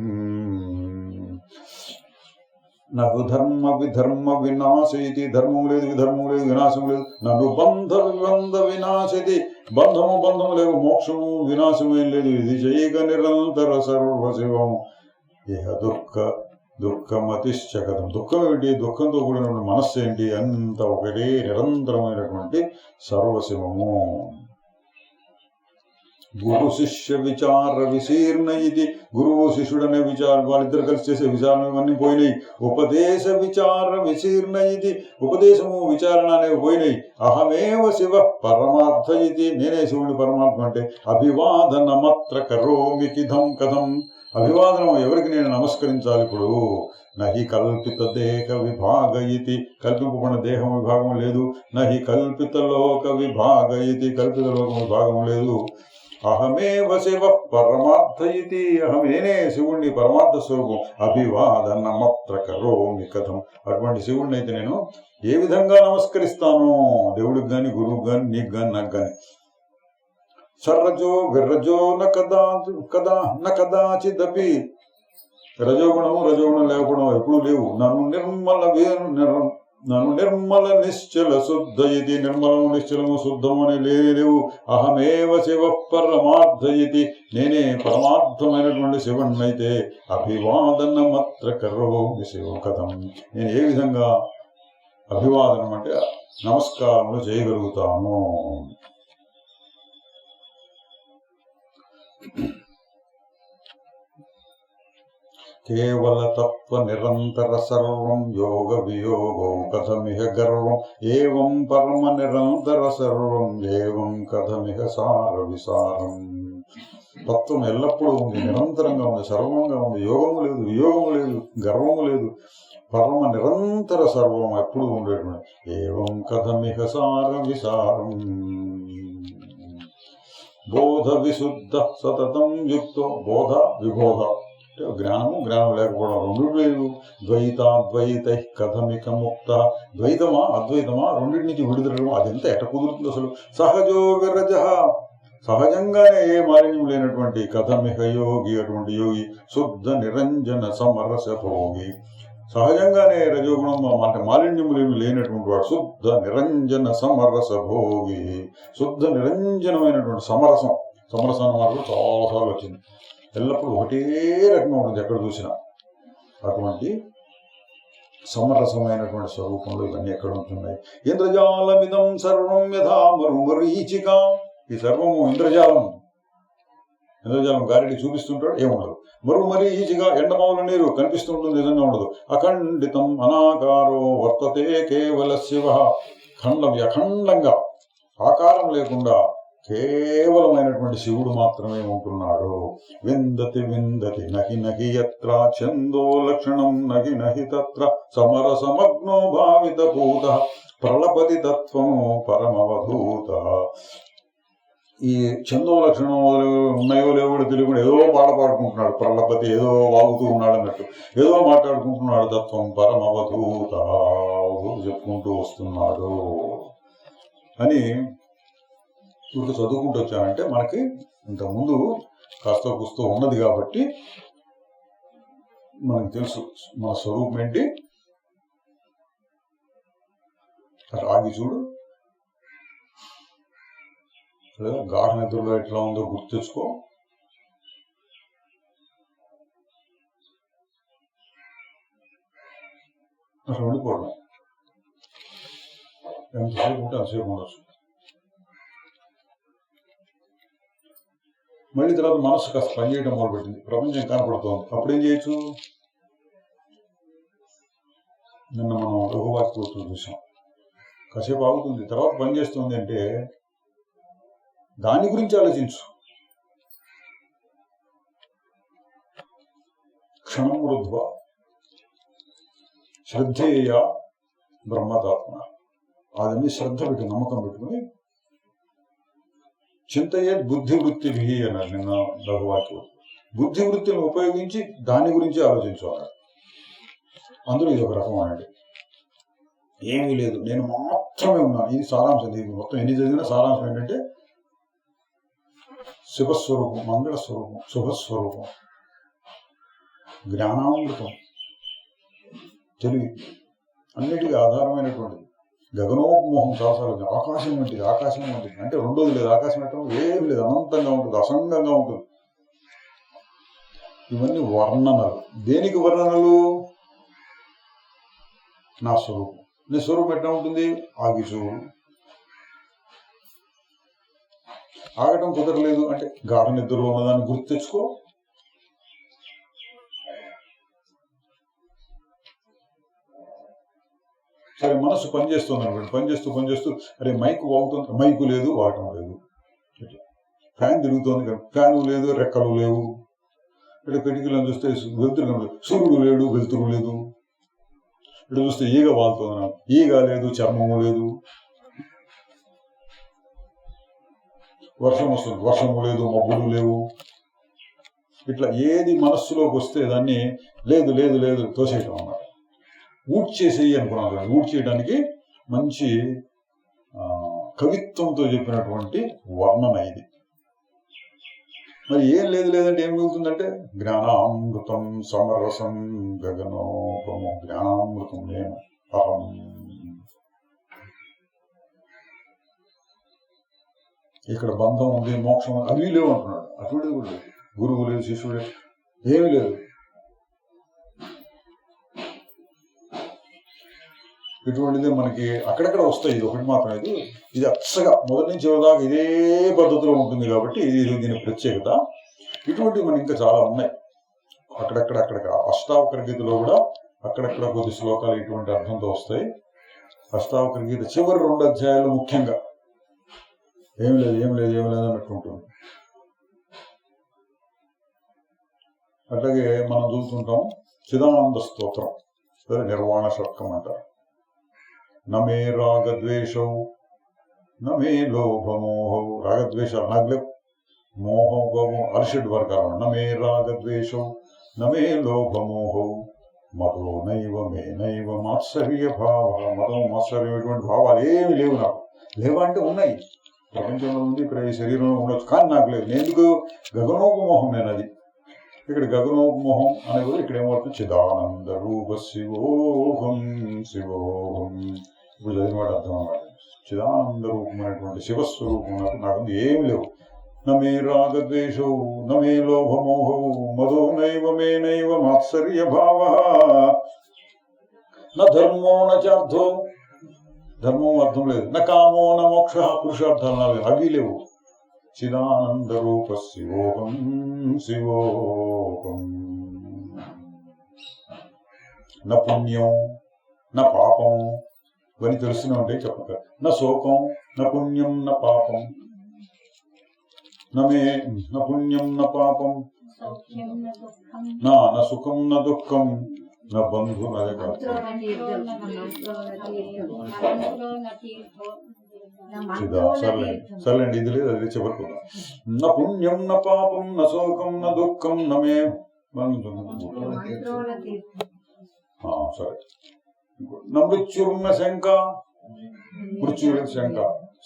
నహు ధర్మ విధర్మ వినాశయితి, ధర్మము లేదు, విధర్మము లేదు, వినాశము లేదు. నన్ను బంధ వినాశతి, బంధము లేవు, మోక్షము వినాశము ఏం లేదు. ఇది చైక నిరంతర సర్వశివం ఇహ దుఃఖమతిశ్చ గతం. దుఃఖం ఏంటి? దుఃఖంతో కూడిన మనస్సు ఏంటి? అంత ఒకటే నిరంతరమైనటువంటి సర్వశివము. గురు శిష్య విచార విశీర్ణ ఇది, గురువు శిష్యుడనే విచారం, వాళ్ళిద్దరు కలిసి చేసే విచారం ఇవన్నీ పోయినాయి. ఉపదేశ విచార విశీర్ణ ఇది, ఉపదేశము విచారణ అనేవి పోయినాయి. అహమేవ శివ పరమార్థ ఇది, నేనే శివుడి పరమాత్మ అంటే. అభివాదనమత్ర కరోమి కిధం కథం, అభివాదనం ఎవరికి నేను నమస్కరించాలి ఇప్పుడు? నహి కల్పిత దేహ విభాగ ఇది, కల్పింపబడిన దేహం విభాగం లేదు. నహి కల్పిత లోక విభాగ ఇది, కల్పిత లోకం విభాగం లేదు. అహమేవ శివ పరమార్థ ఇది, అహం నేనే శివుణ్ణి పరమార్థ స్వరూపం. అభివాదనమత్ర కరోమి కథం, అటువంటి శివుణ్ణి అయితే నేను ఏ విధంగా నమస్కరిస్తాను? దేవుడికి గాని, గురువుకి గాని, నీకు గాని, నాకు గాని. సర్రజో విర్రజో కదాచిదపి, రజోగుణము రజోగుణం లేకపోవడం ఎప్పుడు లేవు. నన్ను నిర్మల నిశ్చల శుద్ధ ఇది, నిర్మలము నిశ్చలము శుద్ధము అని లేవు. అహమేవ శివ పరమార్థ ఇది, నేనే పరమార్థమైనటువంటి శివుణ్ణైతే. అభివాదనమత్ర కరోమి శివ కథం, నేను ఏ విధంగా అభివాదనం అంటే నమస్కారములు చేయగలుగుతాను? కేవల తత్వ నిరంతర సర్వం యోగ వియోగో కథమిహ గర్వం ఏవం పరమ నిరంతర సర్వం ఏవం కథమిహ సార విసారం. తత్వం ఎల్లప్పుడూ ఉంది, నిరంతరంగా ఉంది, సర్వంగా ఉంది. యోగము లేదు, వియోగము లేదు, గర్వము లేదు, పరమ నిరంతర సర్వం ఎప్పుడు ఉండేటువంటి. ఏవం కథమిహ సార విసారం. బోధ విశుద్ధ సతతం యుక్తో, బోధ విబోధ జ్ఞానం లేకపోవడం రెండు లేదు. ద్వైతాద్వైత కథమిక ముక్త, ద్వైతమా అద్వైతమా రెండింటి నుంచి విడుదలడం అదెంత ఎట కుదురుతుంది అసలు? సహజో విరజ, సహజంగానే ఏ మాలిన్యం లేనటువంటి కథమిక యోగి, అటువంటి యోగి. శుద్ధ నిరంజన సమరస భోగి, సహజంగానే రజోగుణం అంటే మాలిన్యములేమి లేనటువంటి వాడు శుద్ధ నిరంజన సమరస భోగి. శుద్ధ నిరంజనమైనటువంటి సమరసం అన్న మాటలు చాలాసార్లు వచ్చింది. ఎల్లప్పుడూ ఒకటే రకంగా ఉంటుంది ఎక్కడ చూసినా. అటువంటి సమరసమైనటువంటి స్వరూపంలో ఇవన్నీ ఎక్కడ ఉంటున్నాయి? ఇంద్రజాలమిదం సర్వం యథా మరుమరీచిక, ఈ సర్వము ఇంద్రజాలం గాలిని చూపిస్తుంటాడు, ఏముండదు. మరుమరీచిగా ఎండమావుల నీరు కనిపిస్తుంటుంది, నిజంగా ఉండదు. అఖండితం అనాకారో వర్తతే కేవల శివ, అఖండంగా ఆకారం లేకుండా కేవలమైనటువంటి శివుడు మాత్రమే ఉంటున్నాడు. విందతి విందతి నహి నహి యత్ర ఛందో లక్షణం నహి నహి తత్ర సమరసమగ్నో భావిత భూత ప్రళపతి తత్వము పరమవధూత. ఈ ఛందో లక్షణం ఉన్నాయో లేవో కూడా తెలియకుండా ఏదో పాట పాడుకుంటున్నాడు, ప్రళపతి ఏదో వాగుతూ ఉన్నాడు అన్నట్టు ఏదో మాట్లాడుకుంటున్నాడు. తత్వం పరమవధూత చెప్పుకుంటూ వస్తున్నాడు అని ఇప్పుడు చదువుకుంటూ వచ్చానంటే మనకి ఇంతకుముందు కాస్త కూస్తూ ఉన్నది కాబట్టి మనకు తెలుసు మన స్వరూపం ఏంటి. రాగి చూడు, గాఢ నిద్రలో ఎట్లా ఉందో గుర్తు తెచ్చుకో. అట్లా ఉండిపోవడం ఎంతసేపు ఉంటే అంతసేపు ఉండొచ్చు. మళ్ళీ తర్వాత మనసు కాస్త పనిచేయడం మొదలుపెట్టింది, ప్రపంచం కనపడుతోంది. అప్పుడేం చేయొచ్చు? నిన్న మనం రఘువాక్యోత్సవం చూసాం. కాసేపు ఆగుతుంది, తర్వాత పని చేస్తుంది అంటే దాని గురించి ఆలోచించు. క్షణం వృద్ధ్వ శ్రద్ధేయ బ్రహ్మతాత్మ. అదన్నీ శ్రద్ధ పెట్టి నమ్మకం పెట్టుకుని చింతయే బుద్ధివృత్తిభి అన్నారు నిన్న రఘువాక్యం. బుద్ధివృత్తిని ఉపయోగించి దాని గురించి ఆలోచించాలి. అందులో ఇది ఒక రకం అనండి. ఏమీ లేదు, నేను మాత్రమే ఉన్నాను. ఇది సారాంశం. ఇది మొత్తం ఎన్ని చదివినా సారాంశం ఏంటంటే శుభస్వరూపం, మంగళస్వరూపం, శుభస్వరూపం, జ్ఞానామృతం, తెలివి, అన్నిటికీ ఆధారమైనటువంటిది. గగనోపమోహం చాలాసార్లు ఆకాశం వంటిది, ఆకాశం వంటిది అంటే రెండోది లేదు. ఆకాశం అంటే ఏం లేదు, అనంతంగా ఉంటుంది, అసంగంగా ఉంటుంది. ఇవన్నీ వర్ణనలు. దేనికి వర్ణనలు? నా స్వరూపం. నీ స్వరూపం ఎట్లా ఉంటుంది? ఆగిచూ. ఆగటం కుదరలేదు అంటే గాఢ నిద్రలో ఉన్నదాన్ని గుర్తు తెచ్చుకో. సరే, మనసు పనిచేస్తుంది అనుకోండి. పనిచేస్తూ అరే మైకు వాగుతుంది, మైకు లేదు, వాడటం లేదు. ఫ్యాన్ తిరుగుతోంది కానీ ఫ్యాను లేదు, రెక్కలు లేవు. ఇటు కిటికీలను చూస్తే వెలుతురు లేదు, సూర్యుడు లేడు, వెలుతురు లేదు. ఇటు చూస్తే ఈగ వాళ్తుంది, ఈగ లేదు, చర్మము లేదు. వర్షం వస్తుంది, వర్షము లేదు, మబ్బులు లేవు. ఇట్లా ఏది మనస్సులోకి వస్తే దాన్ని లేదు లేదు లేదు తోసేయటం అన్నమాట. ఊట్ చేసేయి అనుకున్నాను. ఊట్ చేయడానికి మంచి కవిత్వంతో చెప్పినటువంటి వర్ణన ఇది. మరి ఏం లేదు లేదంటే ఏం మిగులుతుందంటే జ్ఞానామృతం సమరసం గగనోపము. జ్ఞానామృతం నేను, అహం. ఇక్కడ బంధం ఉంది, మోక్షం ఉంది, అవి లేవు అంటున్నాడు. అటువంటిది కూడా లేదు. గురువు లేదు, శిష్యుడు లేదు, ఏమీ లేదు. ఇటువంటిది మనకి అక్కడక్కడ వస్తాయి. ఇది ఒకటి మాత్రం. ఇది అచ్చగా మొదటి నుంచి చివరిదాకా ఇదే పద్ధతిలో ఉంటుంది కాబట్టి ఇది దీని ప్రత్యేకత. ఇటువంటివి మనకి ఇంకా చాలా ఉన్నాయి. అక్కడక్కడ అష్టావకర గీతలో కూడా అక్కడక్కడ కొద్ది శ్లోకాలు ఇటువంటి అర్థంతో వస్తాయి. అష్టావకర గీత చివరి 2 అధ్యాయాలు ముఖ్యంగా ఏం లేదు అన్నట్టు ఉంటుంది. అట్లాగే మనం చూస్తుంటాం చిదానంద స్తోత్రం, నిర్వాణ షట్కం అంటారు. నమే రాగద్వేషౌ నమే లోభమోహౌ. రాగద్వేషాలు నాకు లేవు, మోహం కోపం అరిషడ్ వర్గాలు. నమే రాగద్వేషౌ నమే లోభమోహౌ మదో నైవ మే నైవ మాత్సర్య భావ. మతం మాత్సర్యం ఇటువంటి భావాలు ఏమి లేవు నాకు. లేవా అంటే ఉన్నాయి, ప్రపంచంలో ఉంది, ఇక్కడ ఈ శరీరంలో ఉండొచ్చు, కానీ నాకు లేదు. నేను ఎందుకు? గగనోపమోహం. నేను అది ఇక్కడ గగనోపమోహం అనేది ఇక్కడ ఏమవుతుంది? చిదానంద రూప శివోహం శివోహం. ఇప్పుడు చదివిన వాడు అర్థం అన్నమాట. చిదానంద రూపమైనటువంటి శివస్వరూపం నాకు ఏమి లేవు. నమే రాగద్వేషౌ నమే లోభమోహౌ మదో నైవ మే నైవ మాత్సర్య భావ. నా ధర్మో నార్థో. ధర్మం అర్థం లేదు. నా కామో నా మోక్ష. పురుషార్థాలు నాలుగు అవి లేవు. చిదానంద రూప శివోహం శివోహం. నా పుణ్యం నా పాపం ఇవన్నీ తెలుస్తూనే ఉంటాయి. చెప్పక నా శోకం నా పుణ్యం నా పాపం. నమే న పుణ్యం న పాపం నా సుఖం న దుఃఖం నా బంధు నదే కాదు సర్లేండి ఇది లేదు అది చివరికి నా పుణ్యం నా పాపం నా శోకం నా దుఃఖం నమే సరే నా మృత్యుర్న శంక మృత్యు శంక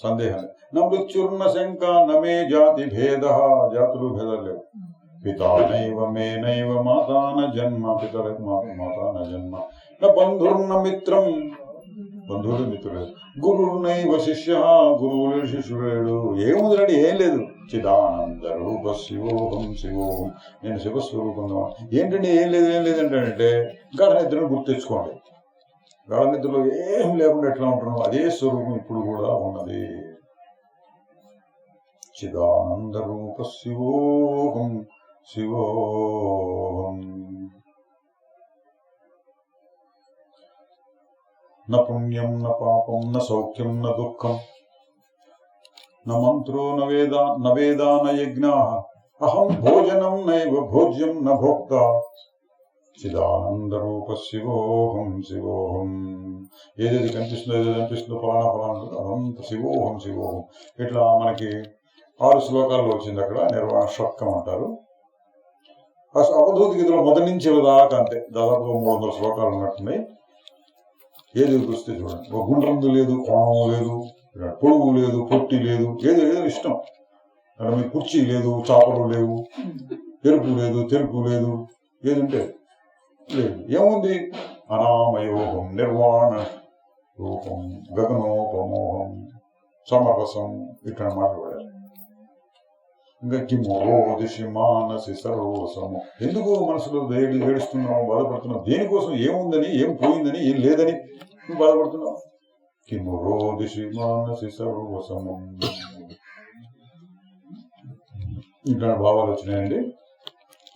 సందేహం నా మృత్యుర్న శంక నమే జాతి భేద జాతులు భేదాలు లేవు పితా నైవ మే నైవ మాతా న జన్మ పితర మాతా న జన్మ నా బంధుర్న మిత్రం బంధువుడు మిత్రుడు గురువునైవ శిష్య గురువు లేడు శిష్యుడు లేడు ఏముందండి ఏం లేదు చిదానంద రూప శివోహం శివోహం నేను శివస్వరూపంగా ఏంటంటే ఏం లేదు ఏం లేదంటే గాఢ నిద్రను గుర్తు తెచ్చుకోండి గాఢ నిద్రలో ఏం లేకుండా ఎట్లా ఉంటున్నాం అదే స్వరూపం ఇప్పుడు కూడా ఉన్నది చిదానంద రూప శివోహం శివోహం న పుణ్యం న పాపం న సౌఖ్యం న దుఃఖం న మంత్రో న వేదా న యజ్ఞా అహం భోజనం నైవ భోజ్యం న భోక్త చిదానంద రూప శివోహం శివోహం ఏదేది కనిపిస్తుందో ఏదేది అనిపిస్తుందో ఫలానా ఫలానా అదంత శివోహం శివోహం ఇట్లా మనకి 6 శ్లోకాల్లో వచ్చింది అక్కడ నిర్వాణ షట్కం అంటారు అవధూత గీతలో మొదటి నుంచి దాకా అంతే దాదాపుగా 300 శ్లోకాలు ఉన్నట్టున్నాయి ఏది వస్తే చూడండి ఒక గుండ్రందు లేదు కోణము లేదు పొడుగు లేదు పొట్టి లేదు ఏదో ఇష్టం అక్కడ మీకు కుర్చీ లేదు చాపలు లేవు ఎరుపు లేదు తెలుపు లేదు ఏదంటే లేదు ఏముంది అనామయోహం నిర్వాణ రూపం గగనోపమోహం సమరసం ఇక్కడ మాట్లాడారు ఇంకా కిమోహో దిశి మానసి సర్వసము ఎందుకు మనసులో ఏడుస్తున్నావు బాధపడుతున్నావు దేనికోసం ఏముందని ఏం పోయిందని ఏం లేదని నువ్వు బాధపడుతున్నావు కిమోహో దిశి మానసి సర్వసము ఇంకా భావాలు వచ్చినాయండి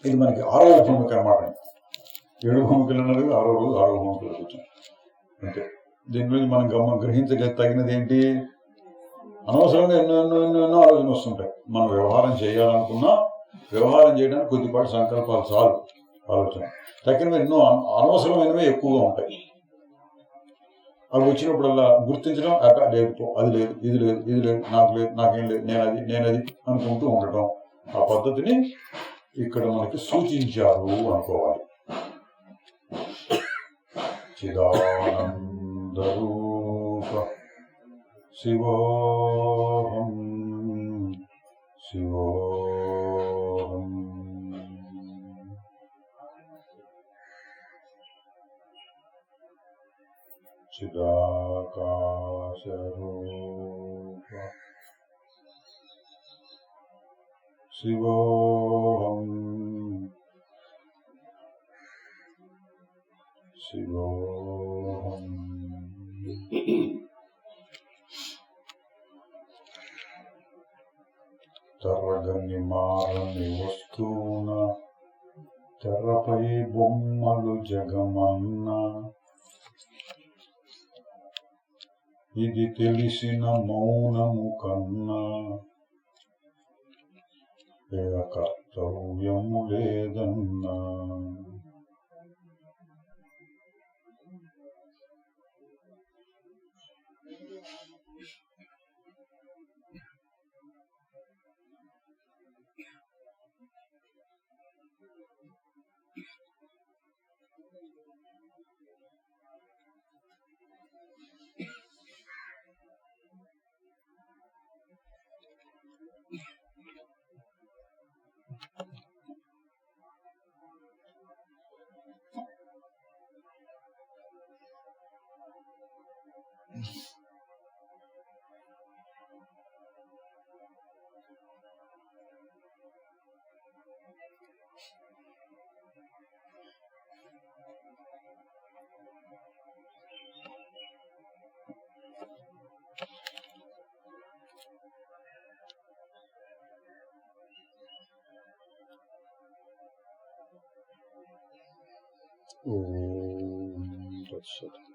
ఇది మనకి 6వ భూమిక అన్నమాట 7 భూమికలు అన్నారు 6వ రోజు 6వ భూమికలు వచ్చాం అంతే దీని నుంచి మనం తగినది ఏంటి అనవసరంగా ఎన్నో ఆలోచన వస్తుంటాయి మనం వ్యవహారం చేయాలనుకున్నా వ్యవహారం చేయడానికి కొద్దిపాటి సంకల్పాలు చాలు ఆలోచన తగినవి ఎన్నో అనవసరమైనవి ఎక్కువగా ఉంటాయి అవి వచ్చినప్పుడల్లా గుర్తించడం లేదు అది లేదు ఇది లేదు ఇది లేదు నాకు లేదు నాకేం లేదు నేనది అనుకుంటూ ఉండటం ఆ పద్ధతిని ఇక్కడ మనకి సూచించారు అనుకోవాలి చిదానందరూప శివోహం శివోహం చిదాకాశరూప శివోహం శివోహం తర్రగని మారని వస్తూన తెర్రపై బొమ్మలు జగమన్న ఇది తెలిసిన మౌనము కన్నా కర్తవ్యము లేదన్నా ఓం తత్సత్.